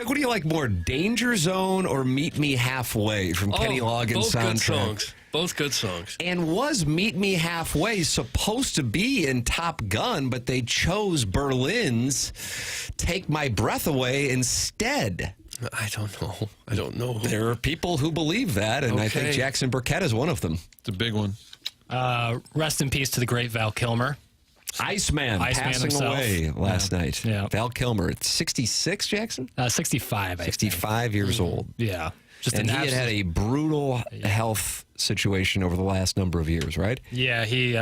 S1: Doug, what do you like more, Danger Zone or Meet Me Halfway from Kenny Loggins'
S2: both
S1: soundtrack?
S2: Good songs. Both good songs.
S1: And was Meet Me Halfway supposed to be in Top Gun, but they chose Berlin's Take My Breath Away instead?
S2: I don't know.
S1: There are people who believe that, and I think Jackson Burkett is one of them.
S3: It's a big one.
S4: Rest in peace to the great Val Kilmer.
S1: Iceman passing
S4: himself.
S1: away last night.
S4: Yeah.
S1: Val Kilmer at 66, Jackson?
S4: 65, I think.
S1: 65 years old.
S4: Yeah.
S1: And he had a brutal health situation over the last number of years, right?
S4: Yeah, he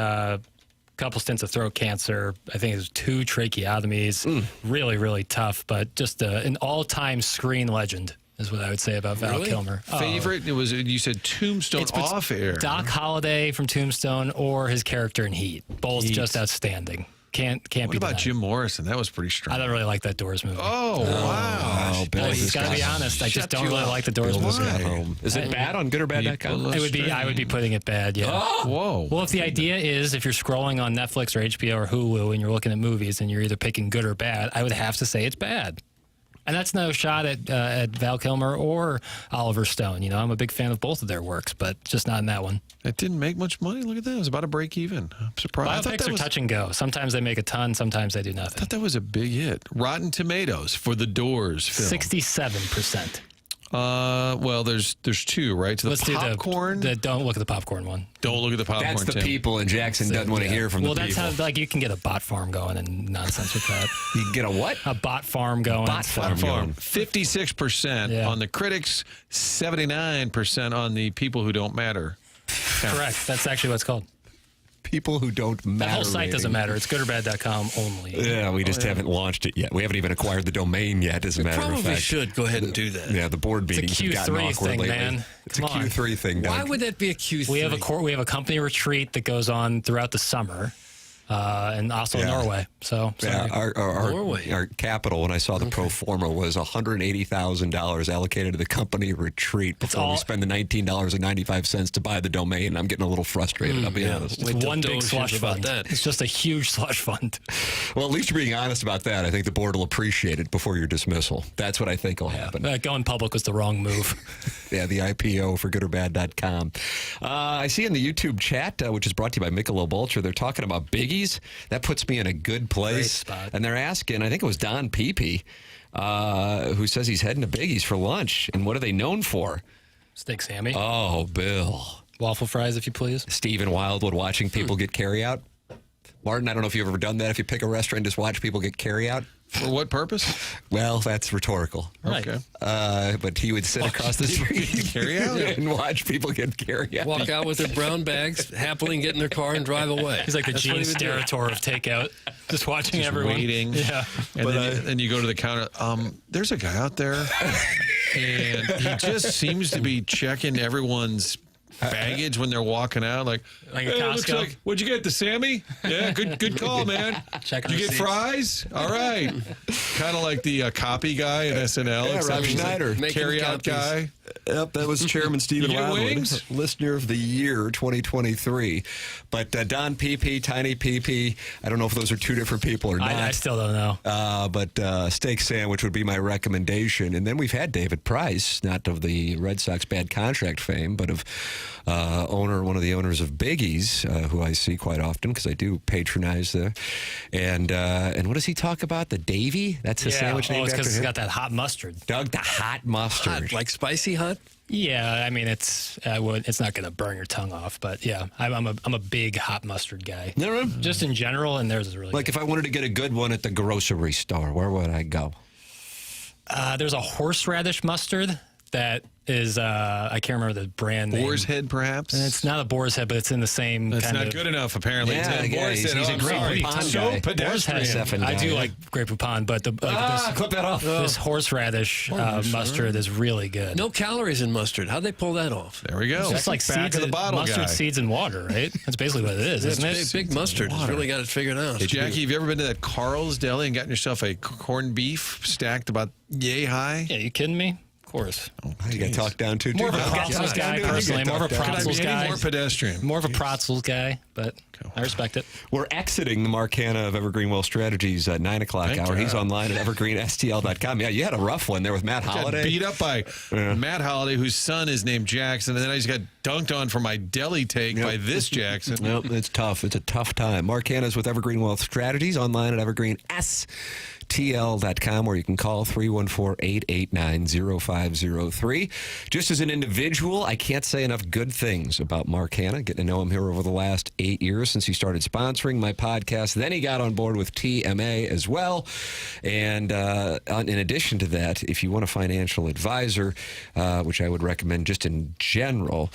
S4: couple stints of throat cancer. I think it was 2 tracheotomies. Really, really tough, but just an all-time screen legend is what I would say about Val Kilmer.
S3: Favorite? It was, you said Tombstone off air.
S4: Doc Holliday from Tombstone or his character in Heat. Both just outstanding. Can't
S3: what
S4: be
S3: about
S4: denied.
S3: Jim Morrison? That was pretty strong.
S4: I don't really like that Doors movie.
S3: Oh, wow.
S4: He's got to be honest. I just don't really like the Doors movie.
S1: Is it bad on goodorbad.com?
S4: I would be putting it bad, yeah.
S3: Oh. Whoa.
S4: Well, if the idea is if you're scrolling on Netflix or HBO or Hulu and you're looking at movies and you're either picking good or bad, I would have to say it's bad. And that's no shot at Val Kilmer or Oliver Stone. You know, I'm a big fan of both of their works, but just not in that one.
S3: It didn't make much money. Look at that. It was about a break even. I'm surprised.
S4: Biopics are touch and go. Sometimes they make a ton, sometimes they do
S3: I
S4: nothing.
S3: thought that was a big hit. Rotten Tomatoes for the Doors film.
S4: 67%.
S3: Well, there's 2, right? So
S4: Let's
S3: the popcorn.
S4: don't look at the popcorn one.
S3: Don't look at the popcorn.
S1: That's the
S3: Tim.
S1: people, and Jackson doesn't want to hear from the people.
S4: Well, that's how you can get a bot farm going and nonsense with that.
S1: You can get a what?
S4: A bot farm going.
S1: Bot farm.
S3: 56% on the critics, 79% on the people who don't matter.
S4: Correct. That's actually what it's called.
S1: People who don't matter.
S4: That whole site doesn't matter. It's goodorbad.com only.
S1: Yeah, we just haven't launched it yet. We haven't even acquired the domain yet, as a matter of fact.
S2: Probably should go ahead and do that.
S1: Yeah, the board meetings have gotten
S4: Q3
S1: awkward
S4: thing,
S1: lately.
S4: man.
S1: It's a Q3 thing, Doug.
S2: Why would that be a Q3?
S4: We have a company retreat that goes on throughout the summer. And also Norway. So sorry.
S1: Our capital, when I saw the pro forma, was $180,000 allocated to the company retreat before we spend the $19.95 to buy the domain. I'm getting a little frustrated, I'll be honest.
S4: It's one big slush fund. It's just a huge slush fund.
S1: Well, at least you're being honest about that. I think the board will appreciate it before your dismissal. That's what I think will happen.
S4: Going public was the wrong move.
S1: Yeah, the IPO for goodorbad.com. I see in the YouTube chat, which is brought to you by Michelob Ultra, they're talking about Biggie. That puts me in a good place. And they're asking, I think it was Don Peepee, who says he's heading to Biggie's for lunch. And what are they known for?
S4: Steak Sammy.
S1: Oh, Bill.
S4: Waffle fries, if you please.
S1: Stephen Wildwood watching people get carry-out. Martin, I don't know if you've ever done that. If you pick a restaurant and just watch people get carry-out.
S3: For what purpose?
S1: Well, that's rhetorical.
S4: Right.
S3: Okay.
S1: But he would sit across the street
S3: carry out
S1: and watch people get carry out.
S2: Walk out with their brown bags, happily get in their car and drive away.
S4: He's like the Gene Steratore of takeout, just watching everyone.
S3: Waiting.
S4: Yeah.
S3: And then you go to the counter. There's a guy out there, and he just seems to be checking everyone's baggage when they're walking out. Like
S4: a
S3: hey, looks
S4: Costco.
S3: like, what'd you get, the Sammy? Yeah, good call, man.
S4: Checking
S3: Did you get
S4: receipts.
S3: fries? All right. Kind of like the copy guy at SNL.
S1: Yeah,
S3: except
S1: Rob
S3: he's a
S1: Schneider.
S3: carry-out guy.
S1: Yep, that was Chairman Stephen
S3: You get
S1: Wildwood,
S3: wings?
S1: Listener of the Year 2023. But Don Peepee, Tiny Peepee, I don't know if those are two different people or not.
S4: I still don't know.
S1: But steak sandwich would be my recommendation. And then we've had David Price, not of the Red Sox bad contract fame, but of one of the owners of Biggie's, who I see quite often because I do patronize there. And what does he talk about? The Davy? That's the sandwich named
S4: it's
S1: after
S4: because it's
S1: him?
S4: got that hot mustard.
S1: Doug, the hot mustard.
S2: Hot, like spicy hot?
S4: Yeah, I mean it's not going to burn your tongue off, but yeah, I'm a big hot mustard guy.
S1: No.
S4: Just in general, and theirs is really
S1: Like
S4: good.
S1: if I wanted to get a good one at the grocery store, where would I go?
S4: There's a horseradish mustard that is I can't remember the brand name.
S3: Boar's Head, perhaps?
S4: And it's not a boar's head, but it's in the same
S3: That's
S4: kind
S3: not
S4: of.
S3: good enough, apparently.
S1: Yeah,
S3: Tim.
S1: yeah,
S3: Boar's
S1: he's
S3: Head,
S1: a
S3: I'm
S1: great
S3: sorry.
S1: Poupon
S3: So
S1: guy.
S3: pedestrian.
S1: Effing
S4: I do
S1: guy.
S4: like Grey Poupon, but
S1: clip that off.
S4: this horseradish mustard is really good.
S2: No calories in mustard. How'd they pull that off?
S3: There we go.
S4: It's just like
S3: Back
S4: seeds
S3: of the bottle
S4: mustard
S3: guy.
S4: seeds and water, right? That's basically what it is, isn't it?
S2: Big mustard. It's really got it figured out.
S3: Hey, Jackie, have you ever been to that Carl's Deli and gotten yourself a corned beef stacked about yay high?
S4: Yeah, you kidding me? course.
S1: You got talked down to
S4: More of a
S1: too.
S4: Pretzels guy, personally. More of a
S3: Could I be
S4: Pretzels
S3: any
S4: guy.
S3: more pedestrian?
S4: More of a Pretzels guy, but I respect it.
S1: We're exiting the Mark Hanna of Evergreen Wealth Strategies at 9 o'clock
S3: Thank
S1: hour. He's
S3: God.
S1: online at evergreenstl.com. Yeah, you had a rough one there with Matt
S3: Got
S1: Holliday.
S3: beat up by Matt Holliday, whose son is named Jackson, and then I just got dunked on for my deli take by this Jackson.
S1: Nope, it's tough. It's a tough time. Mark Hanna's with Evergreen Wealth Strategies, online at evergreenstl.com, where you can call 314-889-0503. Just as an individual, I can't say enough good things about Mark Hanna. Getting to know him here over the last 8 years since he started sponsoring my podcast. Then he got on board with TMA as well. And in addition to that, if you want a financial advisor, which I would recommend just in general,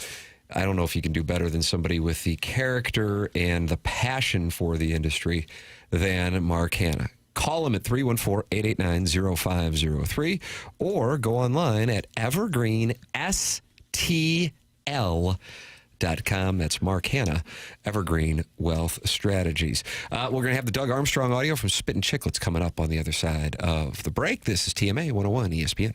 S1: I don't know if you can do better than somebody with the character and the passion for the industry than Mark Hanna. Call him at 314-889-0503 or go online at evergreenstl.com. That's Mark Hanna, Evergreen Wealth Strategies. We're going to have the Doug Armstrong audio from Spittin Chiclets coming up on the other side of the break. This is TMA 101 ESPN.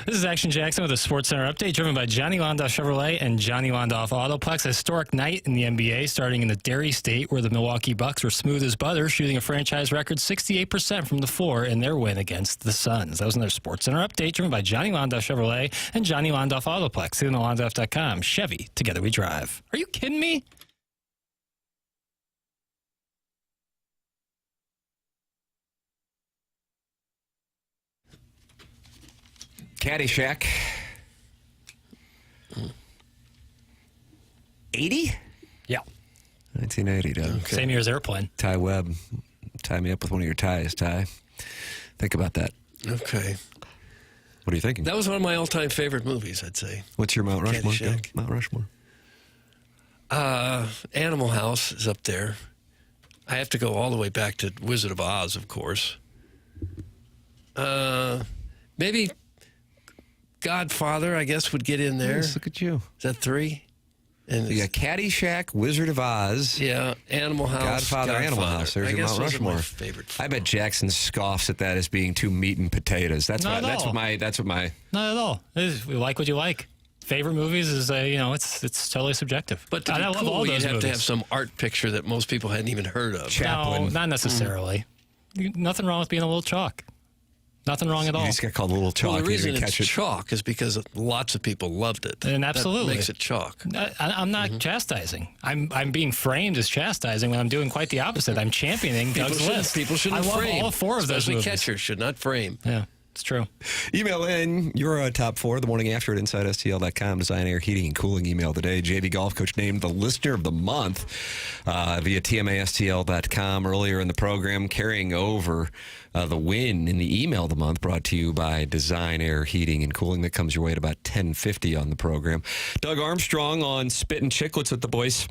S4: This is Action Jackson with a Sports Center update driven by Johnny Londoff Chevrolet and Johnny Londoff Autoplex. A historic night in the NBA starting in the Dairy State where the Milwaukee Bucks were smooth as butter, shooting a franchise record 68% from the floor in their win against the Suns. That was another Sports Center update driven by Johnny Londoff Chevrolet and Johnny Londoff Autoplex. See them at Londoff.com. Chevy, together we drive. Are you kidding me?
S1: Caddyshack. 80?
S4: Yeah.
S1: 1980, Doug.
S4: Okay. Same year as Airplane.
S1: Ty Webb. Tie me up with one of your ties, Ty. Think about that.
S2: Okay.
S1: What are you thinking?
S2: That was one of my all-time favorite movies, I'd say.
S1: What's your Mount Rushmore?
S2: Caddyshack.
S1: Mount Rushmore.
S2: Animal House is up there. I have to go all the way back to Wizard of Oz, of course. Maybe Godfather, I guess, would get in there.
S1: Yes, look at you.
S2: Is that 3? And
S1: You got Caddyshack, Wizard of Oz.
S2: Yeah, Animal House.
S1: Godfather, Animal House. There's
S2: I
S1: your
S2: guess
S1: Mount
S2: those
S1: Rushmore.
S2: are my favorite.
S1: I bet Jackson scoffs at that as being too meat and potatoes. That's
S4: Not
S1: what,
S4: at
S1: that's
S4: all.
S1: what my that's what my
S4: Not at all. We like what you like. Favorite movies is, it's totally subjective.
S2: But to
S4: I
S2: be
S4: love
S2: cool,
S4: all
S2: you'd
S4: those
S2: have to
S4: movies.
S2: have some art picture that most people hadn't even heard of.
S1: Chaplin.
S4: No, not necessarily. Nothing wrong with being a little chalk. Nothing wrong at all.
S1: You just got called a little chalk.
S2: Well, the
S1: You
S2: reason
S1: didn't
S2: it's
S1: catch it.
S2: chalk is because lots of people loved it.
S4: And absolutely.
S2: That makes it chalk.
S4: I'm not chastising. I'm being framed as chastising when I'm doing quite the opposite. I'm championing Doug's list.
S2: People shouldn't
S4: I love
S2: frame.
S4: all 4 of those
S2: Especially
S4: movies.
S2: catchers should not frame.
S4: Yeah, it's true.
S1: Email in your top 4 the morning after at InsideSTL.com. Design, Air, Heating, and Cooling email today. JV Golf Coach named the listener of the month via TMASTL.com earlier in the program, carrying over the win in the email of the month brought to you by Design, Air, Heating, and Cooling. That comes your way at about 10:50 on the program. Doug Armstrong on Spittin Chiclets with the boys.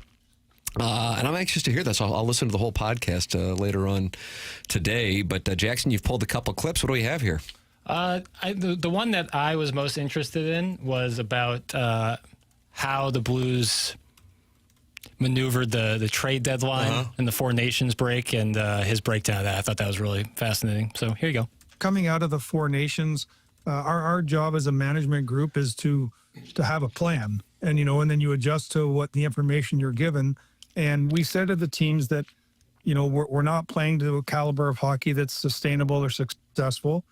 S1: And I'm anxious to hear this. I'll listen to the whole podcast later on today. But Jackson, you've pulled a couple clips. What do we have here?
S4: The one that I was most interested in was about how the Blues maneuvered the trade deadline and the 4 Nations break and his breakdown of that. I thought that was really fascinating. So here you go.
S15: Coming out of the 4 Nations, our job as a management group is to have a plan, and then you adjust to what the information you're given. And we said to the teams that, we're not playing to a caliber of hockey that's sustainable or successful.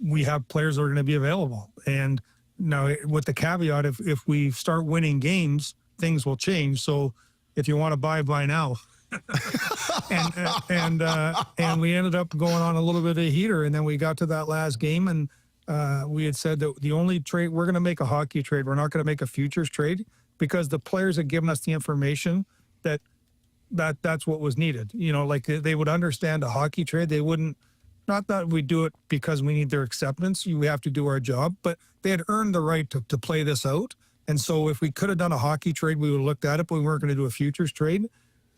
S15: We have players that are going to be available. And now with the caveat, if we start winning games, things will change. So if you want to buy now. and we ended up going on a little bit of a heater. And then we got to that last game and we had said that the only trade, we're going to make a hockey trade. We're not going to make a futures trade because the players had given us the information that's what was needed. Like they would understand a hockey trade. They wouldn't, not that we do it because we need their acceptance. We have to do our job, but they had earned the right to play this out. And so if we could have done a hockey trade, we would have looked at it, but we weren't going to do a futures trade.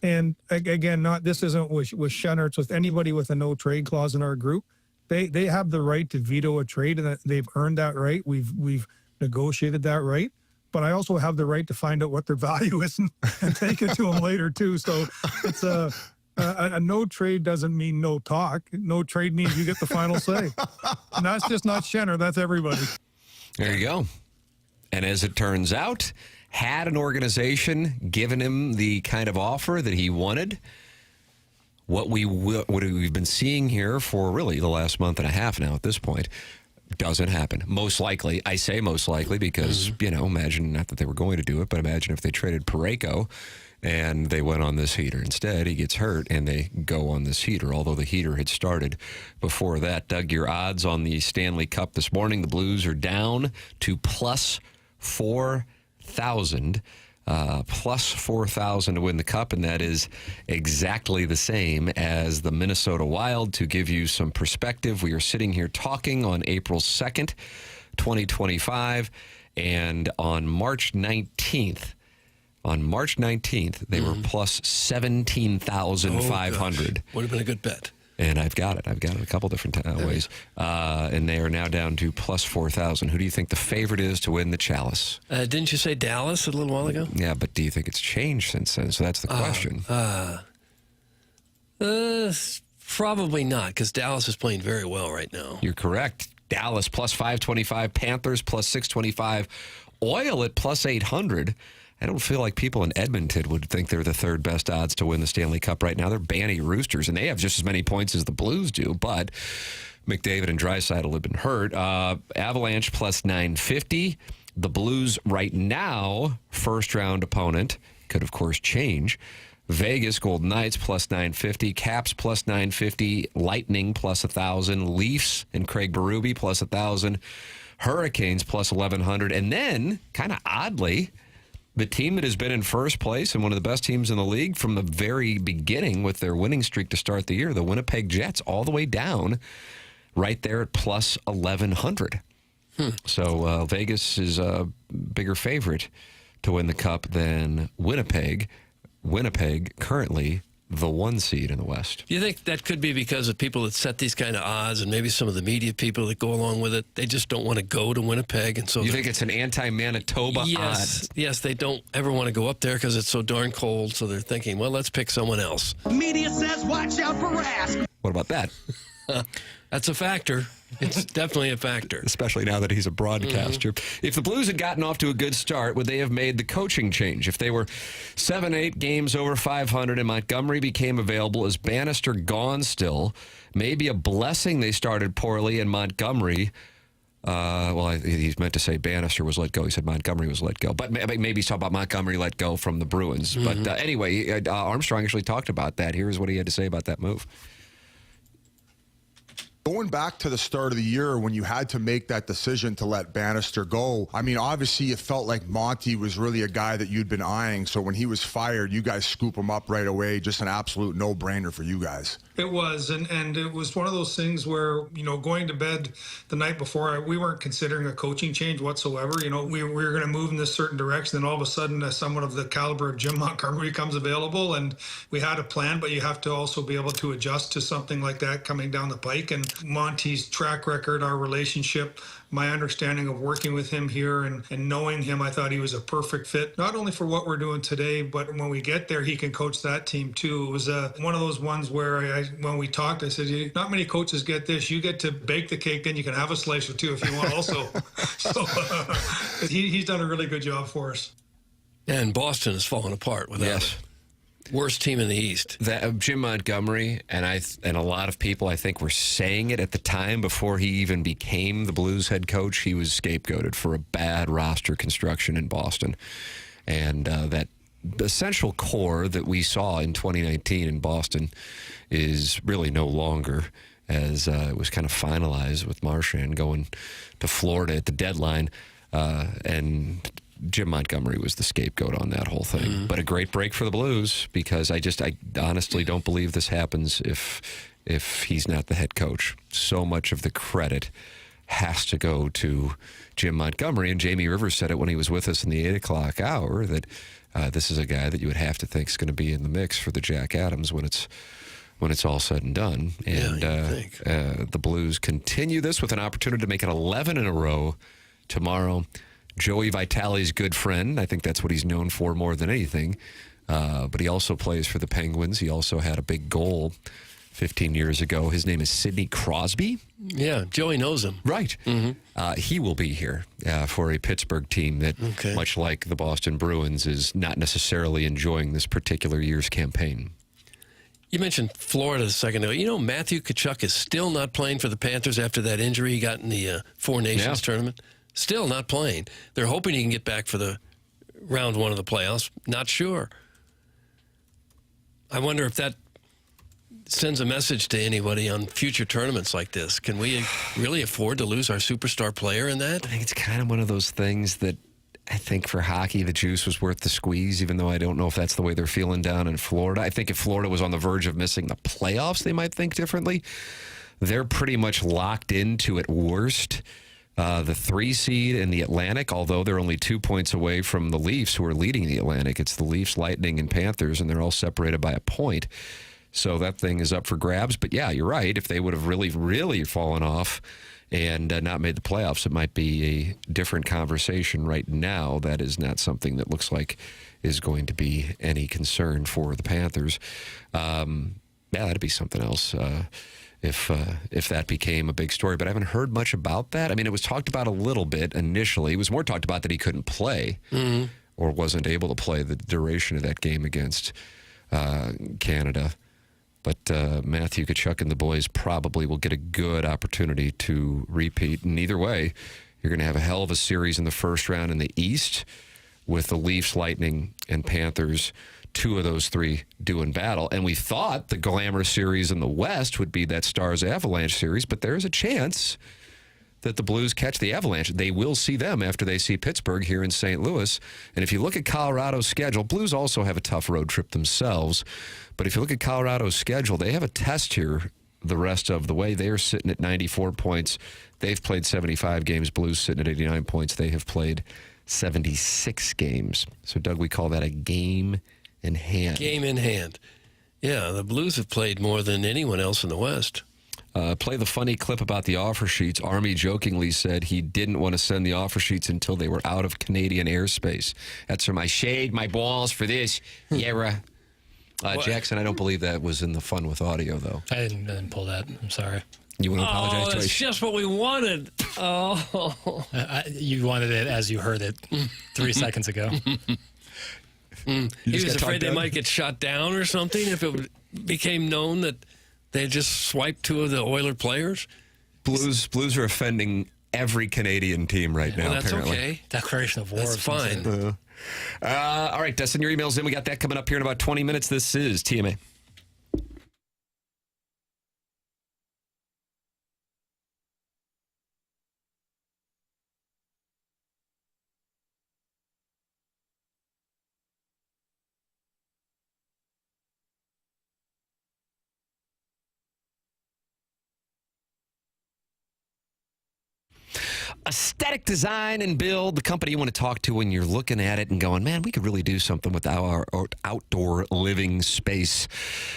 S15: And again, this isn't with Shenner. It's with anybody with a no trade clause in our group. They have the right to veto a trade, and they've earned that right. We've negotiated that right. But I also have the right to find out what their value is and take it to them later too. So it's a no trade doesn't mean no talk. No trade means you get the final say. And that's just not Shenner. That's everybody.
S1: There you go. And as it turns out, had an organization given him the kind of offer that he wanted, what we've been seeing here for really the last month and a half now at this point doesn't happen. Most likely, I say most likely because, imagine, not that they were going to do it, but imagine if they traded Parayko and they went on this heater. Instead, he gets hurt and they go on this heater, although the heater had started before that. Doug, your odds on the Stanley Cup this morning, the Blues are down to plus 4,000, plus 4,000 to win the Cup, and that is exactly the same as the Minnesota Wild. To give you some perspective, we are sitting here talking on April 2nd, 2025, and on March 19th, they were plus 17,500.
S2: Would have been a good bet.
S1: And I've got it a couple different ways. And they are now down to plus 4,000. Who do you think the favorite is to win the Chalice?
S2: Didn't you say Dallas a little while ago?
S1: Yeah, but do you think it's changed since then? So that's the question.
S2: Probably not, because Dallas is playing very well right now.
S1: You're correct. Dallas plus 525, Panthers plus 625, Oil at plus 800. I don't feel like people in Edmonton would think they're the third best odds to win the Stanley Cup right now. They're Banny Roosters, and they have just as many points as the Blues do, but McDavid and Draisaitl have been hurt. Avalanche plus 950. The Blues right now, first-round opponent, could, of course, change. Vegas, Golden Knights plus 950. Caps plus 950. Lightning plus 1,000. Leafs and Craig Berube plus 1,000. Hurricanes plus 1,100. And then, kind of oddly, the team that has been in first place and one of the best teams in the league from the very beginning with their winning streak to start the year, the Winnipeg Jets, all the way down right there at plus 1,100. So Vegas is a bigger favorite to win the Cup than Winnipeg. Winnipeg currently the 1 seed in the West.
S2: Do you think that could be because of people that set these kind of odds and maybe some of the media people that go along with it? They just don't want to go to Winnipeg. And so
S1: you think it's an anti-Manitoba odd?
S2: Yes, they don't ever want to go up there because it's so darn cold. So they're thinking, well, let's pick someone else.
S5: Media says watch out for Rask.
S1: What about that?
S2: That's a factor. It's definitely a factor.
S1: Especially now that he's a broadcaster. If the Blues had gotten off to a good start, would they have made the coaching change? If they were 7-8 games over 500 and Montgomery became available, is Bannister gone still? Maybe a blessing they started poorly and Montgomery... he's meant to say Bannister was let go. He said Montgomery was let go. But maybe he's talking about Montgomery let go from the Bruins. But anyway, Armstrong actually talked about that. Here's what he had to say about that move.
S16: Going back to the start of the year when you had to make that decision to let Bannister go, I mean, obviously you felt like Monty was really a guy that you'd been eyeing. So when he was fired, you guys scoop him up right away. Just an absolute no-brainer for you guys.
S15: It was, and it was one of those things where, going to bed the night before, we weren't considering a coaching change whatsoever. We were going to move in this certain direction, then all of a sudden someone of the caliber of Jim Montgomery comes available, and we had a plan, but you have to also be able to adjust to something like that coming down the pike. And Monty's track record, our relationship, my understanding of working with him here and knowing him, I thought he was a perfect fit, not only for what we're doing today, but when we get there, he can coach that team too. It was one of those ones where when we talked, I said, not many coaches get this. You get to bake the cake, then you can have a slice or two if you want also. So he's done a really good job for us.
S2: And Boston has fallen apart without it. Worst team in the East.
S1: Jim Montgomery and a lot of people, I think, were saying it at the time before he even became the Blues head coach. He was scapegoated for a bad roster construction in Boston. And that essential core that we saw in 2019 in Boston is really no longer, as it was kind of finalized with Marchand going to Florida at the deadline. And Jim Montgomery was the scapegoat on that whole thing. But a great break for the Blues, because I honestly don't believe this happens if he's not the head coach. So much of the credit has to go to Jim Montgomery, and Jamie Rivers said it when he was with us in the 8 o'clock hour that this is a guy that you would have to think is going to be in the mix for the Jack Adams when it's all said and done. And the Blues continue this with an opportunity to make it 11 in a row tomorrow. Joey Vitale's good friend. I think that's what he's known for more than anything. But he also plays for the Penguins. He also had a big goal 15 years ago. His name is Sidney Crosby.
S2: Yeah, Joey knows him.
S1: Right. He will be here for a Pittsburgh team that, much like the Boston Bruins, is not necessarily enjoying this particular year's campaign.
S2: You mentioned Florida a second ago. Matthew Tkachuk is still not playing for the Panthers after that injury he got in the Four Nations tournament. Still not playing. They're hoping he can get back for the round 1 of the playoffs. Not sure. I wonder if that sends a message to anybody on future tournaments like this. Can we really afford to lose our superstar player in that?
S1: I think it's kind of one of those things that I think for hockey, the juice was worth the squeeze, even though I don't know if that's the way they're feeling down in Florida. I think if Florida was on the verge of missing the playoffs, they might think differently. They're pretty much locked into, at worst, the 3 seed in the Atlantic, although they're only 2 points away from the Leafs, who are leading the Atlantic. It's the Leafs, Lightning, and Panthers, and they're all separated by a point. So that thing is up for grabs. But yeah, you're right. If they would have really, really fallen off and not made the playoffs, it might be a different conversation. Right now, that is not something that looks like is going to be any concern for the Panthers. That'd be something else. if that became a big story. But I haven't heard much about that. I mean, it was talked about a little bit initially. It was more talked about that he couldn't play or wasn't able to play the duration of that game against Canada. But Matthew Tkachuk and the boys probably will get a good opportunity to repeat. And either way, you're going to have a hell of a series in the first round in the East with the Leafs, Lightning, and Panthers. 2 of those 3 doing battle. And we thought the glamour series in the West would be that Stars-Avalanche series, but there's a chance that the Blues catch the Avalanche. They will see them after they see Pittsburgh here in St. Louis. And if you look at Colorado's schedule, Blues also have a tough road trip themselves. But if you look at Colorado's schedule, they have a test here the rest of the way. They are sitting at 94 points. They've played 75 games. Blues sitting at 89 points. They have played 76 games. So, Doug, we call that a game in hand.
S2: Game in hand. Yeah, the Blues have played more than anyone else in the West.
S1: Play the funny clip about the offer sheets. Army jokingly said he didn't want to send the offer sheets until they were out of Canadian airspace. That's from I shaved my balls for this. Yeah, Jackson, I don't believe that was in the fun with audio, though.
S4: I didn't pull that. I'm sorry.
S1: You want to apologize to
S2: that's just what we wanted. Oh.
S4: You wanted it as you heard it 3 seconds ago.
S2: He was afraid they might get shot down or something if it became known that they had just swiped 2 of the Oiler players.
S1: Blues are offending every Canadian team right now,
S2: that's
S1: apparently.
S2: okay.
S4: Declaration of war.
S2: That's fine.
S1: All right, send your emails in. We got that coming up here in about 20 minutes. This is TMA. Aesthetic Design and Build, the company you want to talk to when you're looking at it and going, man, we could really do something with our outdoor living space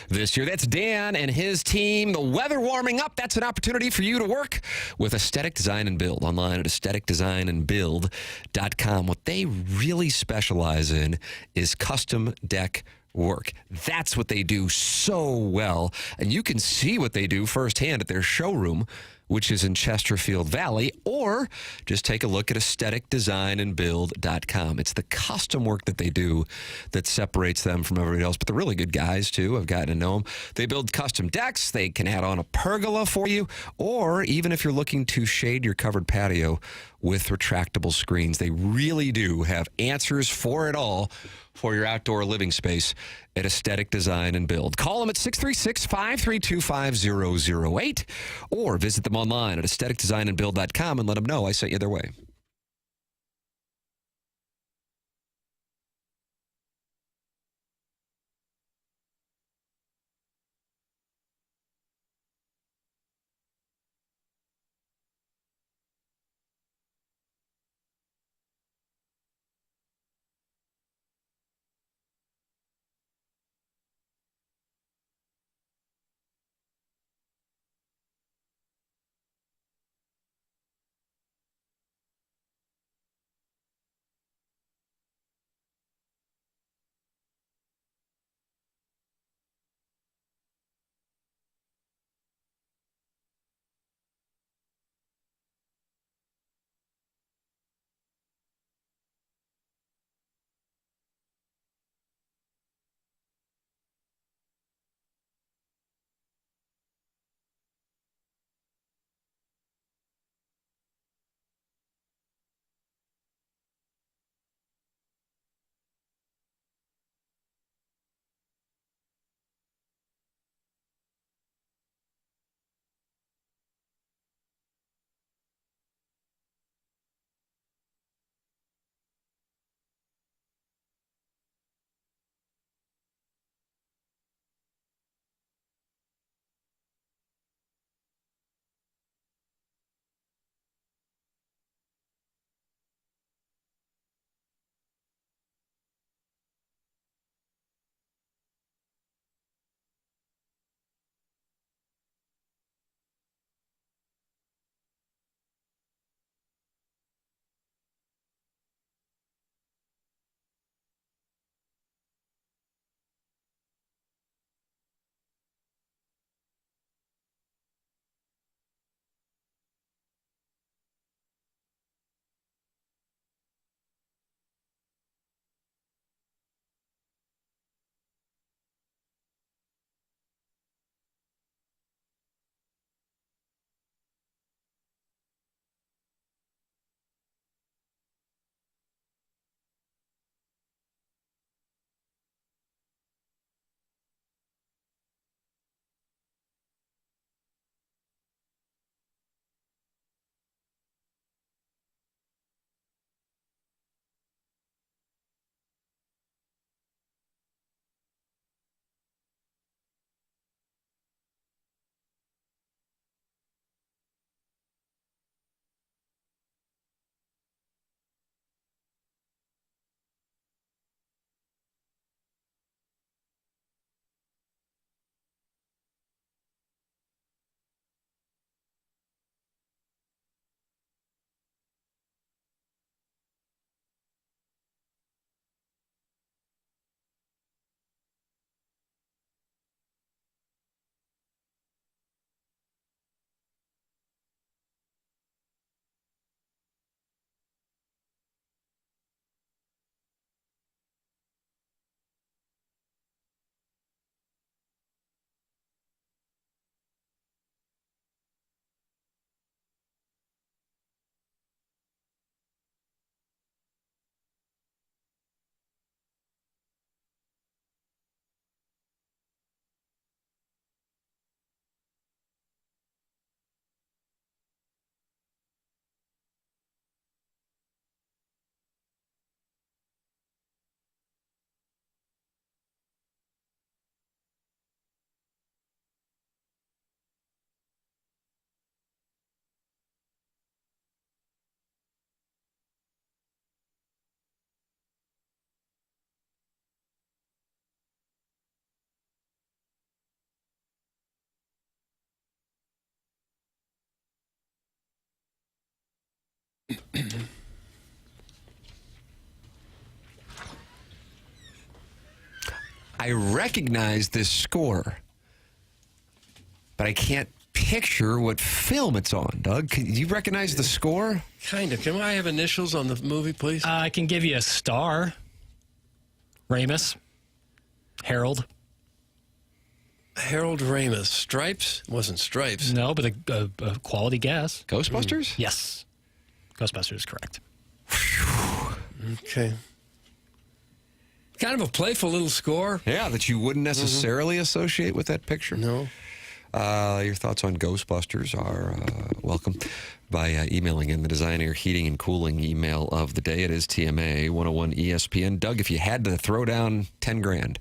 S1: this year. That's Dan and his team. The weather warming up. That's an opportunity for you to work with Aesthetic Design and Build online at aestheticdesignandbuild.com. What they really specialize in is custom deck work. That's what they do so well. And you can see what they do firsthand at their showroom, which is in Chesterfield Valley, or just take a look at aestheticdesignandbuild.com. It's the custom work that they do that separates them from everybody else. But they're really good guys, too. I've gotten to know them. They build custom decks. They can add on a pergola for you, or even if you're looking to shade your covered patio with retractable screens. They really do have answers for it all for your outdoor living space at Aesthetic Design and Build. Call them at 636-532-5008 or visit them online at aestheticdesignandbuild.com and let them know I sent you their way. I recognize this score, but I can't picture what film it's on, Doug. Can you recognize the score?
S2: Kind of. Can I have initials on the movie, please?
S4: I can give you a star. Ramis. Harold.
S2: Harold Ramis. Stripes? Wasn't Stripes.
S4: No, but a quality guess.
S1: Ghostbusters?
S4: Yes. Ghostbusters is correct.
S2: Okay. Kind of a playful little score.
S1: Yeah, that you wouldn't necessarily associate with that picture.
S2: No.
S1: Your thoughts on Ghostbusters are welcome by emailing in the Designer Heating and Cooling email of the day. It is TMA 101 ESPN. Doug, if you had to throw down 10 grand,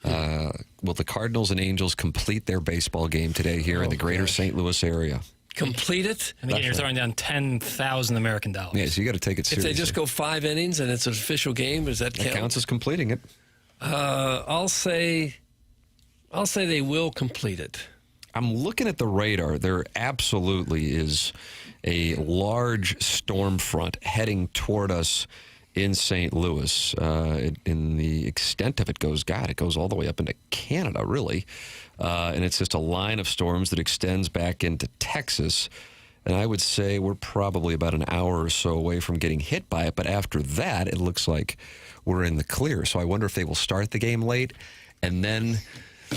S1: will the Cardinals and Angels complete their baseball game today here in the greater St. Louis area?
S2: Complete it?
S4: And again, you're throwing down 10,000 American dollars.
S1: Yeah, so you got to take it seriously.
S2: If they just go 5 innings and it's an official game, does that count?
S1: That counts as completing it.
S2: I'll say they will complete it.
S1: I'm looking at the radar. There absolutely is a large storm front heading toward us in St. Louis. In the extent of it goes, it goes all the way up into Canada, really. And it's just a line of storms that extends back into Texas. And I would say we're probably about an hour or so away from getting hit by it. But after that, it looks like we're in the clear. So I wonder if they will start the game late and then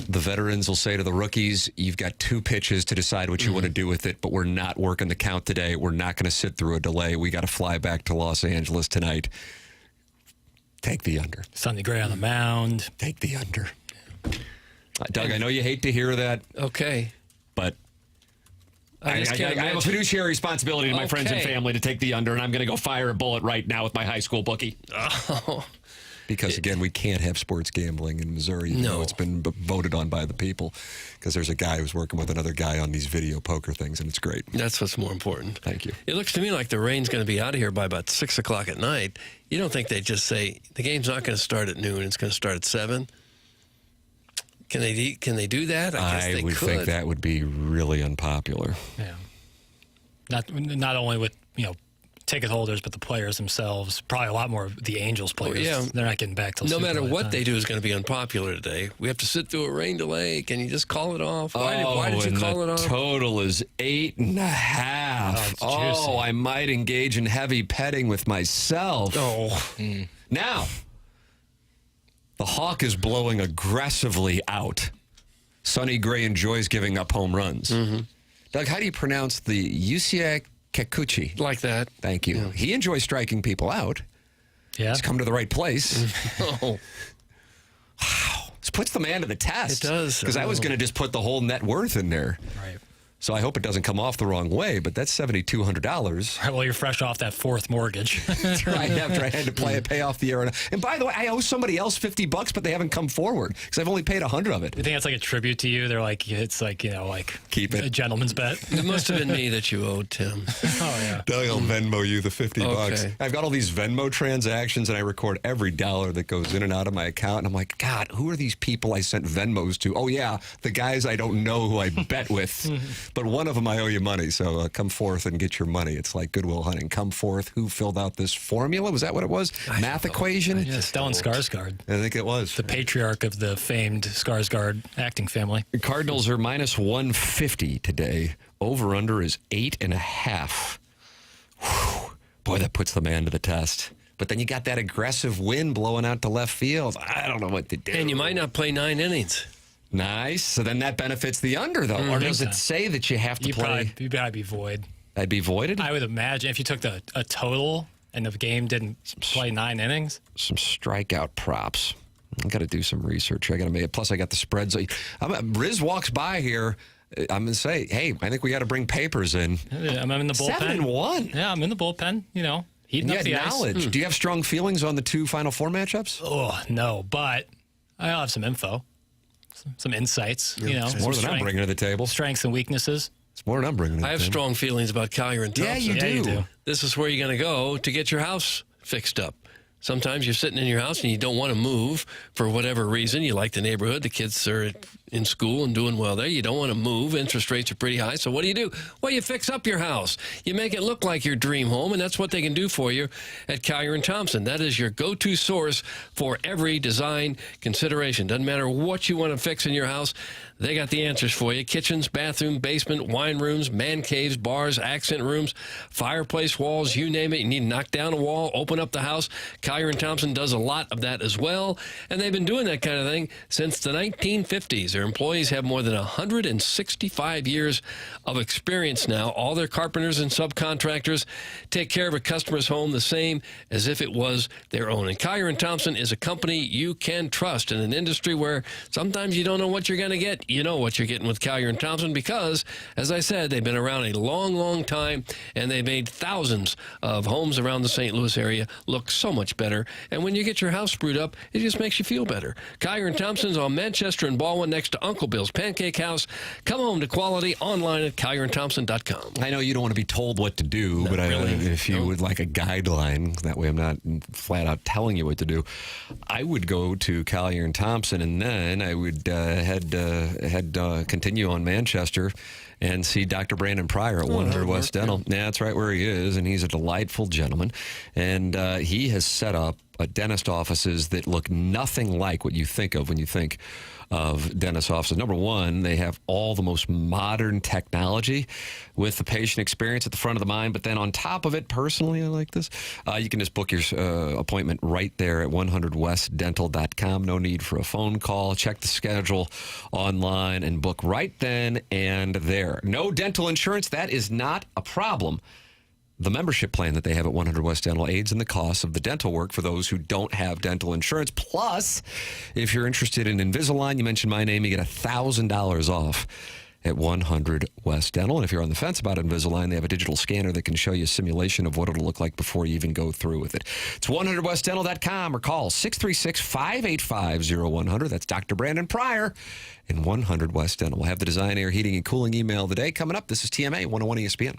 S1: the veterans will say to the rookies, you've got 2 pitches to decide what you want to do with it, but we're not working the count today. We're not going to sit through a delay. We got to fly back to Los Angeles tonight. Take the under.
S4: Sonny Gray on the mound.
S1: Take the under. Doug, I know you hate to hear that.
S2: Okay.
S1: But I have a fiduciary responsibility to my friends and family to take the under, and I'm going to go fire a bullet right now with my high school bookie.
S2: Oh.
S1: Because, again, we can't have sports gambling in Missouri. Even though it's been voted on by the people. Because there's a guy who's working with another guy on these video poker things, and it's great.
S2: That's what's more important.
S1: Thank you.
S2: It looks to me like the rain's going to be out of here by about 6 o'clock at night. You don't think they'd just say, the game's not going to start at noon, it's going to start at 7? Can they do that? I guess they
S1: would
S2: could.
S1: think that would be really unpopular.
S4: Yeah. Not only with, ticket holders, but the players themselves. Probably a lot more of the Angels players.
S2: Yeah.
S4: They're not getting back till
S2: no
S4: super
S2: matter
S4: late
S2: what
S4: time.
S2: they do is going to be unpopular today. We have to sit through a rain delay. Can you just call it off? Why did you call it off?
S1: Total is 8.5. Oh, I might engage in heavy petting with myself. Now, the hawk is blowing aggressively out. Sonny Gray enjoys giving up home runs. Doug, how do you pronounce the Yusei Kikuchi?
S2: Like that.
S1: Thank you. Yeah. He enjoys striking people out.
S4: Yeah.
S1: He's come to the right place.
S2: Oh.
S1: Wow. This puts the man to the test.
S2: It does.
S1: Because I was going to just put the whole net worth in there.
S4: Right.
S1: So I hope it doesn't come off the wrong way, but that's $7,200.
S4: Right, well, you're fresh off that 4th mortgage.
S1: That's right, after I had to pay off the error. And by the way, I owe somebody else $50, but they haven't come forward because I've only paid $100 of it.
S4: You think that's like a tribute to you? They're like, it's like,
S1: keep it.
S4: A gentleman's bet.
S2: It must have been me that you owed, Tim.
S4: Oh, yeah.
S1: Doug, I'll Venmo you the $50.
S2: Okay.
S1: I've got all these Venmo transactions, and I record every dollar that goes in and out of my account. And I'm like, God, who are these people I sent Venmos to? Oh, yeah, the guys I don't know who I bet with. But one of them I owe you money, so come forth and get your money. It's like Goodwill Hunting. Come forth. Who filled out this formula? Was that what it was? Math equation?
S4: Yeah, Stellan Skarsgård.
S1: I think it was.
S4: The patriarch of the famed Skarsgård acting family.
S1: The Cardinals are minus 150 today. Over-under is 8.5. Whew. Boy, that puts the man to the test. But then you got that aggressive wind blowing out to left field. I don't know what to do.
S2: And you might not play 9 innings.
S1: Nice. So then that benefits the under, though. Or does it say that you have to play?
S4: You'd probably be void.
S1: I'd be voided?
S4: I would imagine if you took a total and the game didn't play 9 innings.
S1: Some strikeout props. I got to do some research. I got to make it. Plus, I got the spreads. Riz walks by here. I'm going to say, hey, I think we got to bring papers in.
S4: I'm in the bullpen.
S1: 7-1.
S4: Yeah, I'm in the bullpen, heating up the
S1: knowledge.
S4: ice.
S1: Do you have strong feelings on the 2 Final Four matchups?
S4: Oh, no, but I'll have some info. Some insights,
S1: It's more than I'm bringing to the table.
S4: Strengths and weaknesses.
S1: It's more than I'm bringing to the table.
S2: I have strong feelings about Collier and Thompson.
S1: Yeah, you do.
S2: This is where you're going to go to get your house fixed up. Sometimes you're sitting in your house and you don't want to move for whatever reason. You like the neighborhood. The kids are in school and doing well there. You don't want to move. Interest rates are pretty high. So what do? Well, you fix up your house. You make it look like your dream home, and that's what they can do for you at Collier & Thompson. That is your go-to source for every design consideration. Doesn't matter what you want to fix in your house. They got the answers for you. Kitchens, bathroom, basement, wine rooms, man caves, bars, accent rooms, fireplace walls, you name it. You need to knock down a wall, open up the house. Collier & Thompson does a lot of that as well. And they've been doing that kind of thing since the 1950s. Their employees have more than 165 years of experience now. All their carpenters and subcontractors take care of a customer's home the same as if it was their own. And Collier & Thompson is a company you can trust in an industry where sometimes you don't know what you're going to get. You know what you're getting with Collier & Thompson because, as I said, they've been around a long, long time, and they made thousands of homes around the St. Louis area look so much better. And when you get your house sprued up, it just makes you feel better. Collier & Thompson's on Manchester and Baldwin next to Uncle Bill's Pancake House. Come home to quality online at collierandthompson.com.
S1: I know you don't want to be told what to do, but if you would like a guideline, that way I'm not flat out telling you what to do, I would go to Collier & Thompson, and then I would continue on Manchester and see Dr. Brandon Pryor at 100 West Dental. Yeah, that's right where he is, and he's a delightful gentleman. And he has set up dentist offices that look nothing like what you think of when you think of dentist offices. Number one, they have all the most modern technology with the patient experience at the front of the mind. But then on top of it, personally, I like this, you can just book your appointment right there at 100westdental.com. No need for a phone call. Check the schedule online and book right then and there. No dental insurance. That is not a problem. The membership plan that they have at 100 West Dental aids in the cost of the dental work for those who don't have dental insurance. Plus, if you're interested in Invisalign, you mention my name, you get $1,000 off at 100 West Dental. And if you're on the fence about Invisalign, they have a digital scanner that can show you a simulation of what it'll look like before you even go through with it. It's 100westdental.com or call 636-585-0100. That's Dr. Brandon Pryor in 100 West Dental. We'll have the Design, Air, Heating, and Cooling email of the day coming up. This is TMA 101 ESPN.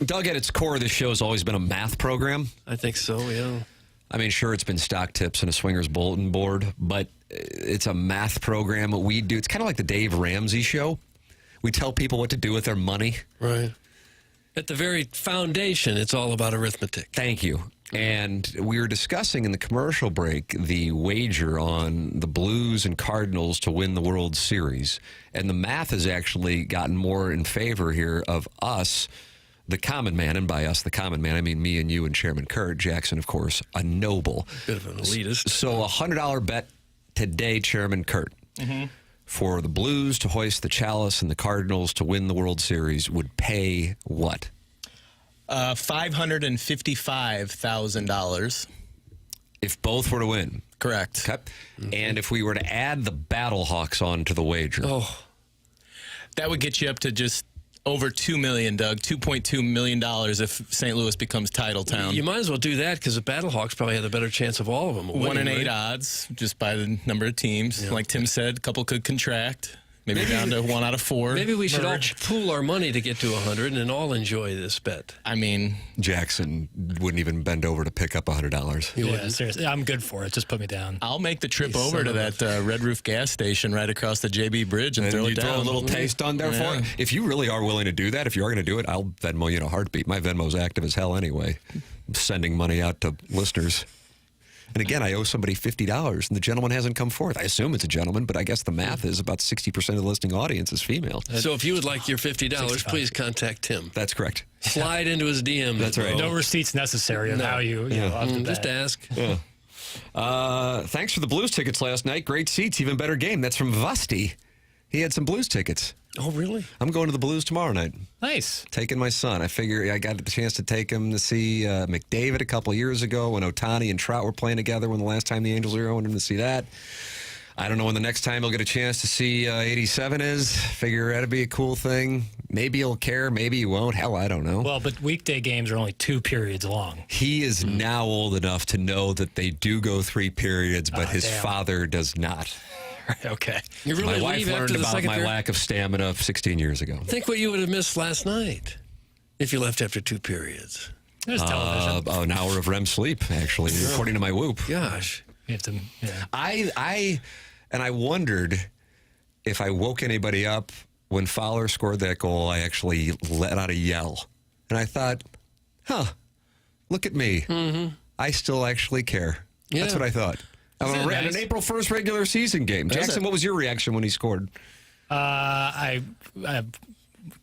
S1: Doug, at its core, this show has always been a math program.
S2: I think so, yeah.
S1: I mean, sure, it's been stock tips and a swinger's bulletin board, but it's a math program. What we do, it's kind of like the Dave Ramsey show. We tell people what to do with their money.
S2: Right. At the very foundation, it's all about arithmetic.
S1: Thank you. And we were discussing in the commercial break the wager on the Blues and Cardinals to win the World Series. And the math has actually gotten more in favor here of us, the common man. And by us, the common man, I mean me and you and Chairman Kurt. Jackson, of course, a noble.
S2: Bit of an elitist.
S1: So a $100 bet today, Chairman Kurt, for the Blues to hoist the chalice and the Cardinals to win the World Series would pay what?
S17: $555,000.
S1: If both were to win.
S17: Correct.
S1: Okay. And if we were to add the Battlehawks onto the wager.
S17: That would get you up to just over $2 million, Doug. $2.2 million if St. Louis becomes title town.
S2: You might as well do that because the Battlehawks probably have a better chance of all of them.
S17: 1 in 8 odds, just by the number of teams.
S2: Yeah.
S17: Like Tim said, a couple could contract. Maybe down to 1 out of 4.
S2: Maybe we should all pool our money to get to 100 and all enjoy this bet.
S17: I mean,
S1: Jackson wouldn't even bend over to pick up $100.
S4: Yeah, seriously. I'm good for it. Just put me down.
S17: I'll make the trip over to that Red Roof gas station right across the JB Bridge and throw it down.
S1: Throw a little taste on there for it. If you really are willing to do that, if you are going to do it, I'll Venmo you in a heartbeat. My Venmo's active as hell anyway. I'm sending money out to listeners. And again, I owe somebody $50, and the gentleman hasn't come forth. I assume it's a gentleman, but I guess the math is about 60% of the listening audience is female.
S2: So if you would like your $50,
S4: 65.
S2: please contact Tim.
S1: That's correct.
S2: Slide into his DM.
S1: That's right.
S4: No receipts necessary of how you know, off the
S2: just
S4: bat.
S2: ask.
S1: Yeah. Thanks for the Blues tickets last night. Great seats, even better game. That's from Vusty. He had some Blues tickets.
S2: Oh, really?
S1: I'm going to the Blues tomorrow night.
S4: Nice.
S1: Taking my son. I figure I got the chance to take him to see McDavid a couple of years ago when Ohtani and Trout were playing together when the last time the Angels were here. I wanted him to see that. I don't know when the next time he'll get a chance to see 87 is. Figure that'd be a cool thing. Maybe he'll care. Maybe he won't. Hell, I don't know.
S4: Well, but weekday games are only 2 periods long.
S1: He is now old enough to know that they do go 3 periods, but his father does not.
S4: Okay.
S2: You really
S1: My wife
S2: leave
S1: learned
S2: after the
S1: about
S2: second
S1: my
S2: period?
S1: lack of stamina 16 years ago.
S2: Think what you would have missed last night if you left after 2 periods.
S4: There's television.
S1: An hour of REM sleep, actually, according to my Whoop.
S2: Gosh.
S4: You have to, yeah.
S1: I wondered if I woke anybody up when Fowler scored that goal. I actually let out a yell, and I thought, look at me. Mm-hmm. I still actually care.
S2: Yeah.
S1: That's what I thought.
S4: Isn't it
S1: An
S4: nice?
S1: April 1st regular season game. Jackson, what was your reaction when he scored?
S4: I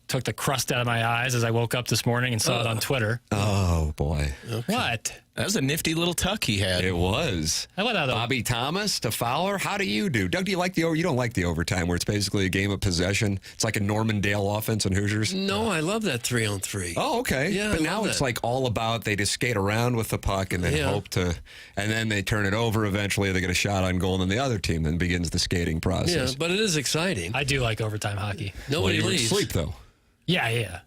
S4: took the crust out of my eyes as I woke up this morning and saw it on Twitter.
S1: Oh, boy.
S4: What?
S17: That was a nifty little tuck he had.
S1: It was.
S4: I let out a
S1: Bobby Thomas to Fowler. How do you do? Doug, do you like the over? You don't like the overtime where it's basically a game of possession. It's like a Norman Dale offense on Hoosiers.
S2: No, I love that 3-on-3.
S1: Oh, okay.
S2: Yeah,
S1: but
S2: I
S1: now
S2: love
S1: it's
S2: that.
S1: like all about they just skate around with the puck and then hope to, and then they turn it over. Eventually, they get a shot on goal, and then the other team then begins the skating
S2: Yeah,
S1: process.
S2: but it is exciting.
S4: I do like overtime hockey.
S2: Nobody
S1: you were
S2: leaves.
S1: asleep though.
S4: Yeah.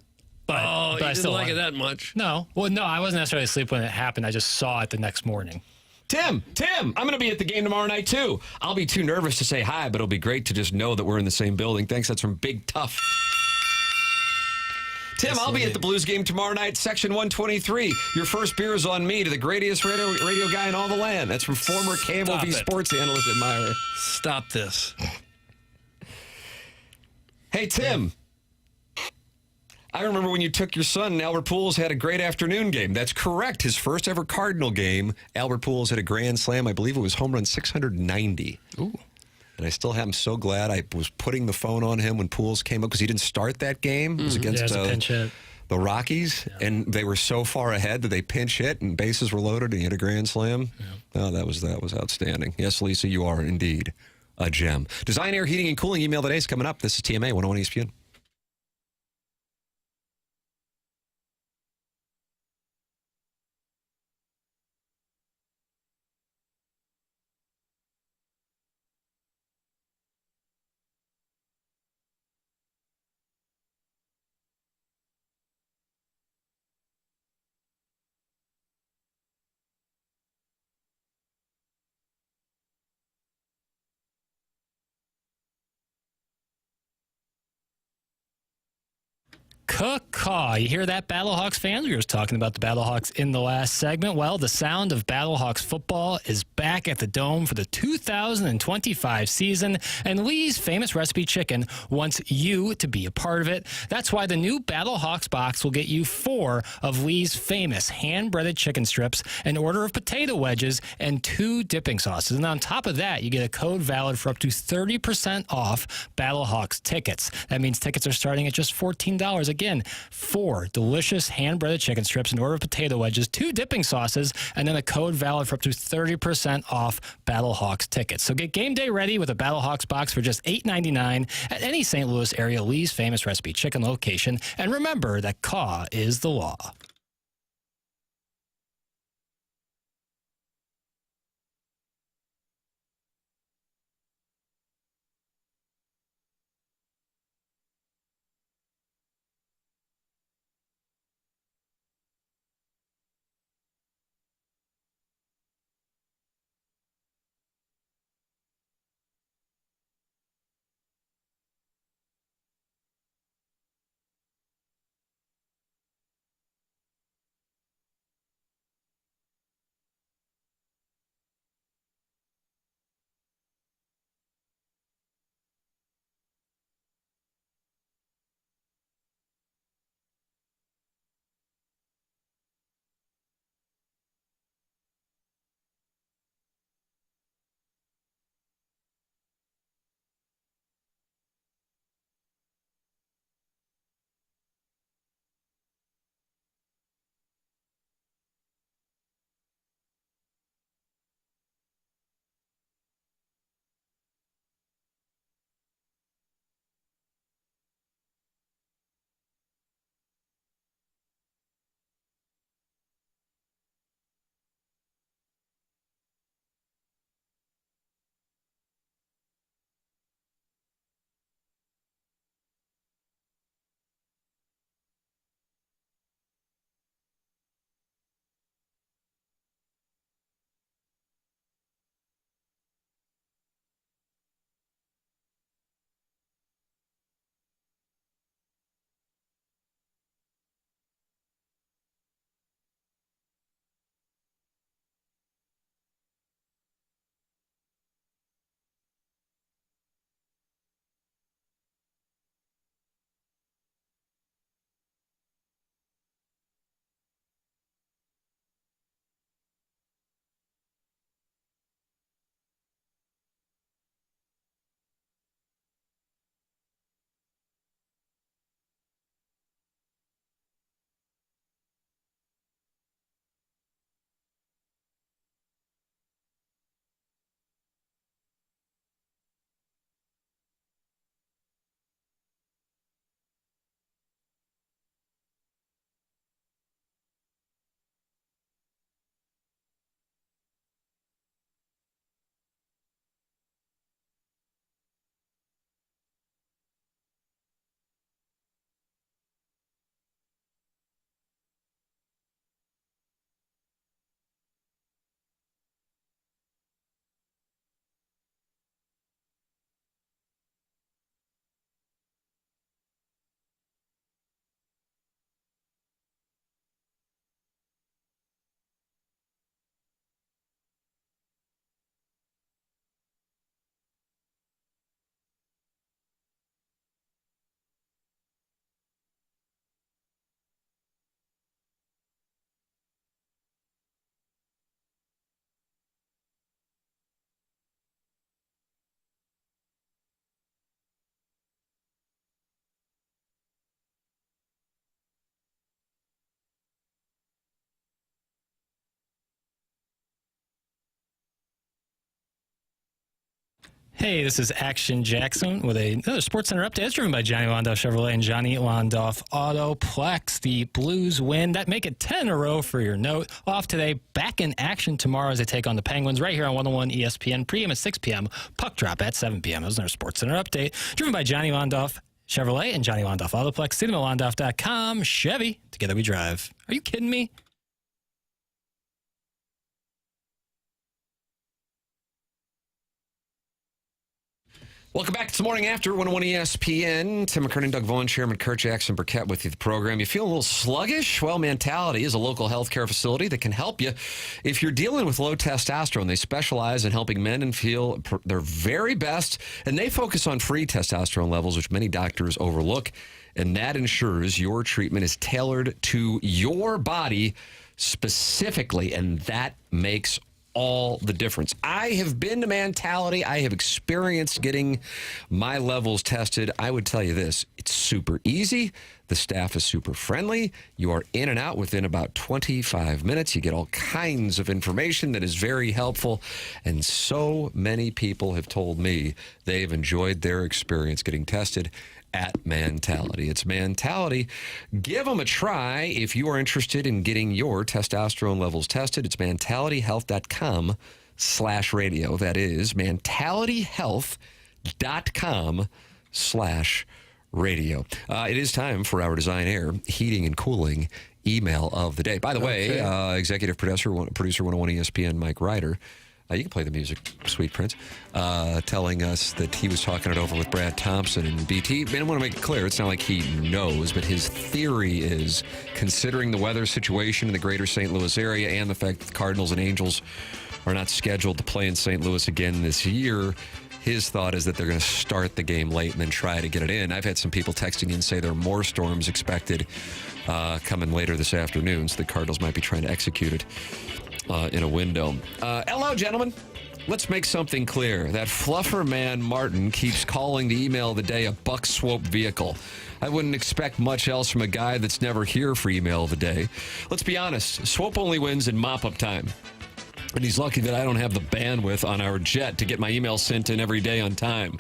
S4: But,
S2: Oh,
S4: but
S2: you
S4: I
S2: didn't
S4: still
S2: like
S4: want-
S2: it that much.
S4: No. Well, no, I wasn't necessarily asleep when it happened. I just saw it the next morning.
S1: Tim, I'm going to be at the game tomorrow night too. I'll be too nervous to say hi, but it'll be great to just know that we're in the same building. Thanks. That's from Big Tough. Tim, I'll be at the Blues game tomorrow night, section 123. Your first beer is on me to the greatest radio guy in all the land. That's from former KMOV
S2: it.
S1: sports analyst at Meyer.
S2: Stop this.
S1: Hey, Tim. I remember when you took your son and Albert Pujols had a great afternoon game. That's correct. His first ever Cardinal game. Albert Pujols hit a grand slam. I believe it was home run 690. Ooh. And I still am so glad I was putting the phone on him when Pujols came up because he didn't start that game. It was against
S4: Yeah, it was a pinch hit.
S1: the Rockies, and they were so far ahead that they pinch hit and bases were loaded and he hit a grand slam. Yeah. Oh, that was outstanding. Yes, Lisa, you are indeed a gem. Design Air Heating and Cooling email today is coming up. This is TMA 101 ESPN.
S4: Caw. You hear that, Battlehawks fans? We were talking about the Battlehawks in the last segment. Well, the sound of Battlehawks football is back at the Dome for the 2025 season, and Lee's Famous Recipe Chicken wants you to be a part of it. That's why the new Battlehawks box will get you 4 of Lee's famous hand-breaded chicken strips, an order of potato wedges, and 2 dipping sauces. And on top of that, you get a code valid for up to 30% off Battlehawks tickets. That means tickets are starting at just $14. Again, 4 delicious hand-breaded chicken strips, an order of potato wedges, 2 dipping sauces, and then a code valid for up to 30% off Battlehawks tickets. So get game day ready with a Battlehawks box for just $8.99 at any St. Louis area Lee's Famous Recipe Chicken location. And remember that caw is the law. Hey, this is Action Jackson with another SportsCenter update. It's driven by Johnny Londoff Chevrolet and Johnny Londoff Autoplex. The Blues win. That make it 10 in a row for your note. Off today, back in action tomorrow as they take on the Penguins right here on 101 ESPN. Pregame at 6 p.m., puck drop at 7 p.m. That was our SportsCenter update. Driven by Johnny Londoff Chevrolet and Johnny Londoff Autoplex. See them at Londoff.com. Chevy, together we drive. Are you kidding me?
S1: Welcome back. It's Morning After 101 ESPN. Tim McKernan, Doug Vaughn, Chairman Kurt Jackson Burkett with you the program. You feel a little sluggish? Well, Mentality is a local healthcare facility that can help you if you're dealing with low testosterone. They specialize in helping men feel their very best, and they focus on free testosterone levels, which many doctors overlook, and that ensures your treatment is tailored to your body specifically, and that makes all the difference. I have been to Mentality. I have experienced getting my levels tested. I would tell you this, it's super easy. The staff is super friendly. You are in and out within about 25 minutes. You get all kinds of information that is very helpful. And so many people have told me they've enjoyed their experience getting tested at Mentality. It's Mentality. Give them a try if you are interested in getting your testosterone levels tested. It's mentalityhealth.com/radio. That is mentalityhealth.com/radio. It is time for our Design Air Heating and Cooling email of the day. By the way, executive producer 101 ESPN, Mike Ryder, you can play the music, Sweet Prince, telling us that he was talking it over with Brad Thompson and BT. I want to make it clear, it's not like he knows, but his theory is, considering the weather situation in the greater St. Louis area and the fact that the Cardinals and Angels are not scheduled to play in St. Louis again this year, his thought is that they're going to start the game late and then try to get it in. I've had some people texting in say there are more storms expected coming later this afternoon, so the Cardinals might be trying to execute it in a window. Hello, gentlemen. Let's make something clear. That fluffer man, Martin, keeps calling the email of the day a buck swope vehicle. I wouldn't expect much else from a guy that's never here for email of the day. Let's be honest. Swope only wins in mop-up time. And he's lucky that I don't have the bandwidth on our jet to get my emails sent in every day on time.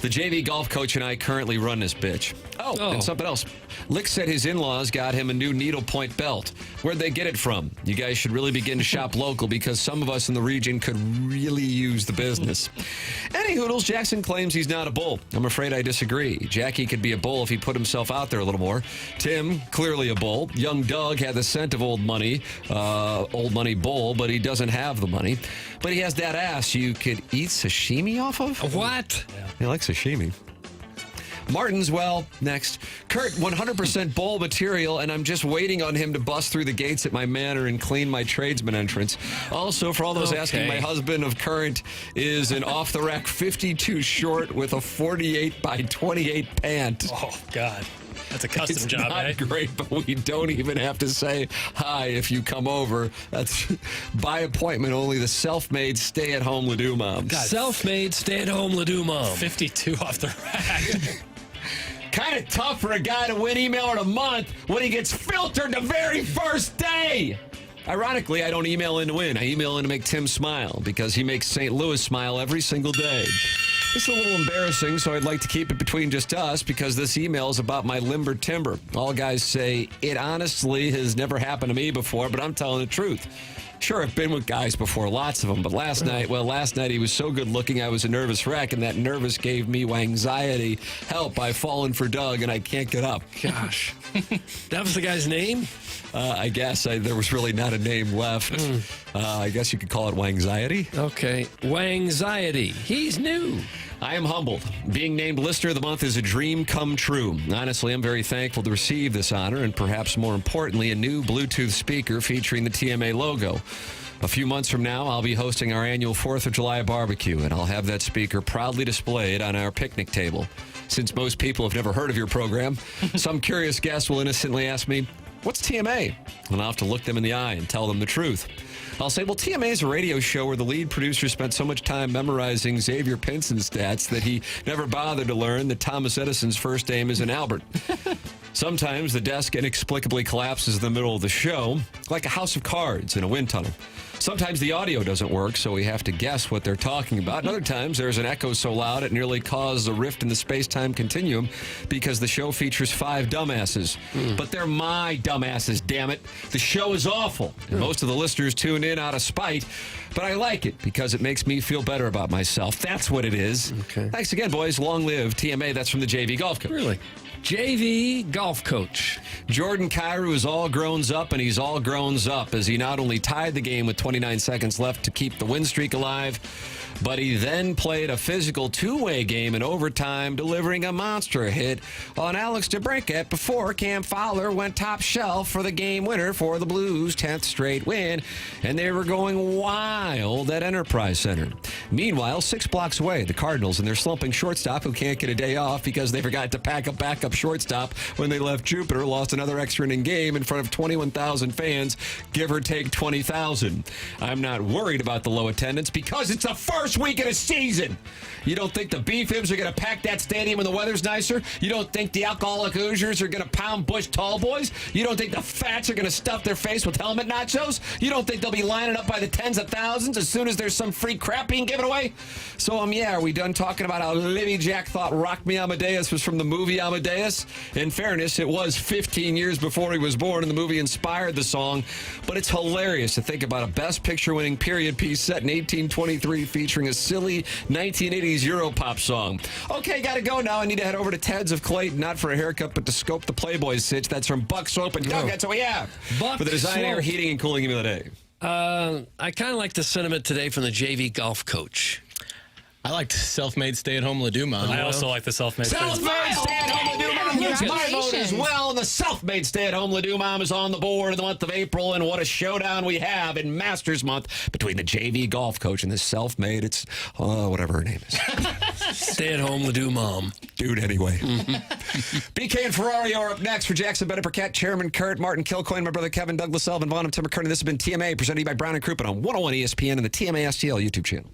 S1: The JV golf coach and I currently run this bitch. Oh, and something else. Lick said his in-laws got him a new needlepoint belt. Where'd they get it from? You guys should really begin to shop local because some of us in the region could really use the business. Any hoodles, Jackson claims he's not a bull. I'm afraid I disagree. Jackie could be a bull if he put himself out there a little more. Tim, clearly a bull. Young Doug had the scent of old money bull, but he doesn't have the money. But he has that ass you could eat sashimi off of?
S2: What?
S1: Yeah. He likes sashimi. Martin's, well, next. Kurt, 100% bull material, and I'm just waiting on him to bust through the gates at my manor and clean my tradesman entrance. Also, for all those asking, my husband of current is an off-the-rack 52 short with a 48 by 28 pant.
S4: Oh, God. That's a custom job,
S1: not great, but we don't even have to say hi if you come over. That's by appointment only. The self-made stay-at-home Ladue mom.
S2: Self-made stay-at-home Ladue mom.
S4: 52 off the rack.
S1: Kind of tough for a guy to win email in a month when he gets filtered the very first day. Ironically, I don't email in to win. I email in to make Tim smile because he makes St. Louis smile every single day. It's a little embarrassing, so I'd like to keep it between just us because this email is about my limber timber. All guys say, it honestly has never happened to me before, but I'm telling the truth. Sure, I've been with guys before, lots of them, but last night he was so good looking I was a nervous wreck, and that nervous gave me anxiety. Help, I've fallen for Doug, and I can't get up.
S2: Gosh. That was the guy's name?
S1: I guess there was really not a name left. I guess you could call it Wangxiety.
S2: Okay. Wangxiety. He's new.
S1: I am humbled. Being named Listener of the Month is a dream come true. Honestly, I'm very thankful to receive this honor and perhaps more importantly, a new Bluetooth speaker featuring the TMA logo. A few months from now, I'll be hosting our annual 4th of July barbecue, and I'll have that speaker proudly displayed on our picnic table. Since most people have never heard of your program, some curious guest will innocently ask me, what's TMA? And I'll have to look them in the eye and tell them the truth. I'll say, well, TMA is a radio show where the lead producer spent so much time memorizing Xavier Pinson's stats that he never bothered to learn that Thomas Edison's first name is an Albert. Sometimes the desk inexplicably collapses in the middle of the show, like a house of cards in a wind tunnel. Sometimes the audio doesn't work, so we have to guess what they're talking about. And other times there's an echo so loud it nearly causes a rift in the space-time continuum because the show features 5 dumbasses. But they're my dumbasses, damn it. The show is awful, and most of the listeners tune in out of spite. But I like it because it makes me feel better about myself. That's what it is.
S2: Okay.
S1: Thanks again, boys. Long live TMA. That's from the JV golf coach.
S2: Really? JV golf coach.
S1: Jordan Kyrou is all grown up, and he's all grown up as he not only tied the game with 29 seconds left to keep the win streak alive, but he then played a physical two-way game in overtime, delivering a monster hit on Alex DeBrincat before Cam Fowler went top shelf for the game winner for the Blues' 10th straight win, and they were going wild at Enterprise Center. Meanwhile, 6 blocks away, the Cardinals and their slumping shortstop, who can't get a day off because they forgot to pack a backup shortstop when they left Jupiter, lost another extra inning game in front of 21,000 fans, give or take 20,000. I'm not worried about the low attendance because it's the first week of the season. You don't think the B-Fibs are going to pack that stadium when the weather's nicer? You don't think the alcoholic Hoosiers are going to pound Bush tall boys? You don't think the Fats are going to stuff their face with helmet nachos? You don't think they'll be lining up by the tens of thousands as soon as there's some free crap being given away? So, are we done talking about how Libby Jack thought Rock Me Amadeus was from the movie Amadeus? In fairness, it was 15 years before he was born, and the movie inspired the song. But it's hilarious to think about a Best Picture-winning period piece set in 1823 featuring a silly 1980s Europop song. Okay, gotta go now. I need to head over to Ted's of Clayton, not for a haircut, but to scope the Playboy sitch. That's from Buck Soap and Doug. That's what we have for the Design Air Heating and Cooling Game of the Day.
S2: I kind of like the sentiment today from the JV golf coach.
S17: I liked self-made stay-at-home Ladue mom.
S4: I also like the self-made
S1: Self-made stay-at-home Ladue Mom gets my vote as well. And the self-made stay-at-home Ladue Mom is on the board in the month of April. And what a showdown we have in Masters Month between the JV golf coach and the self-made, it's whatever her name is.
S2: Stay-at-home Ladue Mom.
S1: Dude, anyway. BK and Ferrari are up next for Jackson Burkett, Chairman Kurt, Martin Kilcoyne, my brother Kevin, Douglas Sullivan, Vaughn, and Tim McKernan. This has been TMA, presented by Brown and Crouppen on 101 ESPN and the TMA STL YouTube channel.